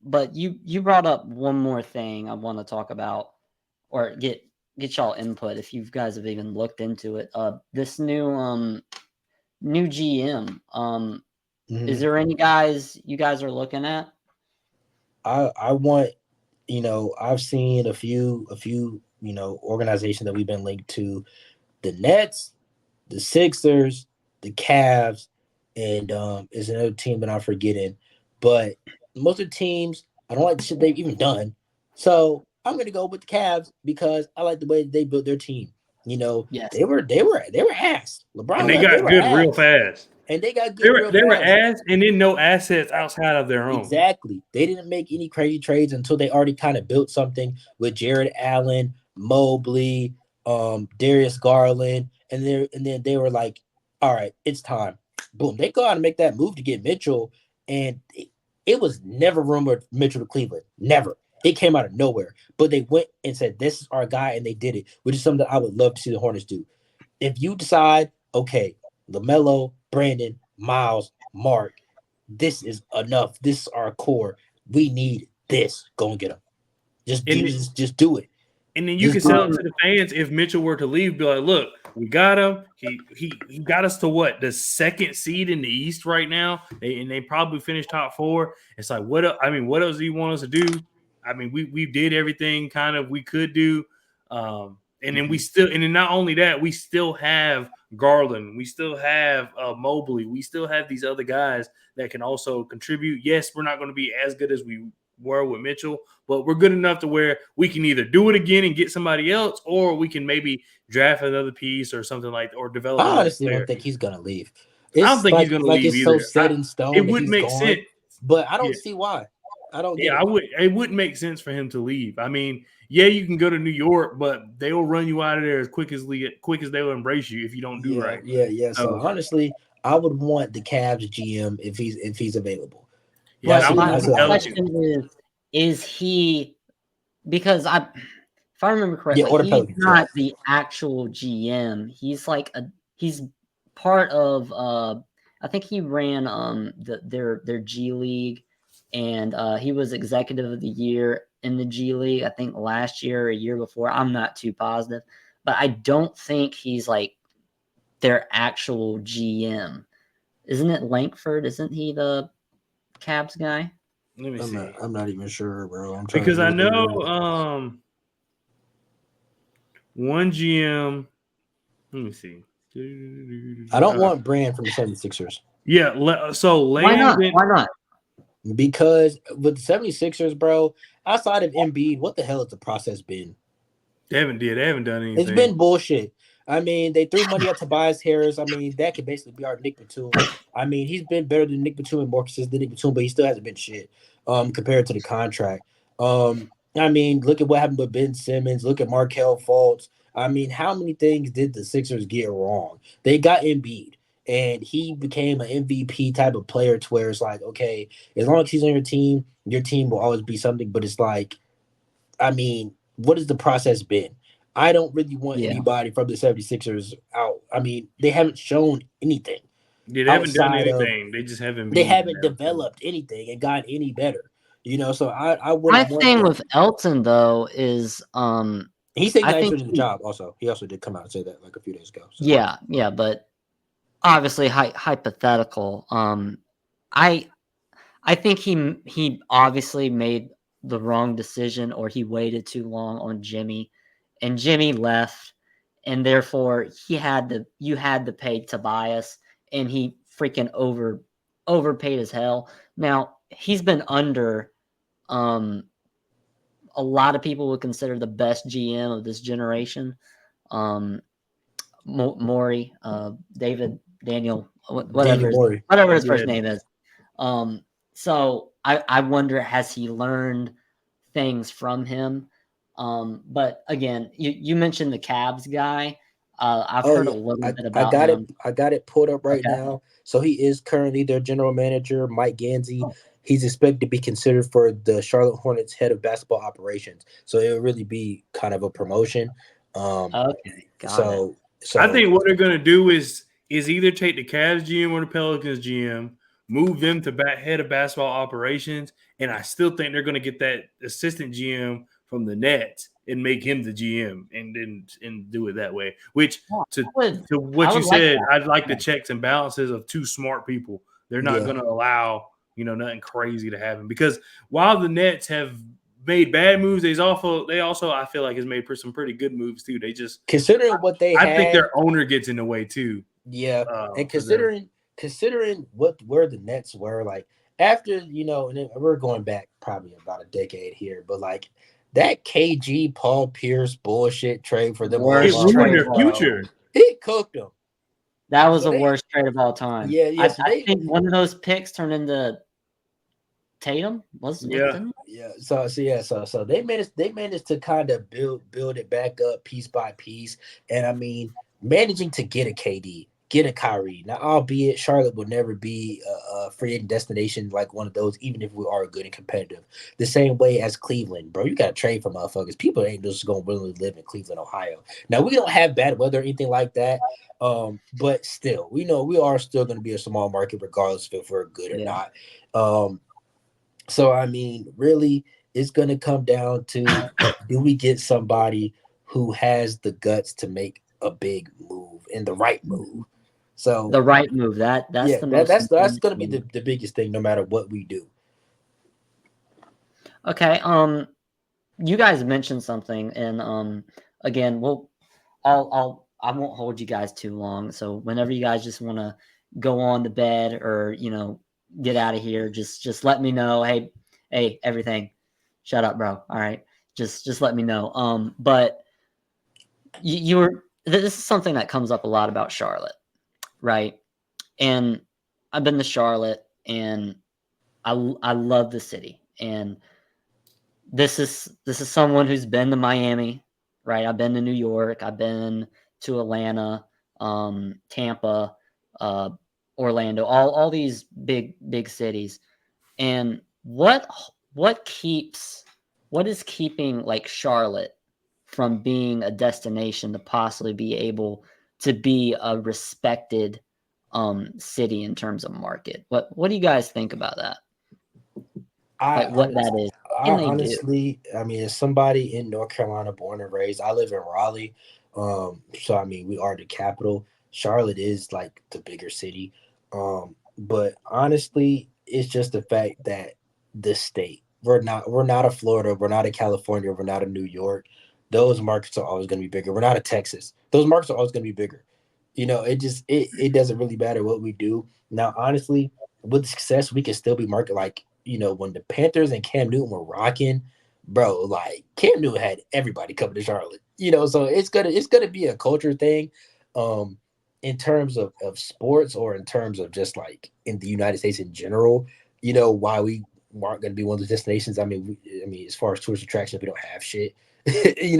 But you brought up one more thing I want to talk about, or get y'all input if you guys have even looked into it. This new GM. Is there any guys you guys are looking at?
I want, I've seen a few, organizations that we've been linked to: the Nets, the Sixers, the Cavs, and is another team that I'm forgetting. But most of the teams, I don't like the shit they've even done. So I'm gonna go with the Cavs because I like the way they built their team.
Yes.
They were ass.
And
LeBron
they
left, they
got
were
good real
ass.
fast.
And they got
They
good
were
real
they were
fast.
ass, and then no assets outside of their own.
Exactly. They didn't make any crazy trades until they already kind of built something with Jared Allen, Mobley, Darius Garland, and then they were like, all right, it's time. Boom. They go out and make that move to get Mitchell, and it was never rumored Mitchell to Cleveland. Never. It came out of nowhere. But they went and said, this is our guy, and they did it, which is something that I would love to see the Hornets do. If you decide, okay, LaMelo, Brandon, Miles, Mark, this is enough. This is our core. We need this. Go and get them. Just do
And
this. Just do it.
And then you
Just
can
do
sell
it.
it to the fans if Mitchell were to leave. Be like, look, we got him. He got us to what, the second seed in the East right now, and they probably finished top 4. It's like, what else do you want us to do? I mean, we did everything kind of we could do, and then and then not only that, we still have Garland, we still have Mobley, we still have these other guys that can also contribute. Yes, we're not going to be as good as we were with Mitchell, but we're good enough to where we can either do it again and get somebody else, or we can maybe draft another piece or something like, or develop
I
another
honestly
player.
don't think he's gonna leave.
I don't
It's
think he's going to
like
leave
it's so
either.
set in
It
stone that
wouldn't
he's
make
gone,
sense.
but I don't
Yeah.
see why. I don't get
Yeah,
it.
it wouldn't make sense for him to leave. I mean, yeah, you can go to New York, but they will run you out of there as quick as they will embrace you if you don't do right.
Yeah. So
So,
honestly, I would want the Cavs GM if he's available.
yeah,
But
and
my,
I
my
would hella too.
question is he, because if I remember
Yeah,
correctly,
or the
he's
Pelicans. Yeah.
not the actual GM. He's like he's part of I think he ran their G League, and he was executive of the year in the G League, I think last year or a year before. I'm not too positive, but I don't think he's like their actual GM. Isn't it Langford? Isn't he the Cavs guy?
Let me see.
I'm not even sure, bro. I'm trying
Because
to
I
look
know
over it.
one GM. Let me see.
I don't want Brand from the 76ers.
Yeah, so
Why not?
Landon.
Why not?
Because with the 76ers, bro, outside of Embiid, what the hell has the process been?
They haven't done anything.
It's been bullshit. I mean, they threw money at Tobias Harris. I mean, that could basically be our Nick Batum. I mean, he's been better than Nick Batum and more consistent than Nick Batum, but he still hasn't been shit compared to the contract. I mean, look at what happened with Ben Simmons. Look at Markel Fultz. I mean, how many things did the Sixers get wrong? They got Embiid, and he became an MVP type of player to where it's like, okay, as long as he's on your team will always be something. But it's like, I mean, what has the process been? I don't really want
Yeah.
anybody from the 76ers out. I mean, they haven't shown anything.
Yeah, they haven't done
outside of
anything. They just haven't
they
been using
haven't
them.
developed anything and gotten any better. So I
My
wouldn't want
thing
them.
with Elton though is
He's taking
I
that
think
in the job. Also, he also did come out and say that like a few days ago. So
yeah, but obviously hypothetical. I I think he obviously made the wrong decision or he waited too long on Jimmy, and Jimmy left, and therefore you had to pay Tobias, and he freaking overpaid as hell. Now he's been under um a lot of people would consider the best GM of this generation. Um, Maury, David Daniel,
Daniel Morey.
whatever his
Yeah,
first name is. Um, so I wonder, has he learned things from him? But again, you mentioned the Cavs guy. I've
Oh
heard a
yeah,
little bit
I
about
got it.
him.
I got it pulled up right
Okay.
now. So he is currently their general manager, Mike Gansey.
Oh,
He's expected to be considered for the Charlotte Hornets head of basketball operations. So it would really be kind of a promotion. Um,
okay, got it.
so
I
so
think what they're gonna do is either take the Cavs GM or the Pelicans GM, move them to head of basketball operations, and I still think they're gonna get that assistant GM from the Nets and make him the GM and do it that way. Which
Yeah,
to to
I
what you
would like
said,
that.
I'd like the
Yeah.
checks and balances of two smart people. They're not
yeah,
gonna allow nothing crazy to happen because while the Nets have made bad moves, they also I feel like has made some pretty good moves too. They just
considering what they
I think
had,
their owner gets in the way too.
yeah, and
For them.
considering where the Nets were like after and then we're going back probably about a decade here, but like that KG Paul Pierce bullshit trade for them little
It
Worst
ruined
trade
motherfuckers,
of
their
all
bro,
future.
time.
it cooked them.
That was
So
the
they,
worst trade of all time.
yeah, so
I
they,
think one of those picks turned into Tatum. Was
Yeah.
didn't
yeah, so they managed to kind of build it back up piece by piece, and I mean managing to get a KD, get a Kyrie. Now, albeit Charlotte will never be a free agent destination like one of those, even if we are good and competitive. The same way as Cleveland, bro. You got to trade for motherfuckers. People ain't just going to willingly live in Cleveland, Ohio. Now we don't have bad weather or anything like that. But still, we know we are still going to be a small market, regardless if we're good or
yeah.
not. So I mean, really, it's going to come down to do we get somebody who has the guts to make a big move and the right move. So
The right move. That's
yeah,
the most
that's
important
going to be
thing.
the biggest thing, no matter what we do.
Okay. You guys mentioned something, and again, I won't hold you guys too long. So whenever you guys just want to go on to bed or get out of here, just let me know. Hey, everything, shut up, bro. All right, just let me know. But you were this is something that comes up a lot about Charlotte, right? And I've been to Charlotte, and I love the city, and this is someone who's been to Miami, right? I've been to New York, I've been to Atlanta, Tampa, uh, Orlando, all these big cities. And what keeps what is keeping like Charlotte from being a destination to possibly be able to be a respected city in terms of market? What do you guys think about that?
I
Like what
honest,
that is?
I
What can they do?
honestly, I mean, as somebody in North Carolina, born and raised, I live in Raleigh. So I mean, we are the capital. Charlotte is like the bigger city. But honestly, it's just the fact that the state, we're not a Florida, we're not a California, we're not a New York. Those markets are always going to be bigger. We're not a Texas. Those markets are always going to be bigger. It doesn't really matter what we do. Now, honestly, with success, we can still be market like when the Panthers and Cam Newton were rocking, bro. Like Cam Newton had everybody coming to Charlotte. So it's gonna be a culture thing, um, in terms of sports or in terms of just like in the United States in general. Why we aren't gonna be one of those destinations. I mean, as far as tourist attractions, we don't have shit.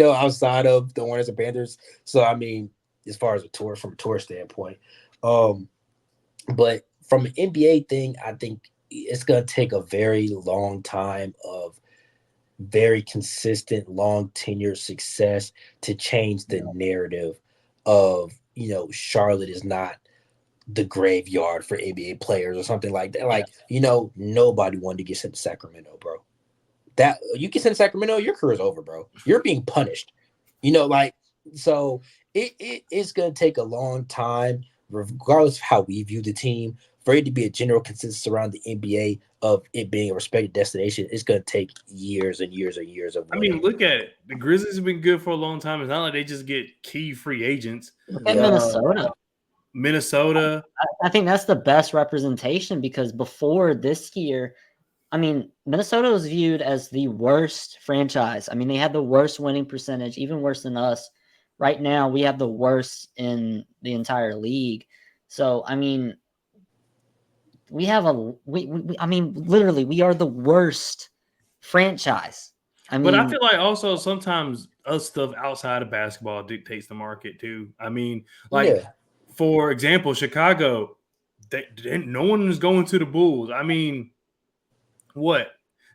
Outside of the Hornets and Panthers. So I mean, as far as from a tour standpoint. Um, but from an NBA thing, I think it's going to take a very long time of very consistent, long tenure success to change the narrative of, Charlotte is not the graveyard for NBA players or something like that. Like,
Yes.
nobody wanted to get sent to Sacramento, bro. That you get sent to Sacramento, your career is over, bro. You're being punished. Like so it's gonna take a long time, regardless of how we view the team, for it to be a general consensus around the NBA of it being a respected destination. It's gonna take years and years and years of
I mean,
winning.
look at it. The Grizzlies have been good for a long time. It's not like they just get key free agents.
Look at
Yeah.
Minnesota.
Minnesota.
I think that's the best representation because before this year, I mean, Minnesota was viewed as the worst franchise. I mean, they had the worst winning percentage, even worse than us. Right now, we have the worst in the entire league. So, I mean, we have I mean, literally, we are the worst franchise. I
But I
mean,
feel like also sometimes other stuff outside of basketball dictates the market too. I mean, like
Yeah.
for example, Chicago, no one is going to the Bulls. I mean, what?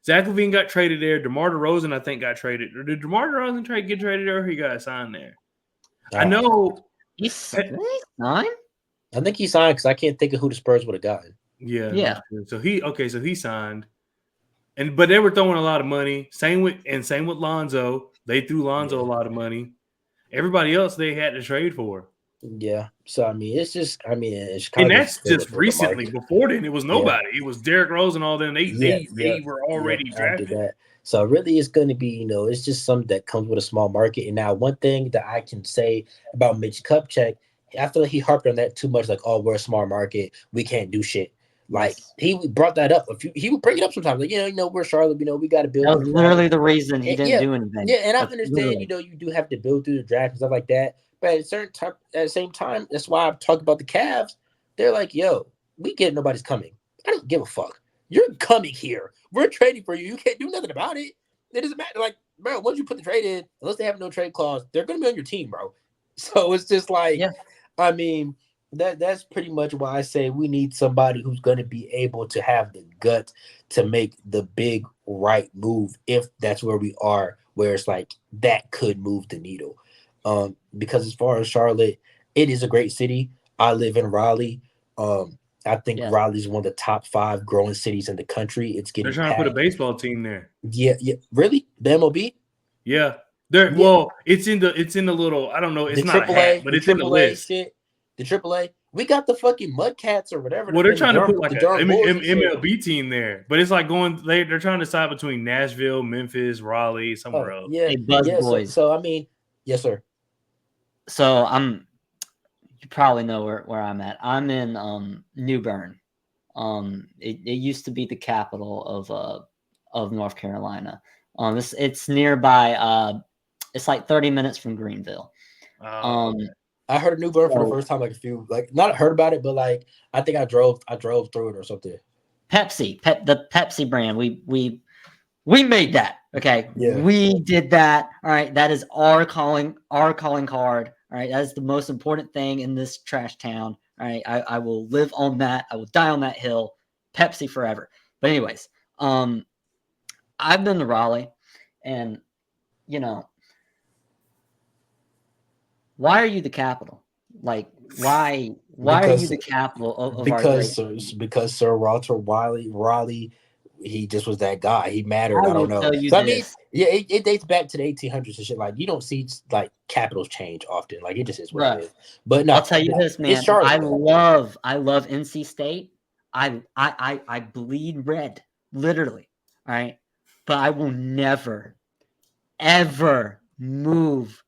Zach LaVine got traded there. DeMar DeRozan, I think, got traded. Or did DeMar DeRozan get traded there or he got signed there? I know.
he's nine.
I think he signed because I can't think of who the Spurs would have gotten.
Yeah,
Yeah.
that's true. So he signed. But they were throwing a lot of money. Same with Lonzo. They threw Lonzo a lot of money. Everybody else they had to trade for.
Yeah. So I mean, it's just
And
Chicago's
that's
still
just
the
recently.
market.
Before then, it was nobody. It was Derrick Rose and all them. They were already
After
drafted.
that. So really, it's going to be, it's just something that comes with a small market. And now, one thing that I can say about Mitch Kupchak, I feel like he harped on that too much. Like, oh, we're a small market, we can't do shit. Like he brought that up. He would bring it up sometimes. Like, we're Charlotte. We got to build.
That was literally the reason he didn't do anything.
Yeah, and I
That's
understand.
literally.
You do have to build through the draft and stuff like that. But at the same time, that's why I've talked about the Cavs. They're like, yo, we get nobody's coming. I don't give a fuck. You're coming here. We're trading for you. You can't do nothing about it. It doesn't matter. Like, bro, once you put the trade in, unless they have no trade clause, they're going to be on your team, bro. So it's just like,
Yeah.
I mean, that's pretty much why I say we need somebody who's going to be able to have the guts to make the big right move if that's where we are, where it's like that could move the needle. Because as far as Charlotte, it is a great city. I live in Raleigh. I think
Yeah.
Raleigh is one of the top 5 growing cities in the country. It's
They're
getting
trying to put a baseball team there.
Yeah, really? The MLB?
Yeah. Well, it's in the little, I don't know, it's not a hat, but it's in the list.
Shit. The AAA. We got the fucking Mudcats or whatever.
Well, they're trying to put like
the
a
Durham Bulls and shit.
MLB team there, but it's like they're trying to decide between Nashville, Memphis, Raleigh, somewhere else.
Yeah,
Hey, Buzz Boys.
So I mean, yes, sir.
So you probably know where I'm at. I'm in New Bern. It used to be the capital of North Carolina. It's nearby. It's like 30 minutes from Greenville.
Okay.
I heard of New Bern for the first time, not heard about it, but like I think I drove through it or something.
Pepsi, the Pepsi brand. We made that. Okay.
Yeah.
We did that. All right. That is our calling card. All right. That is the most important thing in this trash town. All right. I will live on that. I will die on that hill. Pepsi forever. But anyways, I've been to Raleigh, and why are you the capital? Like, why are you the capital of our great?
Because Sir Walter Raleigh, he just was that guy. He mattered. I don't know.
Tell you
So
this.
I mean, it dates back to the 1800s and shit. Like you don't see like capitals change often. Like it just is what it is. But no,
I'll tell you this, man.
It's Charlotte,
I love NC State. I bleed red, literally. All right, but I will never, ever move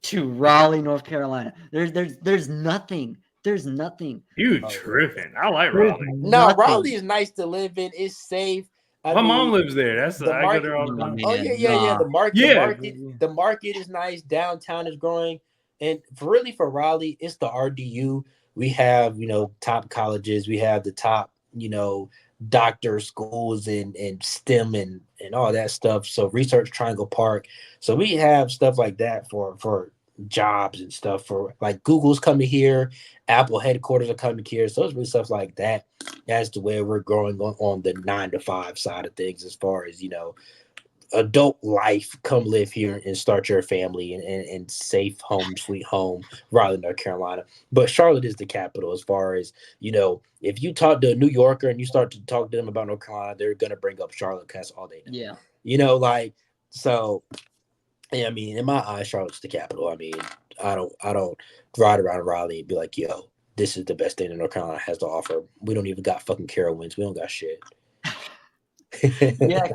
to Raleigh, North Carolina. There's nothing. There's nothing.
You tripping? I like Raleigh.
No, Raleigh is nice to live in. It's safe.
My mom lives there. That's
the
I
market.
go there all the time.
Yeah. The market is nice. Downtown is growing, and for Raleigh, it's the RDU. We have top colleges. We have the top doctor schools and STEM and all that stuff. So Research Triangle Park. So we have stuff like that for jobs and stuff. For like Google's coming here, Apple headquarters are coming here. So it's really stuff like that. That's the way we're growing on the 9 to 5 side of things, as far as adult life, come live here and start your family and safe home, sweet home, Raleigh, North Carolina. But Charlotte is the capital as far as, if you talk to a New Yorker and you start to talk to them about North Carolina, they're going to bring up Charlotte because that's all they know.
Yeah.
So, I mean, in my eyes, Charlotte's the capital. I mean, I don't ride around Raleigh and be like, yo, this is the best thing that North Carolina has to offer. We don't even got fucking Carowinds. We don't got shit.
Yeah,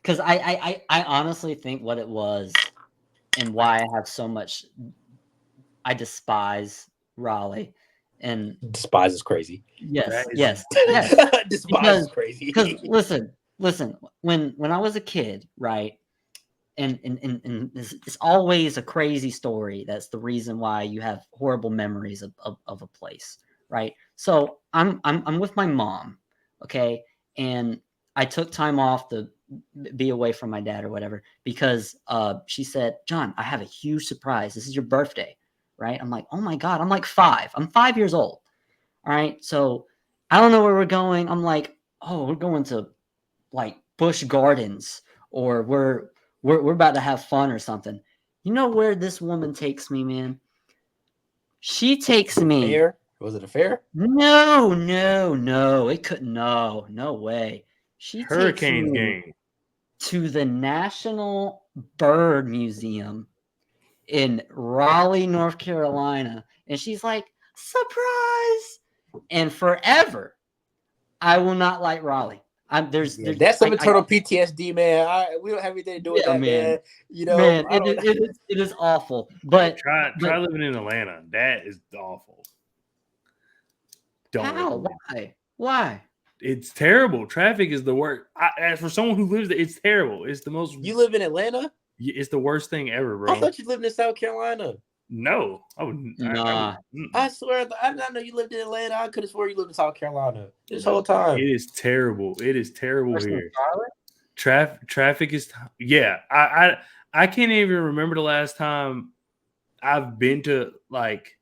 because I honestly think what it was and why I have so much, I despise Raleigh. And
Despise is crazy.
yes,
That is
yes, yes.
Despise is crazy.
Because listen, when I was a kid, right? And it's always a crazy story. That's the reason why you have horrible memories of a place, right? So I'm with my mom, okay, and I took time off to be away from my dad or whatever because she said, John, I have a huge surprise. This is your birthday, right? I'm like, oh my god, I'm like 5. I'm 5 years old. All right, so I don't know where we're going. I'm like, oh, we're going to like Busch Gardens, or we're about to have fun or something. You know where this woman takes me, man? She takes me.
Fair? Was it a fair?
No. It couldn't. No way. She takes
Hurricanes
me
game.
to the National Bird Museum in Raleigh, North Carolina, and she's like, surprise! And forever, I will not like Raleigh. There's
That's some internal PTSD, man. We don't have anything to do with that, man.
Man, it is awful. But
try living in Atlanta. That is awful.
How? Why?
It's terrible. Traffic is the worst. For someone who lives there, it's terrible. It's the most.
You live in Atlanta?
It's the worst thing ever, bro.
I thought you lived in South Carolina.
No, I wouldn't.
Nah.
I swear, I did not know you lived in Atlanta. I could have swore you lived in South Carolina this whole time.
It is terrible. It is terrible here.
Charlotte?
Traffic is. Yeah, I can't even remember the last time I've been to like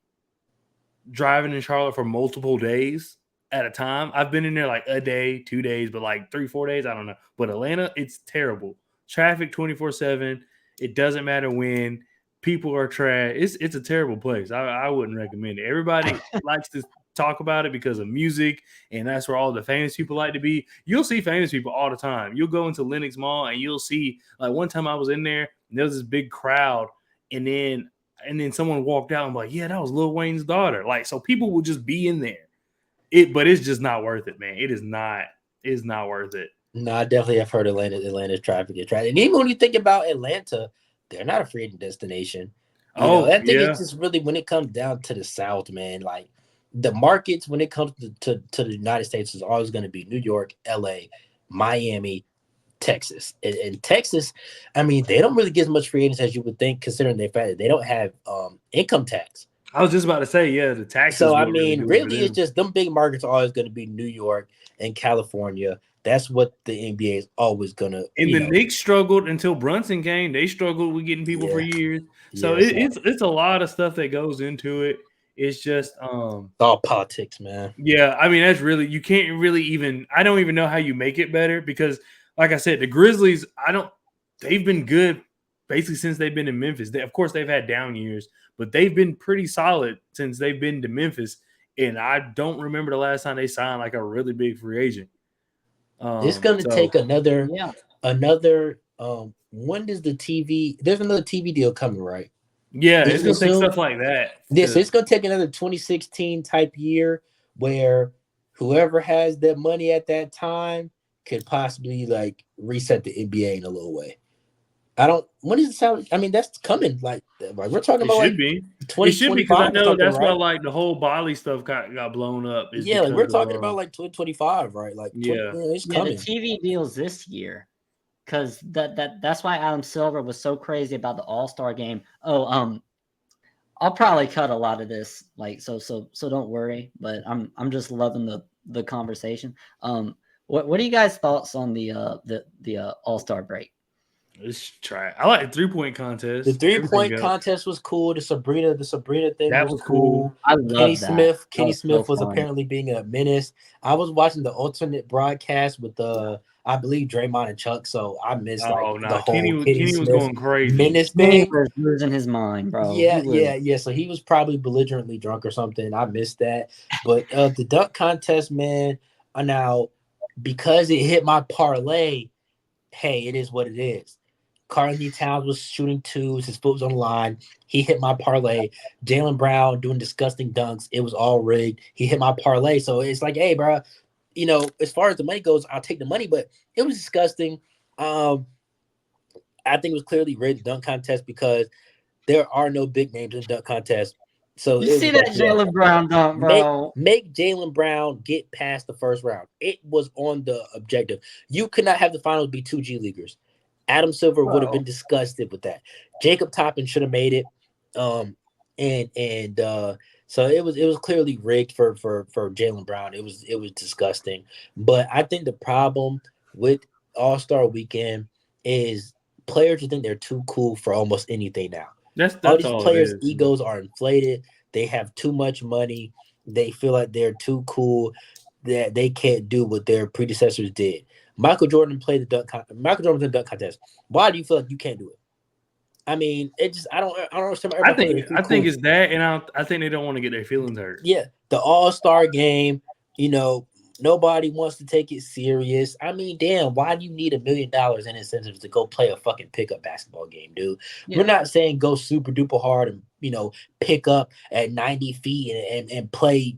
driving in Charlotte for multiple days at a time. I've been in there like a day, 2 days, but like 3-4 days, I don't know. But Atlanta, it's terrible. Traffic 24/7. It doesn't matter when. People are trash. It's a terrible place. I wouldn't recommend it. Everybody likes to talk about it because of music, and that's where all the famous people like to be. You'll see famous people all the time. You'll go into Lenox Mall and you'll see, like one time I was in there and there was this big crowd, and then someone walked out and I'm like, yeah, that was Lil Wayne's daughter. Like, so people will just be in there. But it's just not worth it, man. It's not worth it.
No, I definitely have heard Atlanta's traffic is trash. And even when you think about Atlanta, they're not a free destination. That thing is just really, when it comes down to the South, man, like the markets when it comes to the United States is always going to be New York, LA, Miami, Texas. And Texas, I mean, they don't really get as much free agents as you would think, considering the fact that they don't have income tax.
I was just about to say, yeah, the taxes.
So, I mean, really, it's just them big markets are always going to be New York and California. That's what the NBA is always going to.
And the Knicks struggled until Brunson came. They struggled with getting people for years. So it's a lot of stuff that goes into it. It's just
it's all politics, man.
Yeah, I mean, that's really, you can't really even, I don't even know how you make it better because, like I said, the Grizzlies, they've been good basically since they've been in Memphis. Of course, they've had down years, but they've been pretty solid since they've been to Memphis. And I don't remember the last time they signed like a really big free agent.
It's going to take another. When does the TV? There's another TV deal coming, right?
Yeah, it's going to take stuff like that.
It's going to take another 2016 type year where whoever has that money at that time could possibly like reset the NBA in a little way. When does it sound? I mean, that's coming. Like we're talking about.
It should be. It should be because I know that's why like the whole Bali stuff got blown up.
Yeah, like we're talking about like 2025, right? Like it's coming.
The TV deals this year, because that's why Adam Silver was so crazy about the All-Star game. I'll probably cut a lot of this, like so don't worry. But I'm just loving the conversation. What are you guys' thoughts on the All-Star break?
Let's try it. I like the 3-point contest.
The
Everything
3-point
else.
contest was cool. The Sabrina thing
That
was
was
cool.
cool.
I
Kenny
love that.
Smith.
That
Kenny
was so
Smith was
fun.
apparently being a menace. I was watching the alternate broadcast with I believe Draymond and Chuck. So I missed like
Oh
the
no,
whole Kenny
Kenny was
Smith
going crazy.
menace
Kenny
thing.
was losing his mind, bro.
Yeah,
He was.
yeah. So he was probably belligerently drunk or something. I missed that. But the dunk contest, man. Now because it hit my parlay, hey, it is what it is. Carly Towns was shooting twos. His foot was on the line. He hit my parlay. Jaylen Brown doing disgusting dunks. It was all rigged. He hit my parlay. So it's like, hey, bro, as far as the money goes, I'll take the money, but it was disgusting. I think it was clearly rigged dunk contest because there are no big names in dunk contest. So
You
it
see
was
that
like, yeah,
Jaylen Brown dunk,
make
bro?
make Jaylen Brown get past the first round. It was on the objective. You could not have the finals be two G Leaguers. Adam Silver would have been
Bro.
disgusted with that. Jacob Toppin should have made it. So it was clearly rigged for Jaylen Brown. It was disgusting. But I think the problem with All-Star Weekend is players think they're too cool for almost anything now. All
That's
these
all it
players'
is.
egos are inflated. They have too much money. They feel like they're too cool that they can't do what their predecessors did. Michael Jordan played the Michael Jordan was in the dunk contest. Why do you feel like you can't do it? I mean, it just I don't understand. Everybody feels like they're
I
too
think
cool.
it's that, and I think they don't want to get their feelings hurt.
Yeah, the All-Star game, nobody wants to take it serious. I mean, damn, why do you need $1 million in incentives to go play a fucking pickup basketball game, dude?
Yeah.
We're not saying go super duper hard and pick up at 90 feet and play,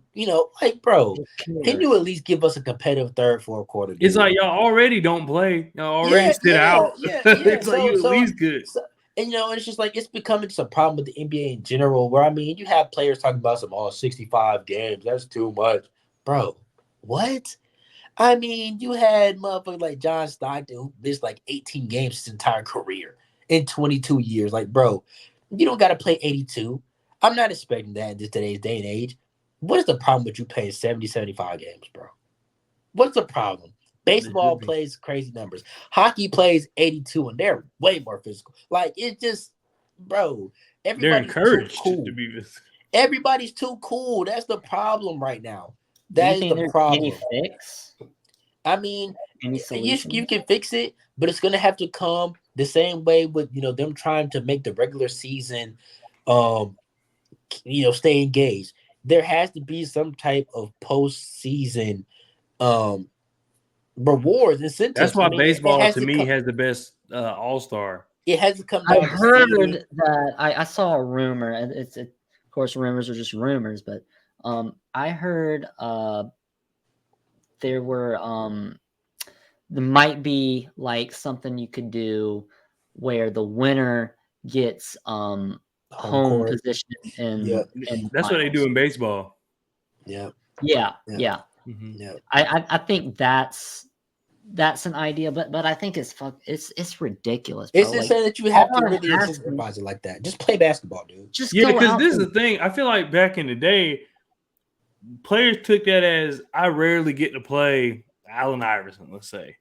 like, bro, can you at least give us a competitive third, fourth quarter, dude?
It's like y'all already don't play. Y'all already sit out.
Yeah.
It's like you at least good.
And it's just like it's becoming just a problem with the NBA in general. Where I mean, you have players talking about some 65 games. That's too much, bro. What? I mean, you had motherfuckers like John Stockton who missed like 18 games his entire career in 22 years. Like, bro, you don't got to play 82. I'm not expecting that in today's day and age. What is the problem with you playing 70, 75 games, bro? What's the problem? Baseball plays crazy numbers. Hockey plays 82, and they're way more physical. Like, it's just, bro,
They're
everybody's too
encouraged
cool.
to be this.
Everybody's too cool. That's the problem right now.
Do
That
you
is
think
the
there's
problem.
any fix?
I mean,
Any
you
solution?
can fix it, but it's gonna have to come the same way with them trying to make the regular season, stay engaged. There has to be some type of postseason, rewards, incentives.
That's why
I mean, it
baseball
has
to
to
me
come.
has the best All-Star.
It has to come
I
down to seeding.
heard that I saw a rumor, and of course rumors are just rumors, but I heard there might be like something you could do where the winner gets home
court.
position in
That's what they do in baseball.
Yeah.
Yeah.
Mm-hmm.
Yeah.
I think that's an idea, but I think it's ridiculous, bro.
It's insane that you have to really
incentivize
incentivize it like that. Just play basketball, dude.
Just
Yeah,
go
because
out
this is
there.
the thing. I feel like back in the day, players took that as I rarely get to play Allen Iverson, let's say.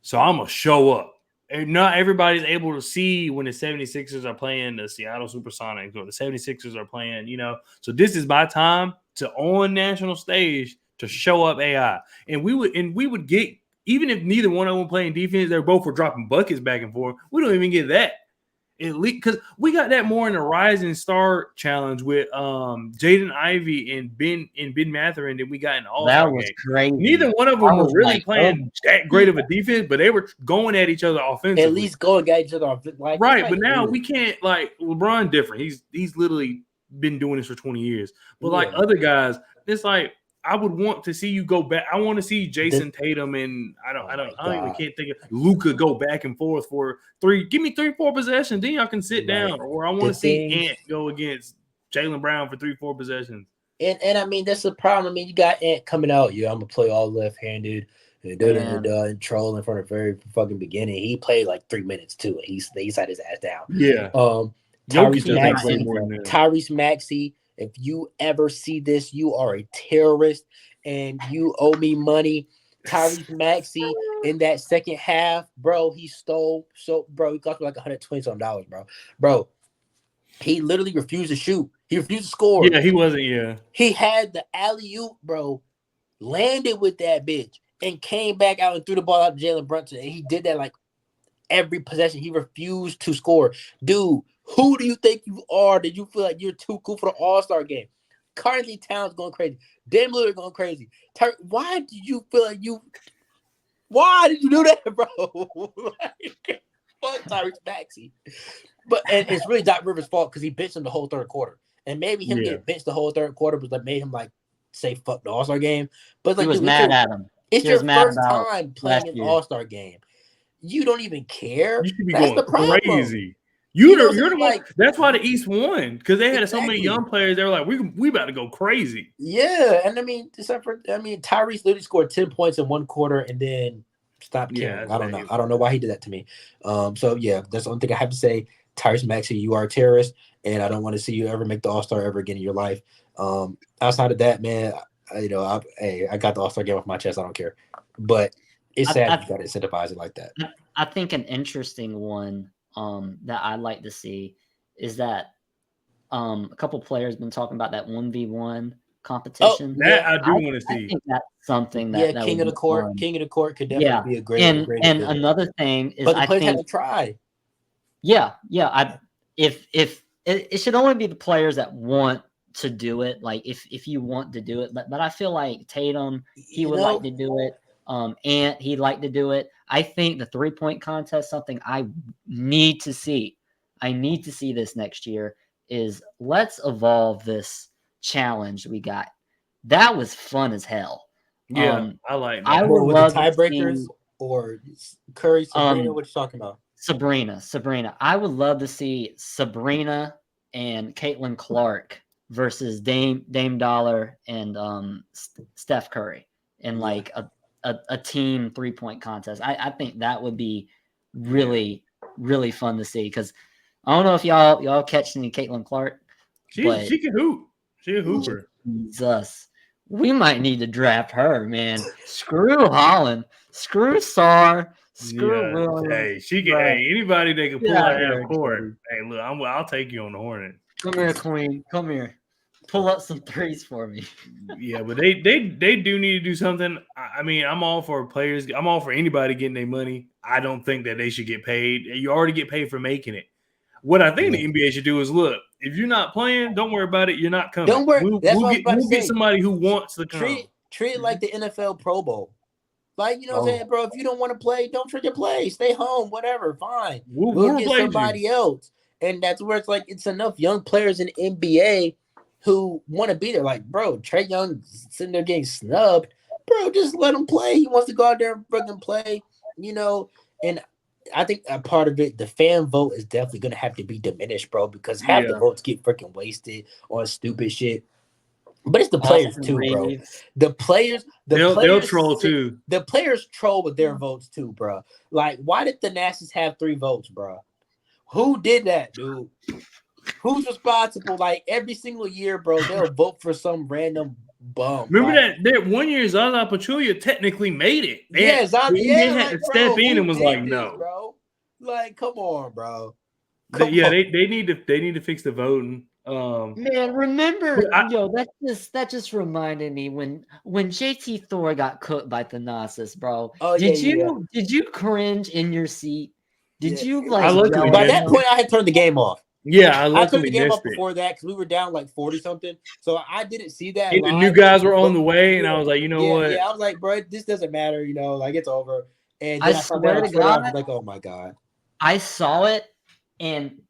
So I'm going to show up. And not everybody's able to see when the 76ers are playing the Seattle Supersonics or the 76ers are playing, So this is my time to on national stage to show up AI. And we would get, even if neither one of them playing defense, they're both were dropping buckets back and forth. We don't even get that. At least because we got that more in the Rising Star Challenge with Jaden Ivey and Ben Mathurin that we got in the All-Star
That was
game.
crazy.
Neither one of them were really playing that great of a defense, but they were going at each other offensively.
At least going at each other
right. But now we can't, like, LeBron different. He's literally been doing this for 20 years. But like other guys, it's like I would want to see you go back. I want to see Jason Tatum and I don't even can't think of Luka go back and forth for three. Give me 3-4 possessions, then y'all can sit down. Or I want to see Ant go against Jaylen Brown for 3-4 possessions.
And I mean that's the problem. I mean you got Ant coming out. Yeah, I'm gonna play all left-handed and trolling from the very fucking beginning. He played like 3 minutes too. He had his ass down.
Yeah.
Tyrese Maxey. If you ever see this, you are a terrorist and you owe me money. Tyrese Maxey in that second half, bro, he stole. So, bro, he cost me like $120 bro. Bro, he literally refused to shoot. He refused to score.
Yeah, he wasn't. Yeah,
He had the alley-oop, bro, landed with that bitch, and came back out and threw the ball out to Jalen Brunson. And he did that like every possession. He refused to score. Dude, who do you think you are that you feel like you're too cool for the All-Star game? Currently, Towns going crazy. Dame Lillard going crazy. Why did you feel like you? Why did you do that, bro? Like, fuck Tyrese Maxey. But and it's really Doc Rivers' fault because he benched him the whole third quarter. And maybe him getting benched the whole third quarter was like made him like say fuck the All-Star game. But like,
he was mad at him.
It's
He
your
was mad
first
about
time playing an All-Star game. You don't even care.
you should be
That's
going
the problem.
crazy.
You know,
You're the
like,
one. That's why the East won because they had so many
Exactly.
young players. They were like, we about to go crazy.
Yeah, and I mean, Tyrese literally scored 10 points in one quarter and then stopped caring.
Yeah,
I don't know. I don't know why he did that to me. So yeah, that's the only thing I have to say. Tyrese Maxey, you are a terrorist, and I don't want to see you ever make the All-Star ever again in your life. Outside of that, man, I got the All-Star game off my chest. I don't care, but it's sad you got to incentivize it like that.
I think an interesting one that I'd like to see is that a couple players been talking about that 1v1 competition.
I do want to see.
I think that's something that
King of the Court.
fun.
King of the Court could definitely be a great.
And
ability.
another thing is,
but the
I
players
think
have to try.
Yeah. If it should only be the players that want to do it. Like if you want to do it, but I feel like Tatum, he would like to do it. Ant, he'd like to do it. I think the 3-point contest, something I need to see. I need to see this next year. Is let's evolve this challenge we got. That was fun as hell.
Yeah, I like that.
I would love
the tiebreakers
to see,
or Curry, Sabrina. What you talking about?
Sabrina. I would love to see Sabrina and Caitlin Clark versus Dame Dollar and Steph Curry in like a team 3-point contest. I think that would be really, really fun to see because I don't know if y'all catch any Caitlin Clark.
She can hoop. She a hooper.
Jesus. We might need to draft her, man. Screw Holland. Screw Sarr. Screw Williams.
Hey, she can. Hey, anybody that can pull out that court. Hey, look, I'll take you on the Hornets.
Come here, Queen. Come here. Pull up some threes for me.
Yeah, but they do need to do something. I mean, I'm all for players. I'm all for anybody getting their money. I don't think that they should get paid. You already get paid for making it. What I think the NBA should do is look. If you're not playing, don't worry about it. You're not coming.
Don't worry.
We'll get somebody who wants to come.
Treat it like the NFL Pro Bowl. Like, you know what I'm saying, bro? If you don't want to play, don't try to play. Stay home, whatever. Fine. We'll get somebody else. And that's where it's like it's enough young players in the NBA who want to be there. Like, bro, Trae Young sitting there getting snubbed. Bro, just let him play. He wants to go out there and freaking play, you know. And I think a part of it, the fan vote is definitely going to have to be diminished, bro, because half the votes get freaking wasted on stupid shit. But it's the players too, bro. The players,
they'll troll too.
The players troll with their votes too, bro. Like, why did the Nationals have 3 votes, bro? Who did that, dude? Who's responsible? Like every single year, bro, they'll vote for some random bum.
Remember that 1 year Zaza Pachulia technically made it.
Yeah, Zaza
had to step in and was like, no,
bro. Like, come on, bro.
They need to fix the voting.
Man, remember, that just reminded me when JT Thor got cooked by Thanasis, bro. Did you cringe in your seat? Did you like?
By that point, I had turned the game off.
Yeah,
I turned the game off before that because we were down like 40 something. So I didn't see that.
And the new guys were on the way, and I was like, you know what?
Yeah, I was like, bro, this doesn't matter. You know, like it's over. And
I swear to God,
I was like, oh my God.
I saw it, and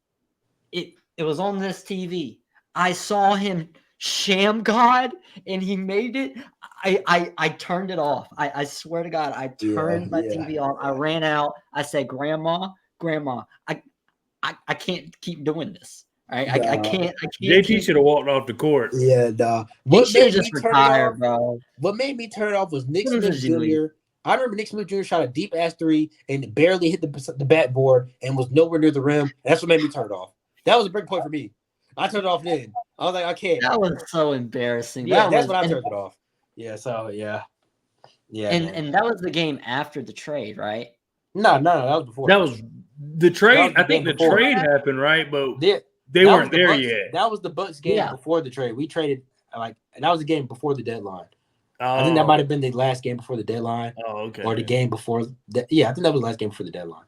it was on this TV. I saw him sham God, and he made it. I turned it off. I swear to God, I turned my TV off. I ran out. I said, Grandma, I can't keep doing this. All right, I can't.
JT should have walked off the court.
Yeah, nah.
What made just retire, bro?
What made me turn it off was Nick Smith Jr. I remember Nick Smith Jr. shot a deep ass 3 and barely hit the backboard and was nowhere near the rim. That's what made me turn it off. That was a break point for me. I turned it off then. I was like, I can't.
That was so embarrassing.
Yeah, that's when I turned it off. Yeah, so yeah. Yeah,
and that was the game after the trade, right?
no, that was before.
That was the trade.
the
I think
game
the
before.
trade happened, right? But
They
they weren't
was the
there
Bucks,
yet.
That was the Bucks game
Yeah.
before the trade. We traded and that was the game before the deadline.
Oh,
I think that might have been the last game before the deadline.
Oh, okay.
Or the game before. Yeah, I think that was the last game before the deadline.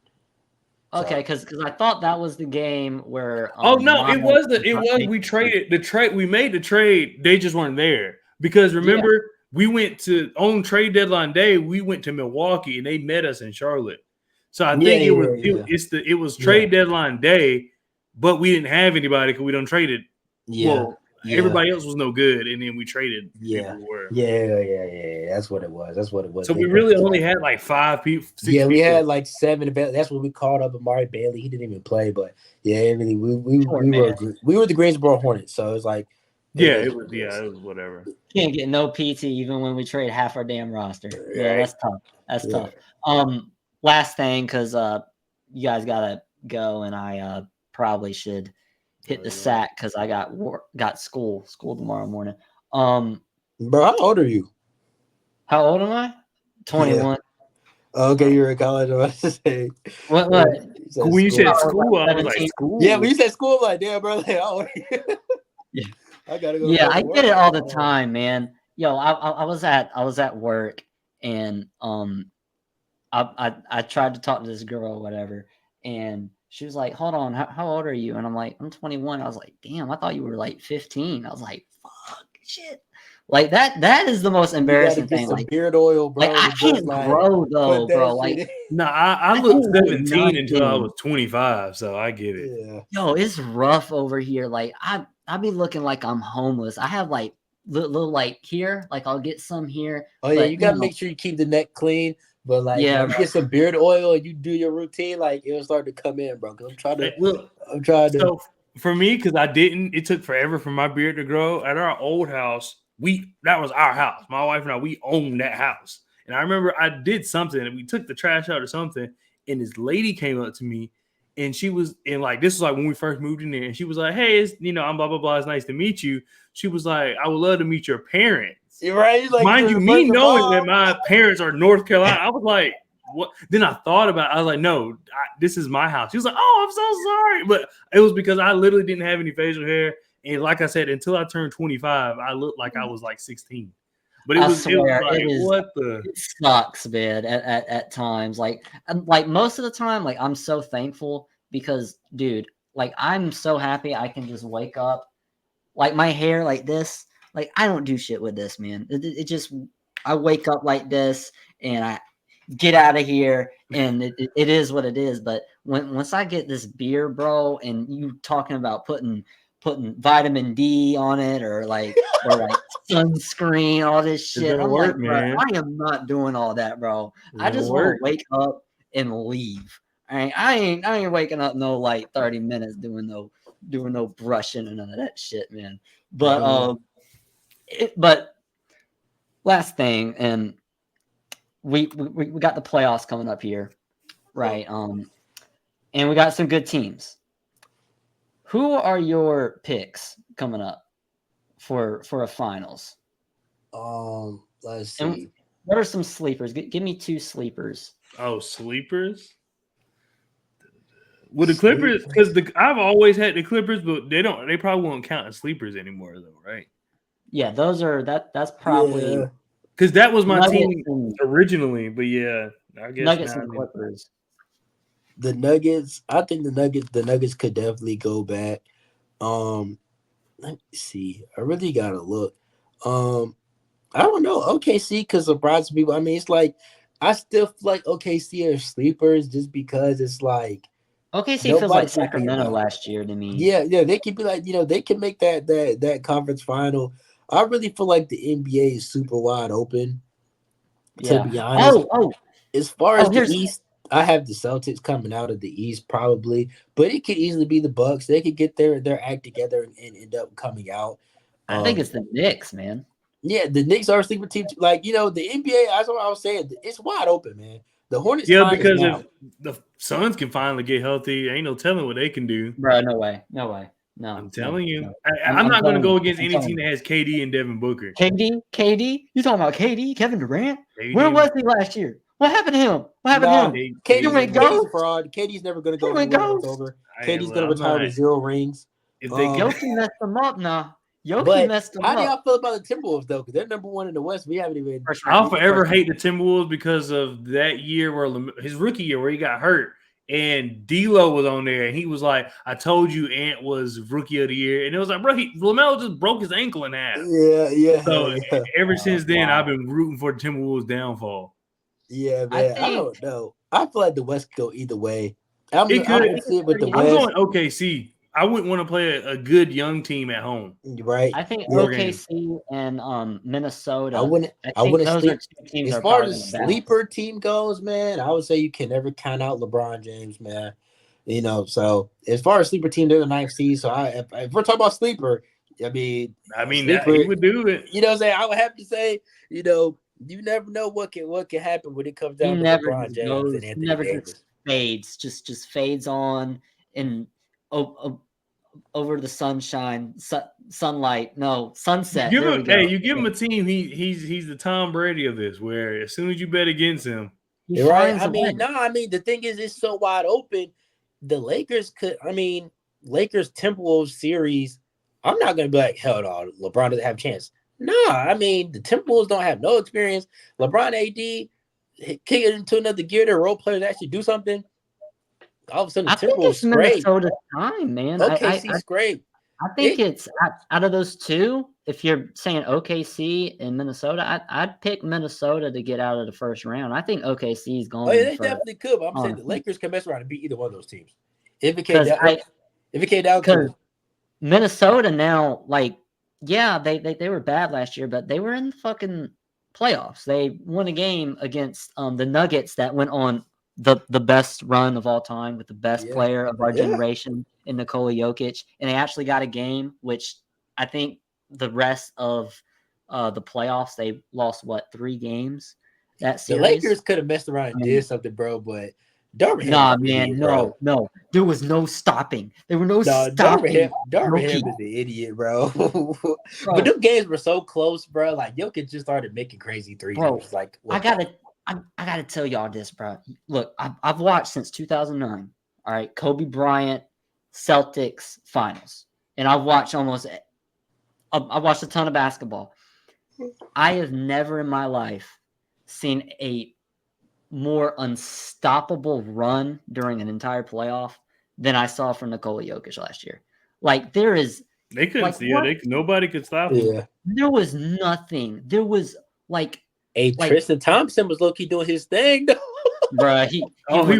Okay, because I thought that was the game where.
Oh no,
Miles
it was. We traded the trade. We made the trade. They just weren't there because remember we went to on trade deadline day. We went to Milwaukee and they met us in Charlotte. So I think it was trade deadline day, but we didn't have anybody because we don't trade it.
Yeah.
Well, everybody else was no good, and then we traded.
Yeah.
People who were.
Yeah. That's what it was.
So we really only had like 5 people. 6 people.
We had like 7. That's when we called up Amari Bailey. He didn't even play, but really we were the Greensboro Hornets, so it was like
it was whatever.
Can't get no PT even when we trade half our damn roster. Yeah, that's tough. That's tough. Last thing, because you guys gotta go, and I probably should hit the sack because I got school tomorrow morning.
Bro, how old are you?
How old am I? 21.
Okay, you're in college. I was to say
what?
When you said school, I was like school.
Yeah, when you said school, I'm like, damn, bro, like, how old are you?
Yeah,
I gotta go.
Yeah, I get it all the time, man. Yo, I was at work, and I tried to talk to this girl or whatever, and she was like, hold on, how old are you? And I'm like, I'm 21. I was like, damn, I thought you were like 15. I was like, fuck, shit. Like that is the most embarrassing thing. Like
beard oil, bro.
Like I can't grow though, bro. Like
I looked 17 until I was 25, so I get it.
Yeah.
Yo, it's rough over here. Like I be looking like I'm homeless. I have like little like here, like I'll get some here.
Oh yeah, you gotta make sure you keep the neck clean. But like, you get some beard oil and you do your routine, like it'll start to come in, bro. Cause I'm trying to.
So for me, because it took forever for my beard to grow. At our old house, that was our house. My wife and I, we owned that house. And I remember I did something and we took the trash out or something. And this lady came up to me and she was in like, this was like when we first moved in there. And she was like, hey, I'm blah, blah, blah. It's nice to meet you. She was like, I would love to meet your parents.
You're right. Like,
mind you, me knowing that my parents are North Carolina, I was like, what? Then I thought about it. I was like, no, this is my house. She was like, oh, I'm so sorry. But it was because I literally didn't have any facial hair. And like I said, until I turned 25, I looked like I was like 16. But it was like,
it sucks, man, at times. Like most of the time, like I'm so thankful because, dude, like I'm so happy I can just wake up, like my hair like this. Like I don't do shit with this, man. It just, I wake up like this and I get out of here and it is what it is. But once I get this beer, bro, and you talking about putting vitamin D on it or like sunscreen, all this shit. I'm like, bro, I am not doing all that, bro. I just want to wake up and leave. I ain't waking up no like 30 minutes doing no brushing and none of that shit, man. But but last thing, and we got the playoffs coming up here, right? And we got some good teams. Who are your picks coming up for a finals?
Let's see.
And what are some sleepers? Give me 2 sleepers.
Oh, sleepers? Well, the Clippers, because I've always had the Clippers, but they probably won't count as sleepers anymore, though, right?
Yeah, that's probably
because that was my team originally. But yeah, I guess
Nuggets and Clippers.
The Nuggets, I think the Nuggets could definitely go back. Let me see. I really gotta look. I don't know. OKC could surprise people. I mean, it's like I still feel like OKC are sleepers just because it's like
OKC feels like Sacramento last year to me.
Yeah, they could be like, they can make that conference final. I really feel like the NBA is super wide open. To be honest. As far as the East, I have the Celtics coming out of the East probably, but it could easily be the Bucks. They could get their act together and end up coming out.
I think it's the Knicks, man.
Yeah, the Knicks are a sleeper team. Like, the NBA, that's what I was saying. It's wide open, man. The Hornets.
Yeah, because if the Suns can finally get healthy, ain't no telling what they can do.
Bro, no way. No,
I'm telling you.
no.
I'm not going to
telling
go
you.
against
I'm
any
telling
team
you.
that has KD and Devin Booker.
KD? You talking about KD? Kevin Durant?
KD
Where
and-
was he last year? What happened to him? What happened
Nah,
to him?
KD's,
He went
KD's a
ghost?
fraud. KD's never going to
He
go
went
anywhere when it's
ghost?
over.
Hey,
KD's
look,
going to
I'm
retire
not-
with 0 rings.
If they
Yoki messed him up now. Yoki
But
messed him
how do y'all
up.
feel about the Timberwolves though? Because they're number 1 in the West. We haven't even.
First
I'll
round.
forever
First
hate the Timberwolves because of that year where his rookie year where he got hurt and D'Lo was on there and he was like, "I told you Ant was rookie of the year," and it was like, bro, LaMelo just broke his ankle in half.
Yeah.
So
yeah.
ever since then,
wow.
I've been rooting for the Timberwolves' downfall.
Yeah, man. I don't know. I feel like the West could go either way. I'm
It
going
could.
to see it with the
I'm
I'm
West.
going OKC. I wouldn't want to play a good young team at home.
Right.
I think
Four
OKC and Minnesota.
I wouldn't
those
sleep.
are two teams
As
are
far
probably
as
going to
sleeper team goes, man, I would say you can never count out LeBron James, man. So as far as sleeper team, they're the 9th seed. So if we're talking about sleeper, I mean, sleeper,
he would do it.
You know what I'm saying? I would have to say, you never know what can happen when it comes down to LeBron James and Anthony Davis.
Just fades on and over the sunshine, sunlight. No, sunset.
You
give
him a team. He's the Tom Brady of this, where as soon as you bet against him,
You're right. The thing is, it's so wide open. The Lakers Lakers Timberwolves series. I'm not gonna be like, hell no, LeBron doesn't have a chance. No, the Timberwolves don't have no experience. LeBron AD kick it into another gear. Their role players actually do something. All of a sudden, the Timberwolves scrape.
Minnesota's time, man.
OKC scrape.
I think it's out of those two. If you're saying OKC and Minnesota, I'd pick Minnesota to get out of the first round. I think OKC is going.
Oh yeah, they definitely could. But I'm saying the Lakers can mess around and beat either one of those teams. If it came down to
Minnesota now, they were bad last year, but they were in the fucking playoffs. They won a game against the Nuggets that went on the best run of all time with the best player of our generation in Nikola Jokic, and they actually got a game, which I think the rest of the playoffs they lost 3 games that series.
The Lakers could have messed around and did something, bro, but Darvin
Ham no. There was no stopping. There were no stopping.
Darvin Ham is the idiot, bro. But them games were so close, bro. Like Jokic just started making crazy threes.
Bro,
like,
I gotta tell y'all this, bro. Look, I've watched since 2009. All right, Kobe Bryant, Celtics finals, and I've watched I watched a ton of basketball. I have never in my life seen a more unstoppable run during an entire playoff than I saw from Nikola Jokic last year. Like
they couldn't nobody could stop him.
Yeah.
There was nothing. There was
Tristan Thompson was low-key doing his thing, though.
Bruh, he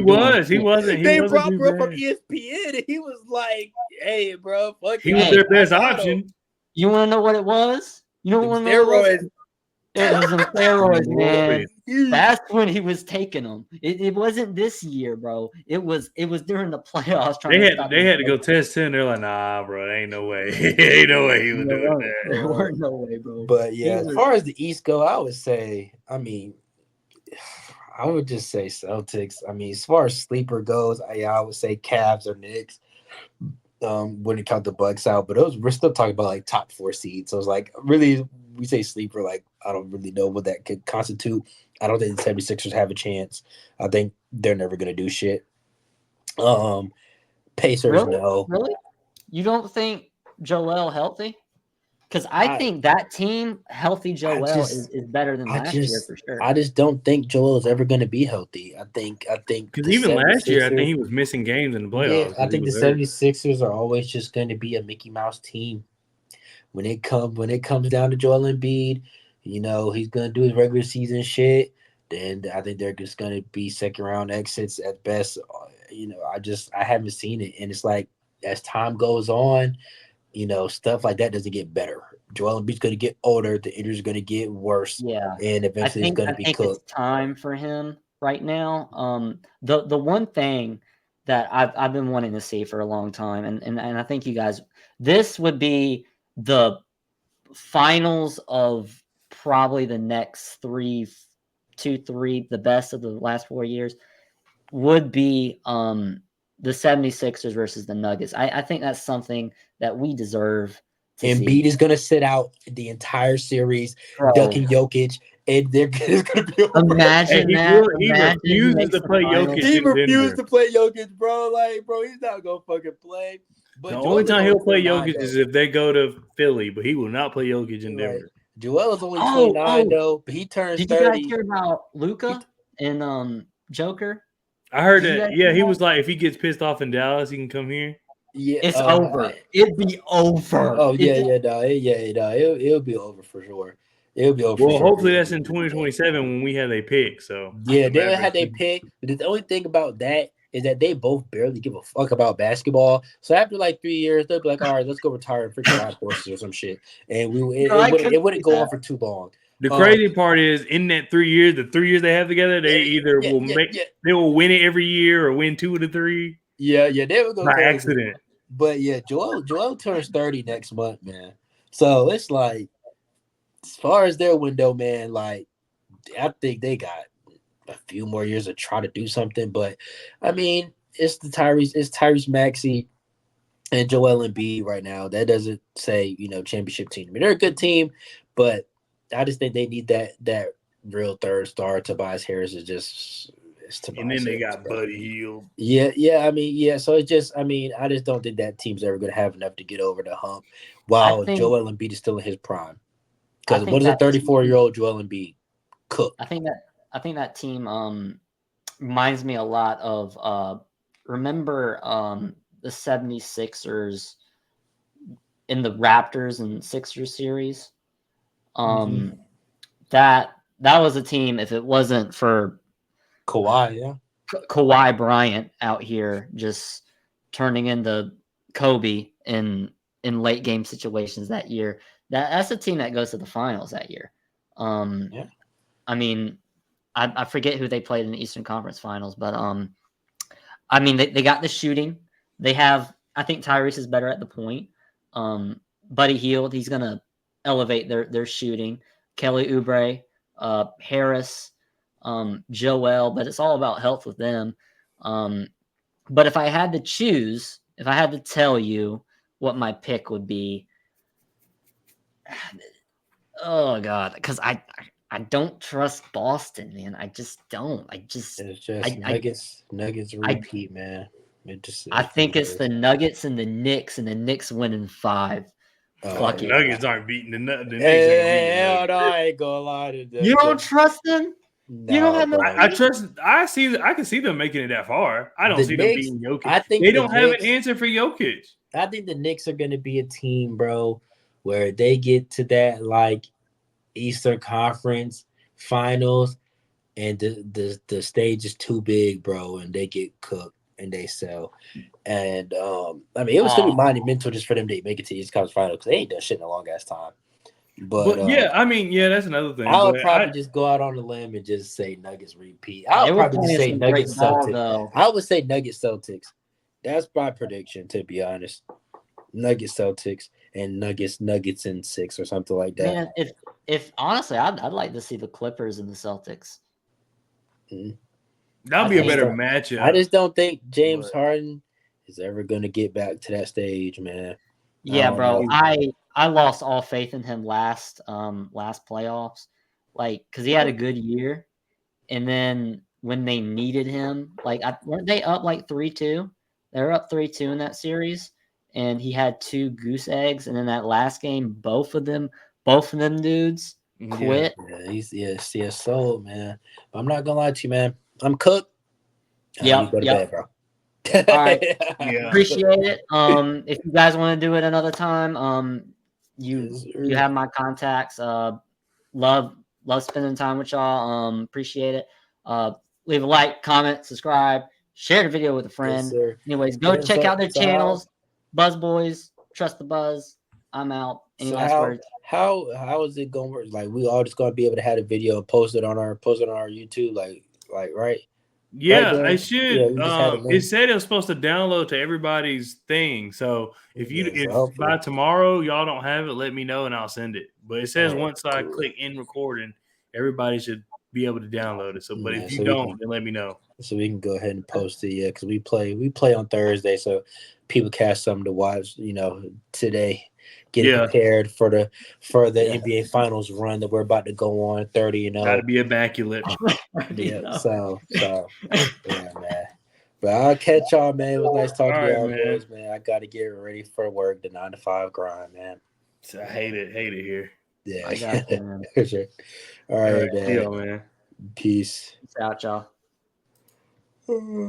wasn't.
They brought bro from ESPN, and he was like, "Hey, bro,
he was their best option."
You want to know what it was? You know what
steroids.
It was some steroids, man. That's when he was taking them. It wasn't this year, bro. It was during the playoffs.
They had to go test him. They're like, nah, bro, there ain't no way. Ain't no way he was doing that.
There were no way, bro.
But yeah, as far as the East go, I would say, I would just say Celtics. As far as sleeper goes, I would say Cavs or Knicks. When it comes to Bucks out, but we're still talking about like top 4 seeds. So it's like really we say sleeper, like I don't really know what that could constitute. I don't think the 76ers have a chance. I think they're never gonna do shit. Pacers, no.
Really? You don't think Joel healthy? Because I think that team, healthy Joel, is better than last year for sure.
I just don't think Joel is ever going to be healthy. I think
because even last year, I think he was missing games in the playoffs.
Yeah, I think the 76ers are always just going to be a Mickey Mouse team. When it comes down to Joel Embiid, he's going to do his regular season shit. Then I think they're just going to be second round exits at best. I haven't seen it, and it's like as time goes on. Stuff like that doesn't get better. Joel Embiid's going to get older. The injuries are going to get worse.
Yeah,
and eventually it's going to be cooked.
It's time for him right now. The one thing that I've been wanting to see for a long time, and I think you guys, this would be the finals of probably the next 3, the best of the last 4 years would be the 76ers versus the Nuggets. I think that's something that we deserve to see.
Embiid is gonna sit out the entire series,
Bro,
ducking Jokic, and it's gonna be over.
imagine
Hey,
that.
he
Imagine he
refuses
makes
to
the
play
finals.
Jokic
He
in
refused
Denver.
to play Jokic, bro. Like, bro, he's not gonna fucking play. But
The
Joel
only
is
time he'll play
29,
Jokic is
though.
if they go to Philly, but he will not play Jokic in
Right.
Denver.
Joel is only
Oh,
29 though, but he turns
did you guys
30.
hear about Luca and Joker?
I heard
Did you
that.
guys
Yeah,
hear
he
that?
was like, if he gets pissed off in Dallas, he can come here.
Yeah,
It's over. It'd be over.
Oh yeah, no, it'll be over for sure. It'll be over.
Well,
for sure.
hopefully that's in 2027 when we have a pick. So
Yeah, they had their pick, but the only thing about that is that they both barely give a fuck about basketball. So after like 3 years, they'll be like, "All right, let's go retire and freaking ride horses or some shit," and it wouldn't go on for too long.
The crazy part is in that 3 years, the 3 years they have together, they either will they will win it every year or win 2 of the 3.
Yeah, they will go
by
crazy.
accident.
But yeah, Joel turns 30 next month, man. So it's like, as far as their window, man, like I think they got a few more years to try to do something. But I mean, it's Tyrese Maxey and Joel Embiid right now. That doesn't say, championship team. I mean, they're a good team, but I just think they need that real third star. Tobias Harris is just Tobias
And then they
Harris,
got
bro.
Buddy Hield.
Yeah. I mean, yeah. So it's just, I mean, I just don't think that team's ever going to have enough to get over the hump while Joel Embiid is still in his prime. Because what is a 34-year-old Joel Embiid cook?
I think that team reminds me a lot of remember the 76ers in the Raptors and Sixers series. That was a team, if it wasn't for Kawhi Bryant out here just turning into Kobe in late game situations that year. That's a team that goes to the finals that year. I mean, I forget who they played in the Eastern Conference Finals, but I mean they got the shooting. They have, I think Tyrese is better at the point. Buddy Hield, he's gonna elevate their shooting. Kelly Oubre, Harris, Joel, but it's all about health with them. But if I had to choose, if I had to tell you what my pick would be, oh God, because I don't trust Boston, man. I just don't.
It's just Nuggets repeat, man.
I think it's the Nuggets and the Knicks winning 5. Fuck it.
Nuggets aren't beating the Knicks.
Hell no, I ain't gonna lie to them.
You don't trust them?
No,
you don't have no.
I can see them making it that far. I don't see them beating Jokic.
I think
they don't have an answer for Jokic.
I think the Knicks are going to be a team, bro, where they get to that like Eastern Conference Finals, and the stage is too big, bro, and they get cooked and they sell. And I mean, it would still be monumental just for them to make it to the Eastern Conference Finals because they ain't done shit in a long ass time. But
yeah, I mean, yeah, that's another thing.
I would probably just go out on a limb and just say Nuggets repeat. I would probably just say Nuggets Celtics. I would say Nuggets Celtics. That's my prediction, to be honest. Nuggets Celtics and Nuggets in 6 or something like that.
Man, if honestly, I'd like to see the Clippers and the Celtics.
That'd be a better matchup.
I just don't think James Harden is ever going to get back to that stage, man.
Yeah, bro. I lost all faith in him last playoffs, like because he had a good year, and then when they needed him, like weren't they up like 3-2? They were up 3-2 in that series, and he had 2 goose eggs, and in that last game, both of them dudes quit.
Yeah, he's sold, man. But I'm not gonna lie to you, man. I'm cooked.
Yeah,
go to bed, bro.
All right, appreciate it. If you guys want to do it another time, you have my contacts. Love spending time with y'all. Appreciate it. Leave a like, comment, subscribe, share the video with a friend.
Yes,
anyways, go check out their channels. Buzz Boys, trust the buzz. I'm out. Any last words?
How is it going to work? Like, we all just going to be able to have a video and post it on our YouTube, like right?
Yeah,
right,
I should. It said it was supposed to download to everybody's thing. So if by tomorrow y'all don't have it, let me know and I'll send it. But it says once I click in recording, everybody should be able to download it. So, but
Yeah,
if you
so
don't, then let me know.
so we can go ahead and post it, yeah, because we play on Thursday, so people can have something to watch, today, getting
Yeah,
prepared for the
Yeah.
NBA Finals run that we're about to go on, 30-0.
got to be immaculate.
Yeah,
No.
so yeah, man. But I'll catch y'all, man. It was nice talking
All
to
right,
y'all,
man.
boys, man. I got to get ready for work, the 9 to 5 grind, man.
I hate it here.
Yeah,
I got you, man.
for sure. All
All
right,
right, see
man.
y'all, man.
Peace.
Peace out, y'all.